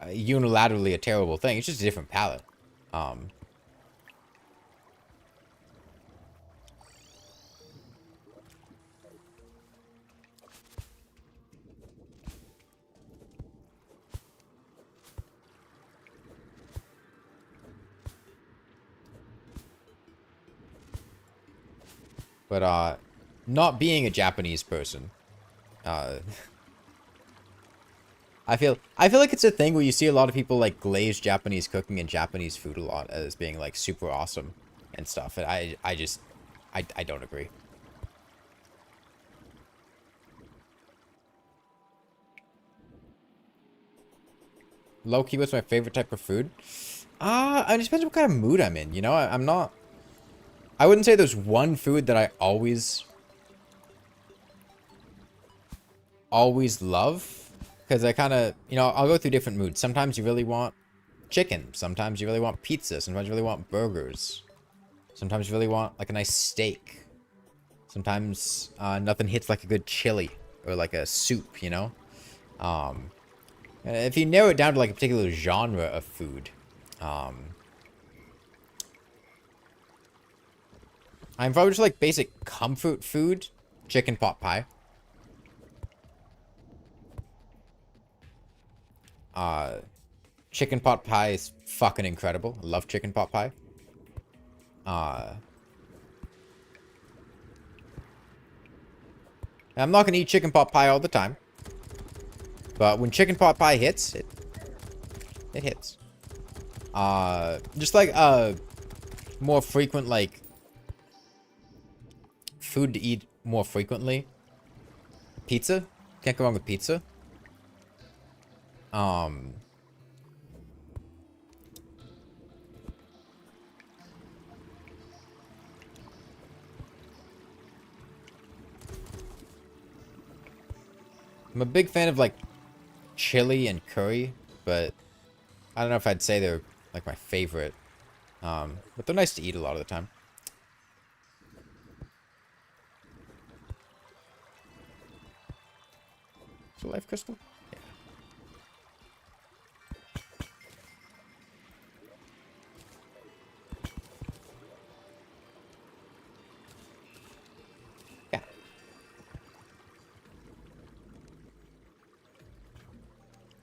unilaterally a terrible thing. It's just a different palette. But, not being a Japanese person, uh, I feel like it's a thing where you see a lot of people like glaze Japanese cooking and Japanese food a lot as being like super awesome and stuff. And I don't agree. Low-key, what's my favorite type of food? It depends what kind of mood I'm in, you know? I'm not... I wouldn't say there's one food that I always love. Because I kind of, you know, I'll go through different moods. Sometimes you really want chicken. Sometimes you really want pizza. Sometimes you really want burgers. Sometimes you really want, like, a nice steak. Sometimes nothing hits like a good chili. Or like a soup, you know? If you narrow it down to, like, a particular genre of food... I'm probably just like basic comfort food. Chicken pot pie. Chicken pot pie is fucking incredible. I love chicken pot pie. I'm not gonna eat chicken pot pie all the time. But when chicken pot pie hits, it hits. Just like more frequent like food to eat more frequently. Pizza. Can't go wrong with pizza. I'm a big fan of like chili and curry, but I don't know if I'd say they're like my favorite. But they're nice to eat a lot of the time. Is it life crystal? Yeah. Yeah.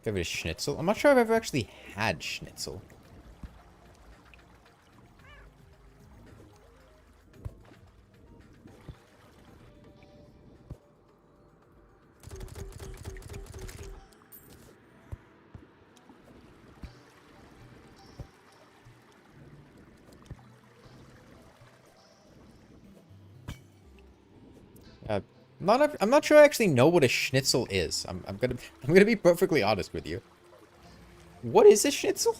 Favorite schnitzel? I'm not sure I've ever actually had schnitzel. I'm not sure I actually know what a schnitzel is. I'm gonna be perfectly honest with you. What is a schnitzel?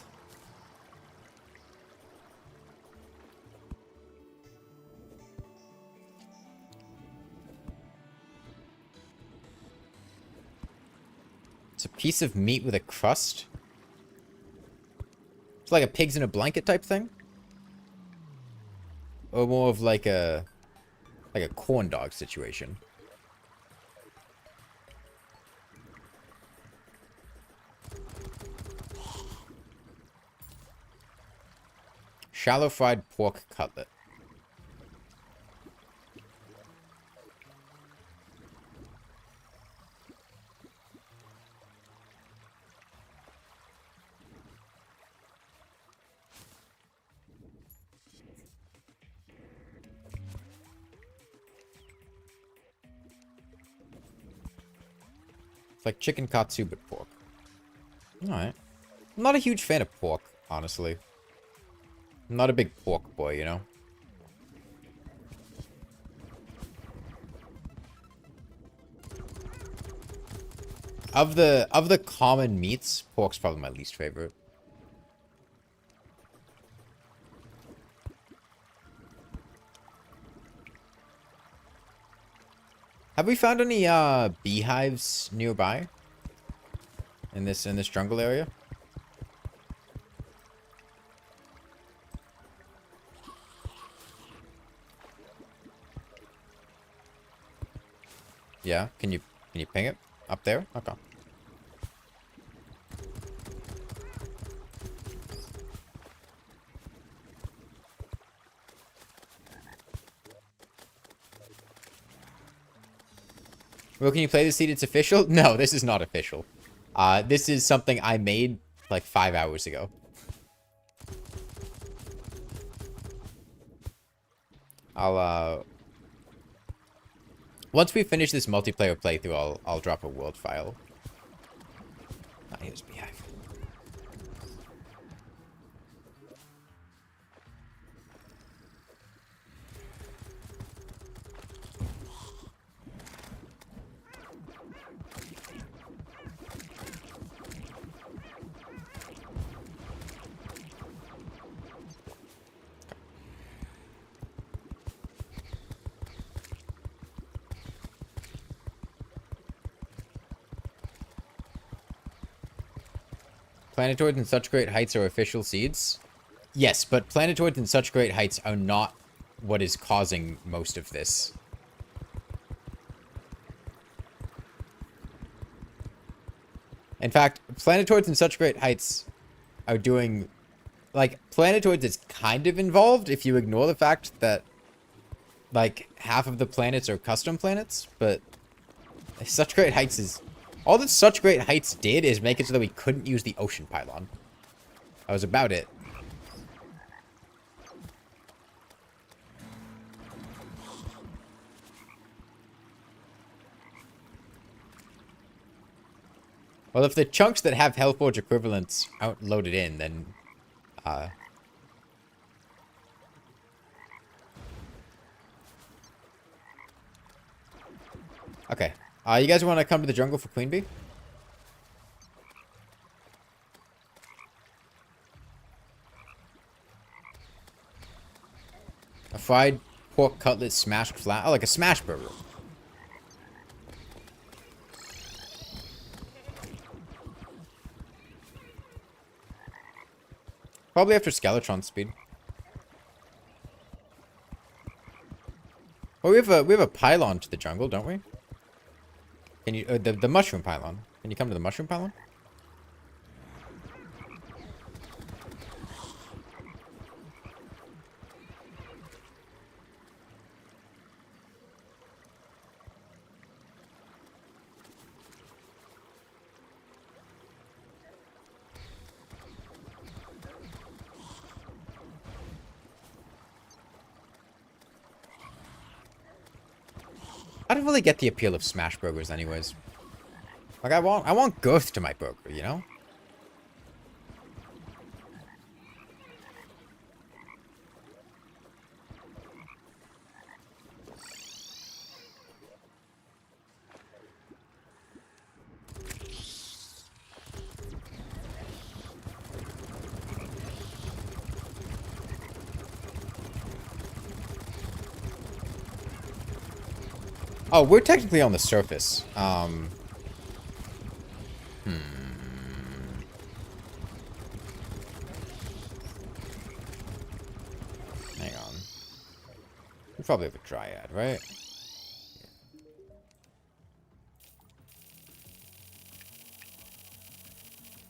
It's a piece of meat with a crust. It's like a pigs in a blanket type thing? Or more of like a corn dog situation. Shallow fried pork cutlet. It's like chicken katsu but pork. Alright. I'm not a huge fan of pork, honestly. I'm not a big pork boy, you know? Of the common meats, pork's probably my least favorite. Have we found any beehives nearby? In this jungle area? Yeah, can you ping it up there? Okay. Well, can you play this seed? It's official? No, this is not official. This is something I made like 5 hours ago. I'll Once we finish this multiplayer playthrough, I'll drop a world file. Ah, here's beehive. Planetoids in such great heights are official seeds? Yes, but planetoids in such great heights are not what is causing most of this. In fact, planetoids in such great heights are doing... Like, planetoids is kind of involved if you ignore the fact that, like, half of the planets are custom planets, but such great heights is... All that such great heights did is make it so that we couldn't use the ocean pylon. That was about it. Well, if the chunks that have Hellforge equivalents aren't loaded in, then... Okay. You guys want to come to the jungle for Queen Bee? A fried pork cutlet smashed flat. Oh, like a smash burger. Probably after Skeletron speed. Well, we have a pylon to the jungle, don't we? Can you the mushroom pylon? Can you come to the mushroom pylon? I don't really get the appeal of smash burgers anyways. Like I want girth to my burger, you know? Oh, we're technically on the surface. Hang on. We probably have a dryad, right?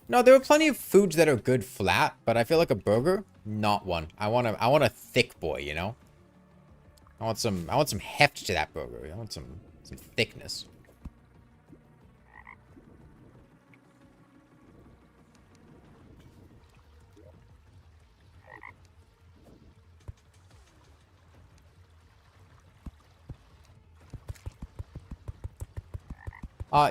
No, there are plenty of foods that are good flat, but I feel like a burger, not one. I want a thick boy, you know? I want some heft to that burger. I want some thickness.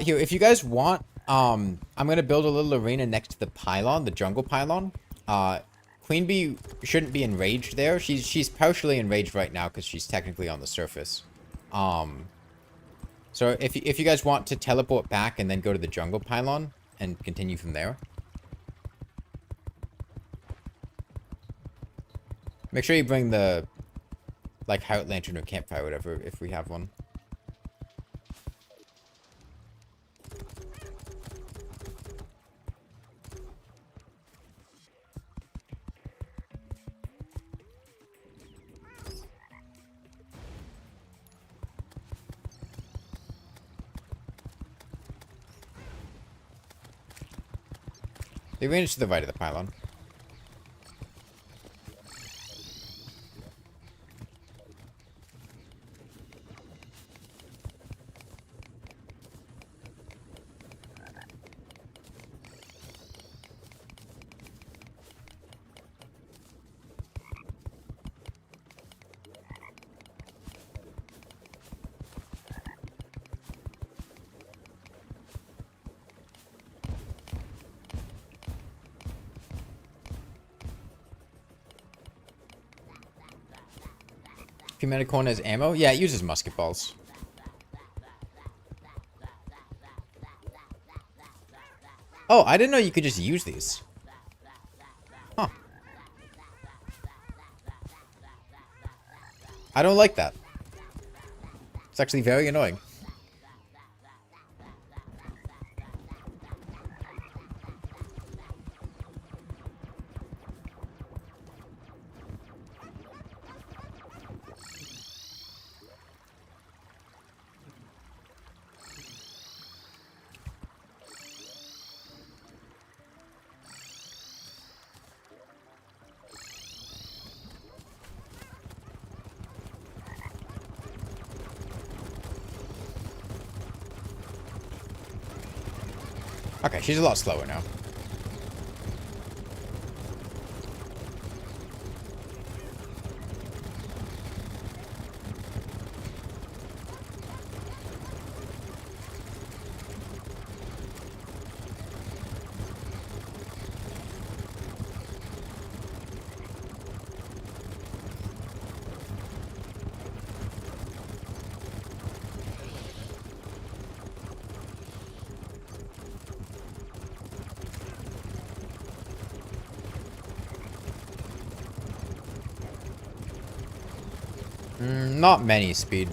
Here, if you guys want, I'm gonna build a little arena next to the pylon, the jungle pylon. Queen Bee shouldn't be enraged there. She's partially enraged right now because she's technically on the surface. So if you guys want to teleport back and then go to the jungle pylon and continue from there. Make sure you bring the, like, heart lantern or campfire, whatever, if we have one. They ran to the right of the pylon. Pimenta corn as ammo? Yeah, it uses musket balls. Oh, I didn't know you could just use these. Huh. I don't like that. It's actually very annoying. Okay, she's a lot slower now. Not many speed.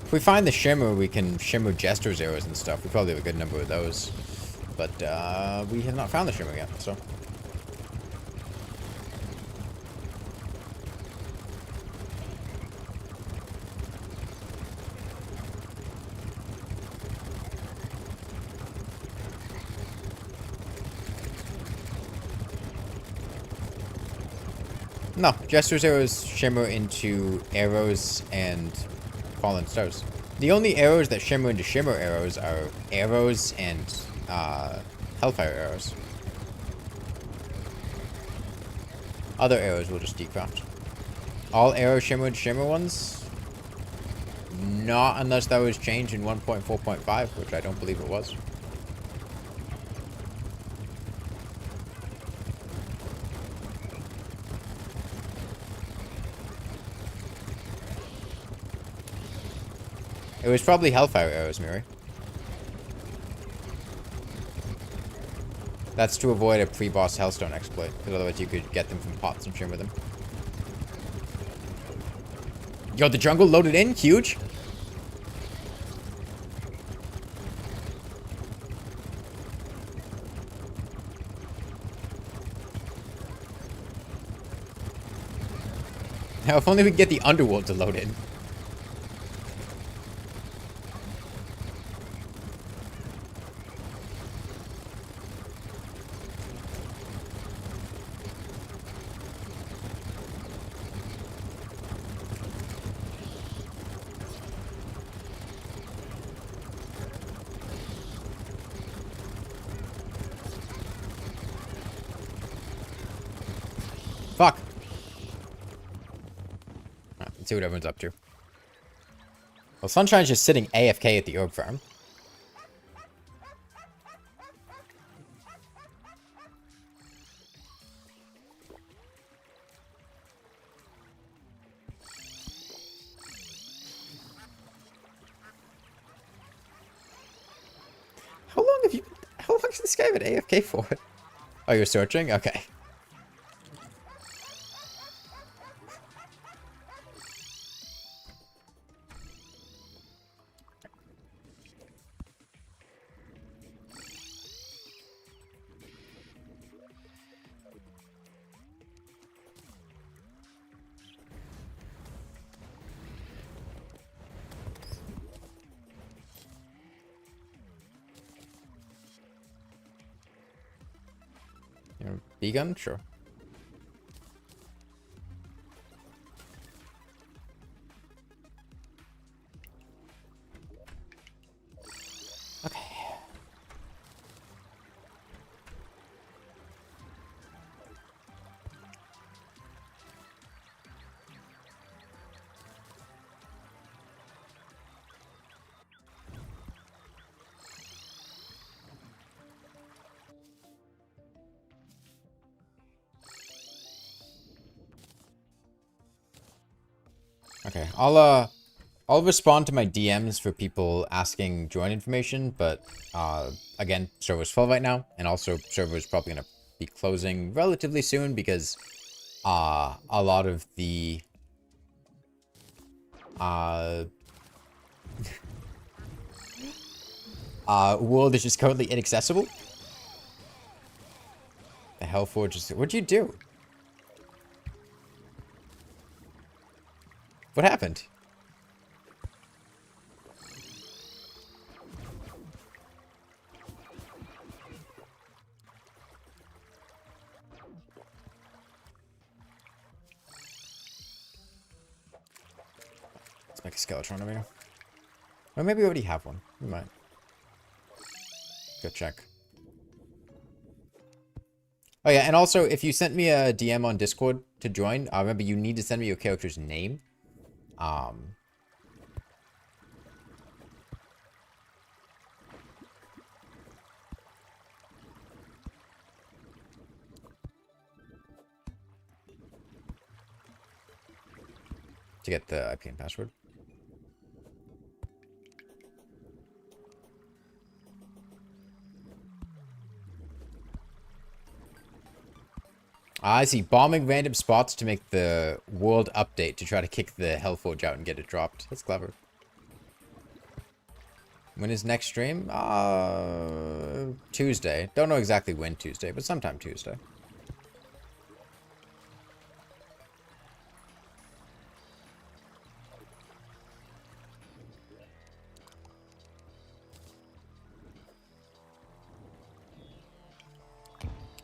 If we find the shimmer, we can shimmer Jester's arrows and stuff. We probably have a good number of those. But we have not found the shimmer yet, so. No, Jester's arrows shimmer into arrows and fallen stars. The only arrows that shimmer into shimmer arrows are arrows and hellfire arrows. Other arrows will just decraft. All arrows shimmer into shimmer ones? Not unless that was changed in 1.4.5, which I don't believe it was. It was probably Hellfire arrows, Miri. That's to avoid a pre-boss Hellstone exploit, because otherwise you could get them from pots and shimmer them. Yo, the jungle loaded in? Huge? Now, if only we could get the underworld to load in. Fuck. Alright, let's see what everyone's up to. Well, Sunshine's just sitting AFK at the herb farm. How long has this guy been AFK for? Oh, you're searching? Okay. B-gun? Sure. Okay. Okay, I'll respond to my DMs for people asking join information, but again, server's full right now, and also server's probably gonna be closing relatively soon because a lot of the world is just currently inaccessible. The Hellforge is... What'd you do? What happened? Let's make a Skeletron over here. Or maybe we already have one. We might. Go check. Oh yeah, and also, if you sent me a DM on Discord to join, remember you need to send me your character's name. To get the IP and password. I see. Bombing random spots to make the world update to try to kick the Hellforge out and get it dropped. That's clever. When is next stream? Tuesday. Don't know exactly when Tuesday, but sometime Tuesday.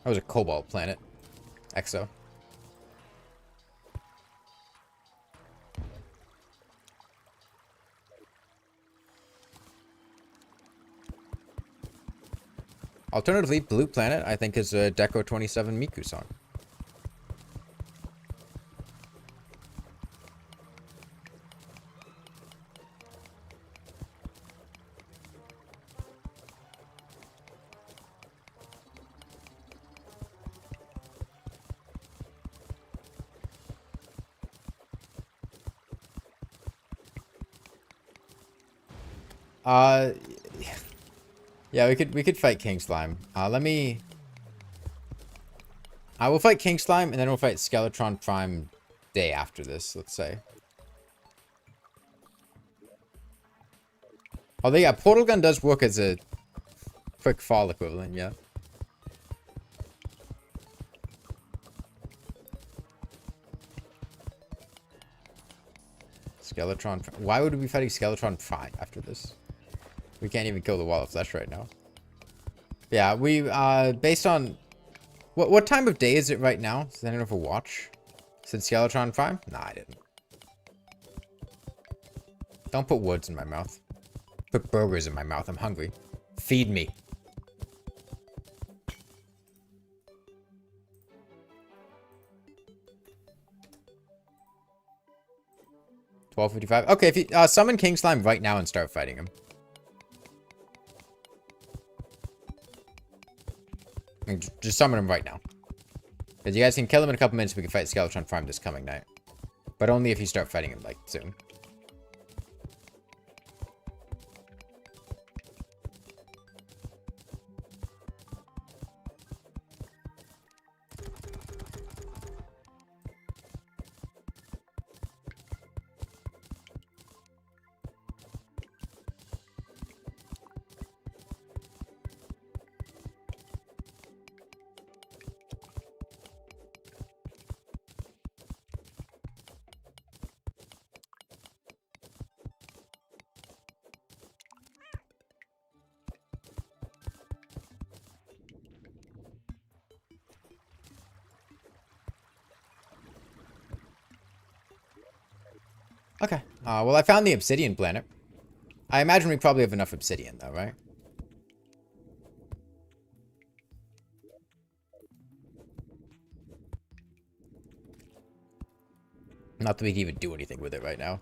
That was a cobalt planet. Exo. Alternatively, Blue Planet, I think, is a Deco 27 Miku song. Yeah, we could fight King Slime. Let me... I will fight King Slime, and then we'll fight Skeletron Prime day after this, let's say. Although, yeah, Portal Gun does work as a quick fall equivalent, yeah. Skeletron... Why would we be fighting Skeletron Prime after this? We can't even kill the Wall of Flesh right now. Yeah, we, based on... What time of day is it right now? Does anyone have a watch? Said Skeletron Prime? Nah, I didn't. Don't put words in my mouth. Put burgers in my mouth. I'm hungry. Feed me. $12.55. Okay, if you summon King Slime right now and start fighting him. Just summon him right now. Because you guys can kill him in a couple minutes. We can fight Skeletron Prime this coming night. But only if you start fighting him, like, soon. Okay. Well, I found the obsidian planet. I imagine we probably have enough obsidian, though, right? Not that we can even do anything with it right now.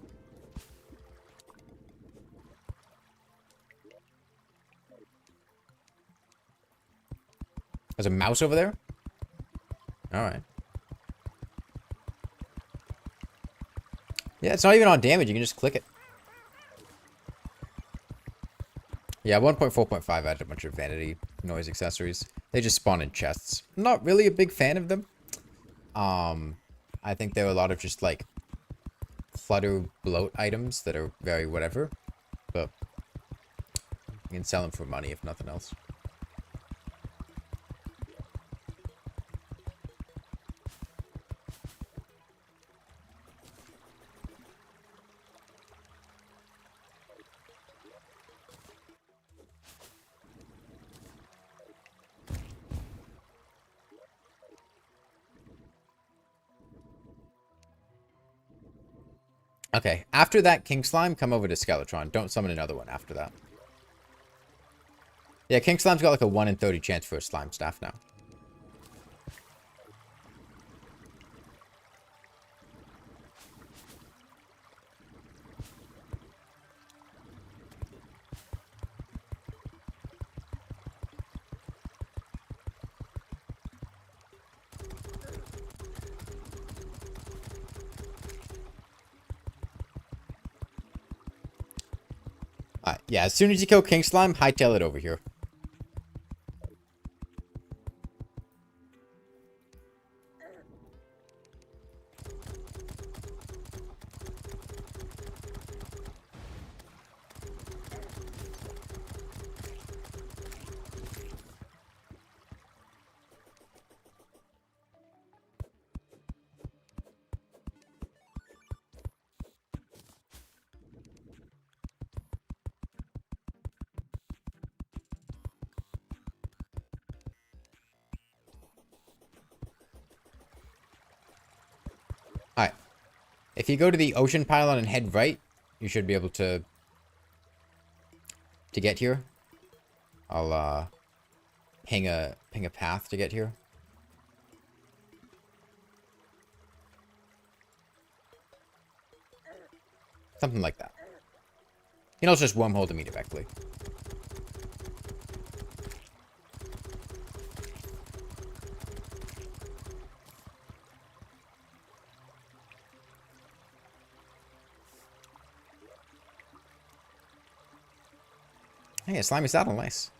There's a mouse over there? Alright. Yeah, it's not even on damage. You can just click it. Yeah, 1.4.5 added a bunch of vanity noise accessories. They just spawn in chests. I'm not really a big fan of them. I think there are a lot of just like clutter bloat items that are very whatever. But you can sell them for money if nothing else. Okay, after that King Slime, come over to Skeletron. Don't summon another one after that. Yeah, King Slime's got like a 1 in 30 chance for a Slime Staff now. Alright, yeah, as soon as you kill King Slime, hightail it over here. Alright. If you go to the ocean pylon and head right, you should be able to get here. I'll ping a path to get here. Something like that. You can also just wormhole to me directly. Hey, a slimy saddle, nice.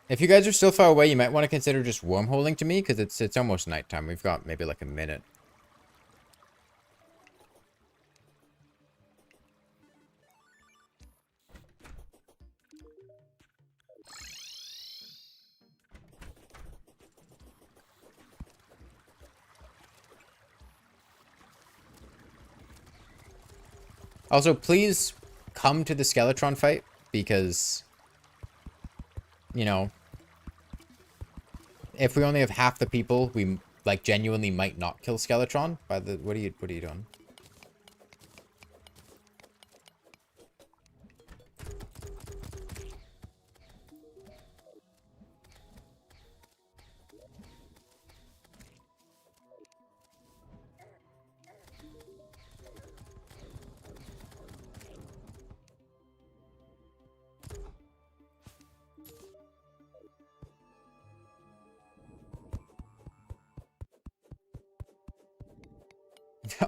If you guys are still far away, you might want to consider just wormholing to me, because it's almost nighttime. We've got maybe like a minute. Also, please come to the Skeletron fight, because, you know, if we only have half the people, we, like, genuinely might not kill Skeletron. By the, what are you doing?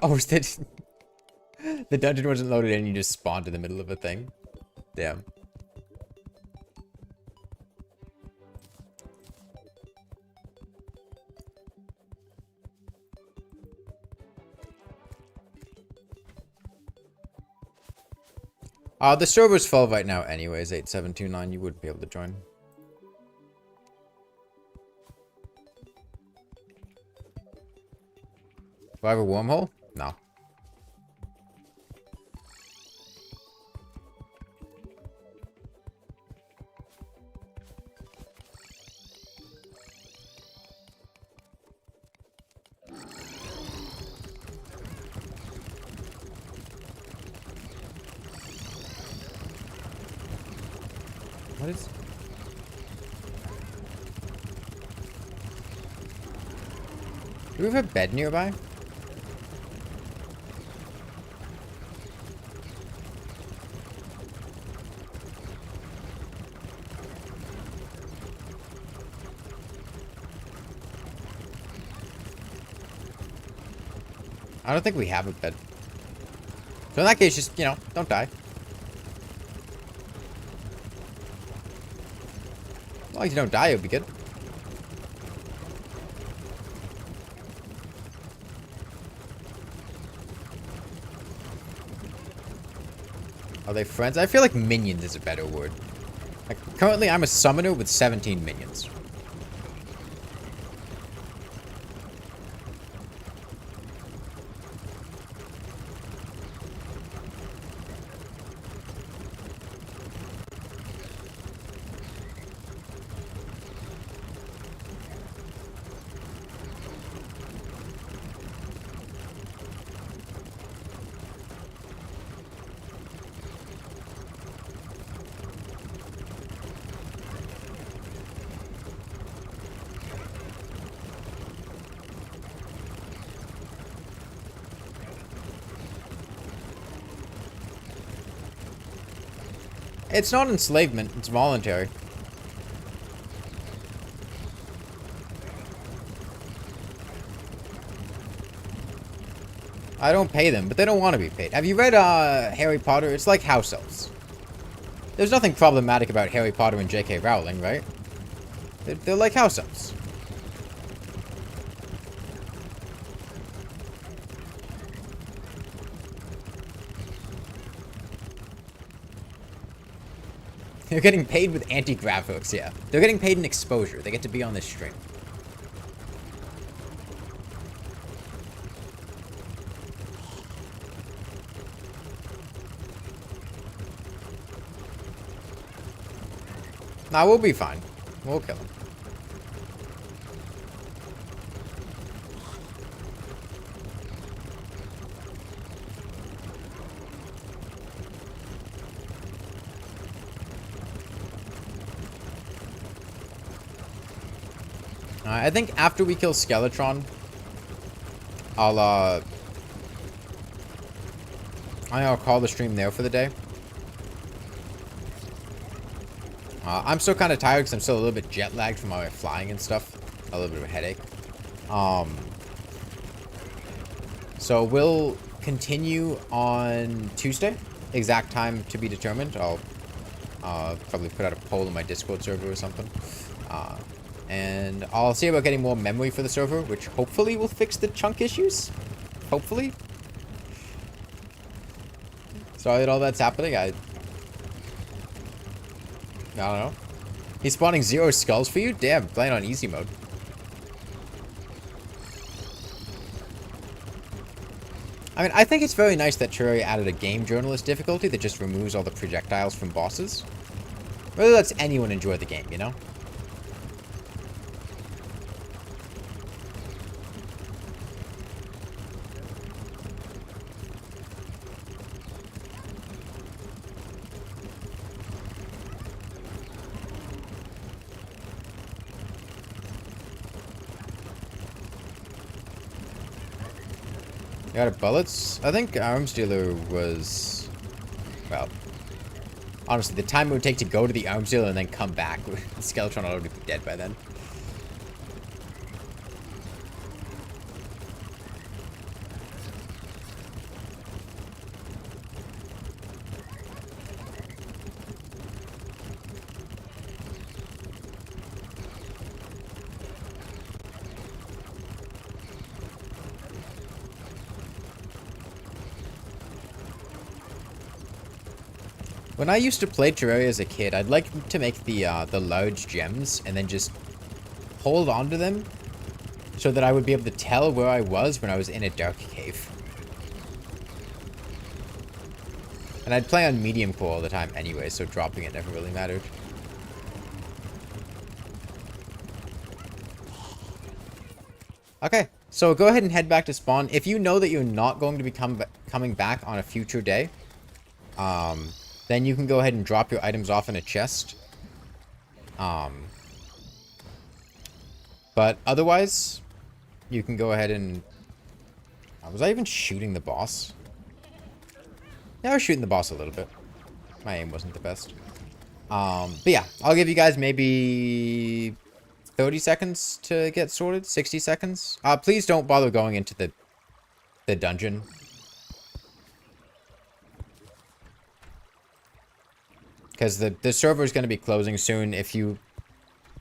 Oh, the dungeon wasn't loaded in, you just spawned in the middle of a thing. Damn. The server's full right now anyways, 8729, you wouldn't be able to join. Do I have a wormhole? No. is. Do we have a bed nearby? I don't think we have a bed. So in that case, just, you know, don't die. As long as you don't die, it'll be good. Are they friends? I feel like minions is a better word. Like, currently, I'm a summoner with 17 minions. It's not enslavement, it's voluntary. I don't pay them, but they don't want to be paid. Have you read Harry Potter? It's like house elves. There's nothing problematic about Harry Potter and J.K. Rowling, right? They're like house elves. They're getting paid with anti-grav hooks, yeah. They're getting paid in exposure. They get to be on this stream. Nah, we'll be fine. We'll kill him. I think after we kill Skeletron, I'll call the stream there for the day. I'm still kind of tired because I'm still a little bit jet lagged from all my flying and stuff. A little bit of a headache. So we'll continue on Tuesday. Exact time to be determined. I'll probably put out a poll in my Discord server or something. And I'll see about getting more memory for the server, which hopefully will fix the chunk issues. Hopefully. Sorry that all that's happening. I don't know. He's spawning 0 skulls for you? Damn, playing on easy mode. I mean, I think it's very nice that Terraria added a game journalist difficulty that just removes all the projectiles from bosses. Really lets anyone enjoy the game, you know? Got a bullets? I think Arms Dealer was... Well... Honestly, the time it would take to go to the Arms Dealer and then come back, the Skeletron would already be dead by then. When I used to play Terraria as a kid, I'd like to make the large gems and then just hold on to them so that I would be able to tell where I was when I was in a dark cave. And I'd play on medium core all the time anyway, so dropping it never really mattered. Okay, so go ahead and head back to spawn. If you know that you're not going to be coming back on a future day, then you can go ahead and drop your items off in a chest. But otherwise, you can go ahead and... was I even shooting the boss? Yeah, I was shooting the boss a little bit. My aim wasn't the best. But yeah, I'll give you guys maybe 30 seconds to get sorted. 60 seconds. Please don't bother going into the dungeon. Because the server is going to be closing soon. If you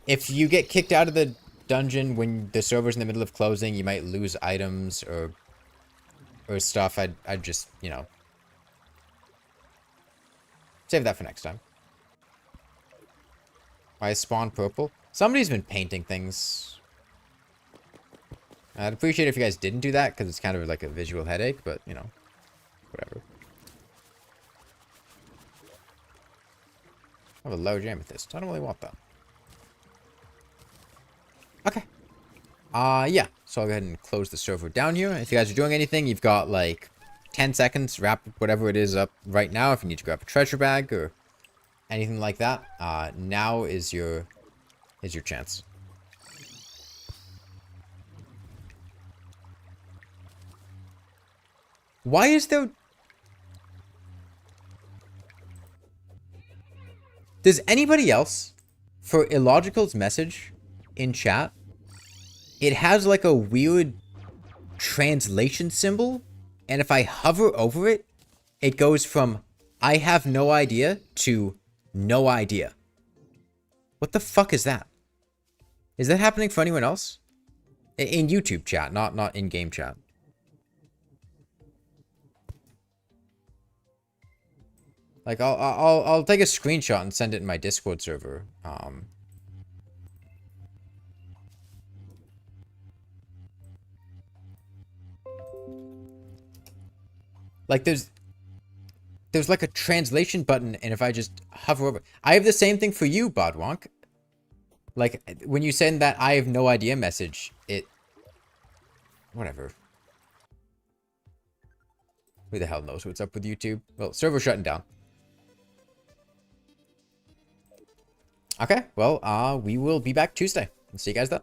get kicked out of the dungeon when the server's in the middle of closing, you might lose items or stuff. I'd just, you know, save that for next time. I spawned purple. Somebody's been painting things. I'd appreciate it if you guys didn't do that, because it's kind of like a visual headache, but, you know, whatever. I have a large amethyst. I don't really want that. Okay. Yeah. So I'll go ahead and close the server down here. If you guys are doing anything, you've got like 10 seconds to wrap whatever it is up right now. If you need to grab a treasure bag or anything like that, now is your chance. Why is there... Does anybody else, for Illogical's message in chat, it has like a weird translation symbol, and if I hover over it, it goes from I have no idea to no idea. What the fuck is that? Is that happening for anyone else? In YouTube chat, not in-game chat. Like, I'll take a screenshot and send it in my Discord server. Like, there's like a translation button, and if I just hover over... I have the same thing for you, Bodwonk. Like, when you send that I have no idea message, it... Whatever. Who the hell knows what's up with YouTube? Well, server shutting down. Okay, well, we will be back Tuesday. See you guys then.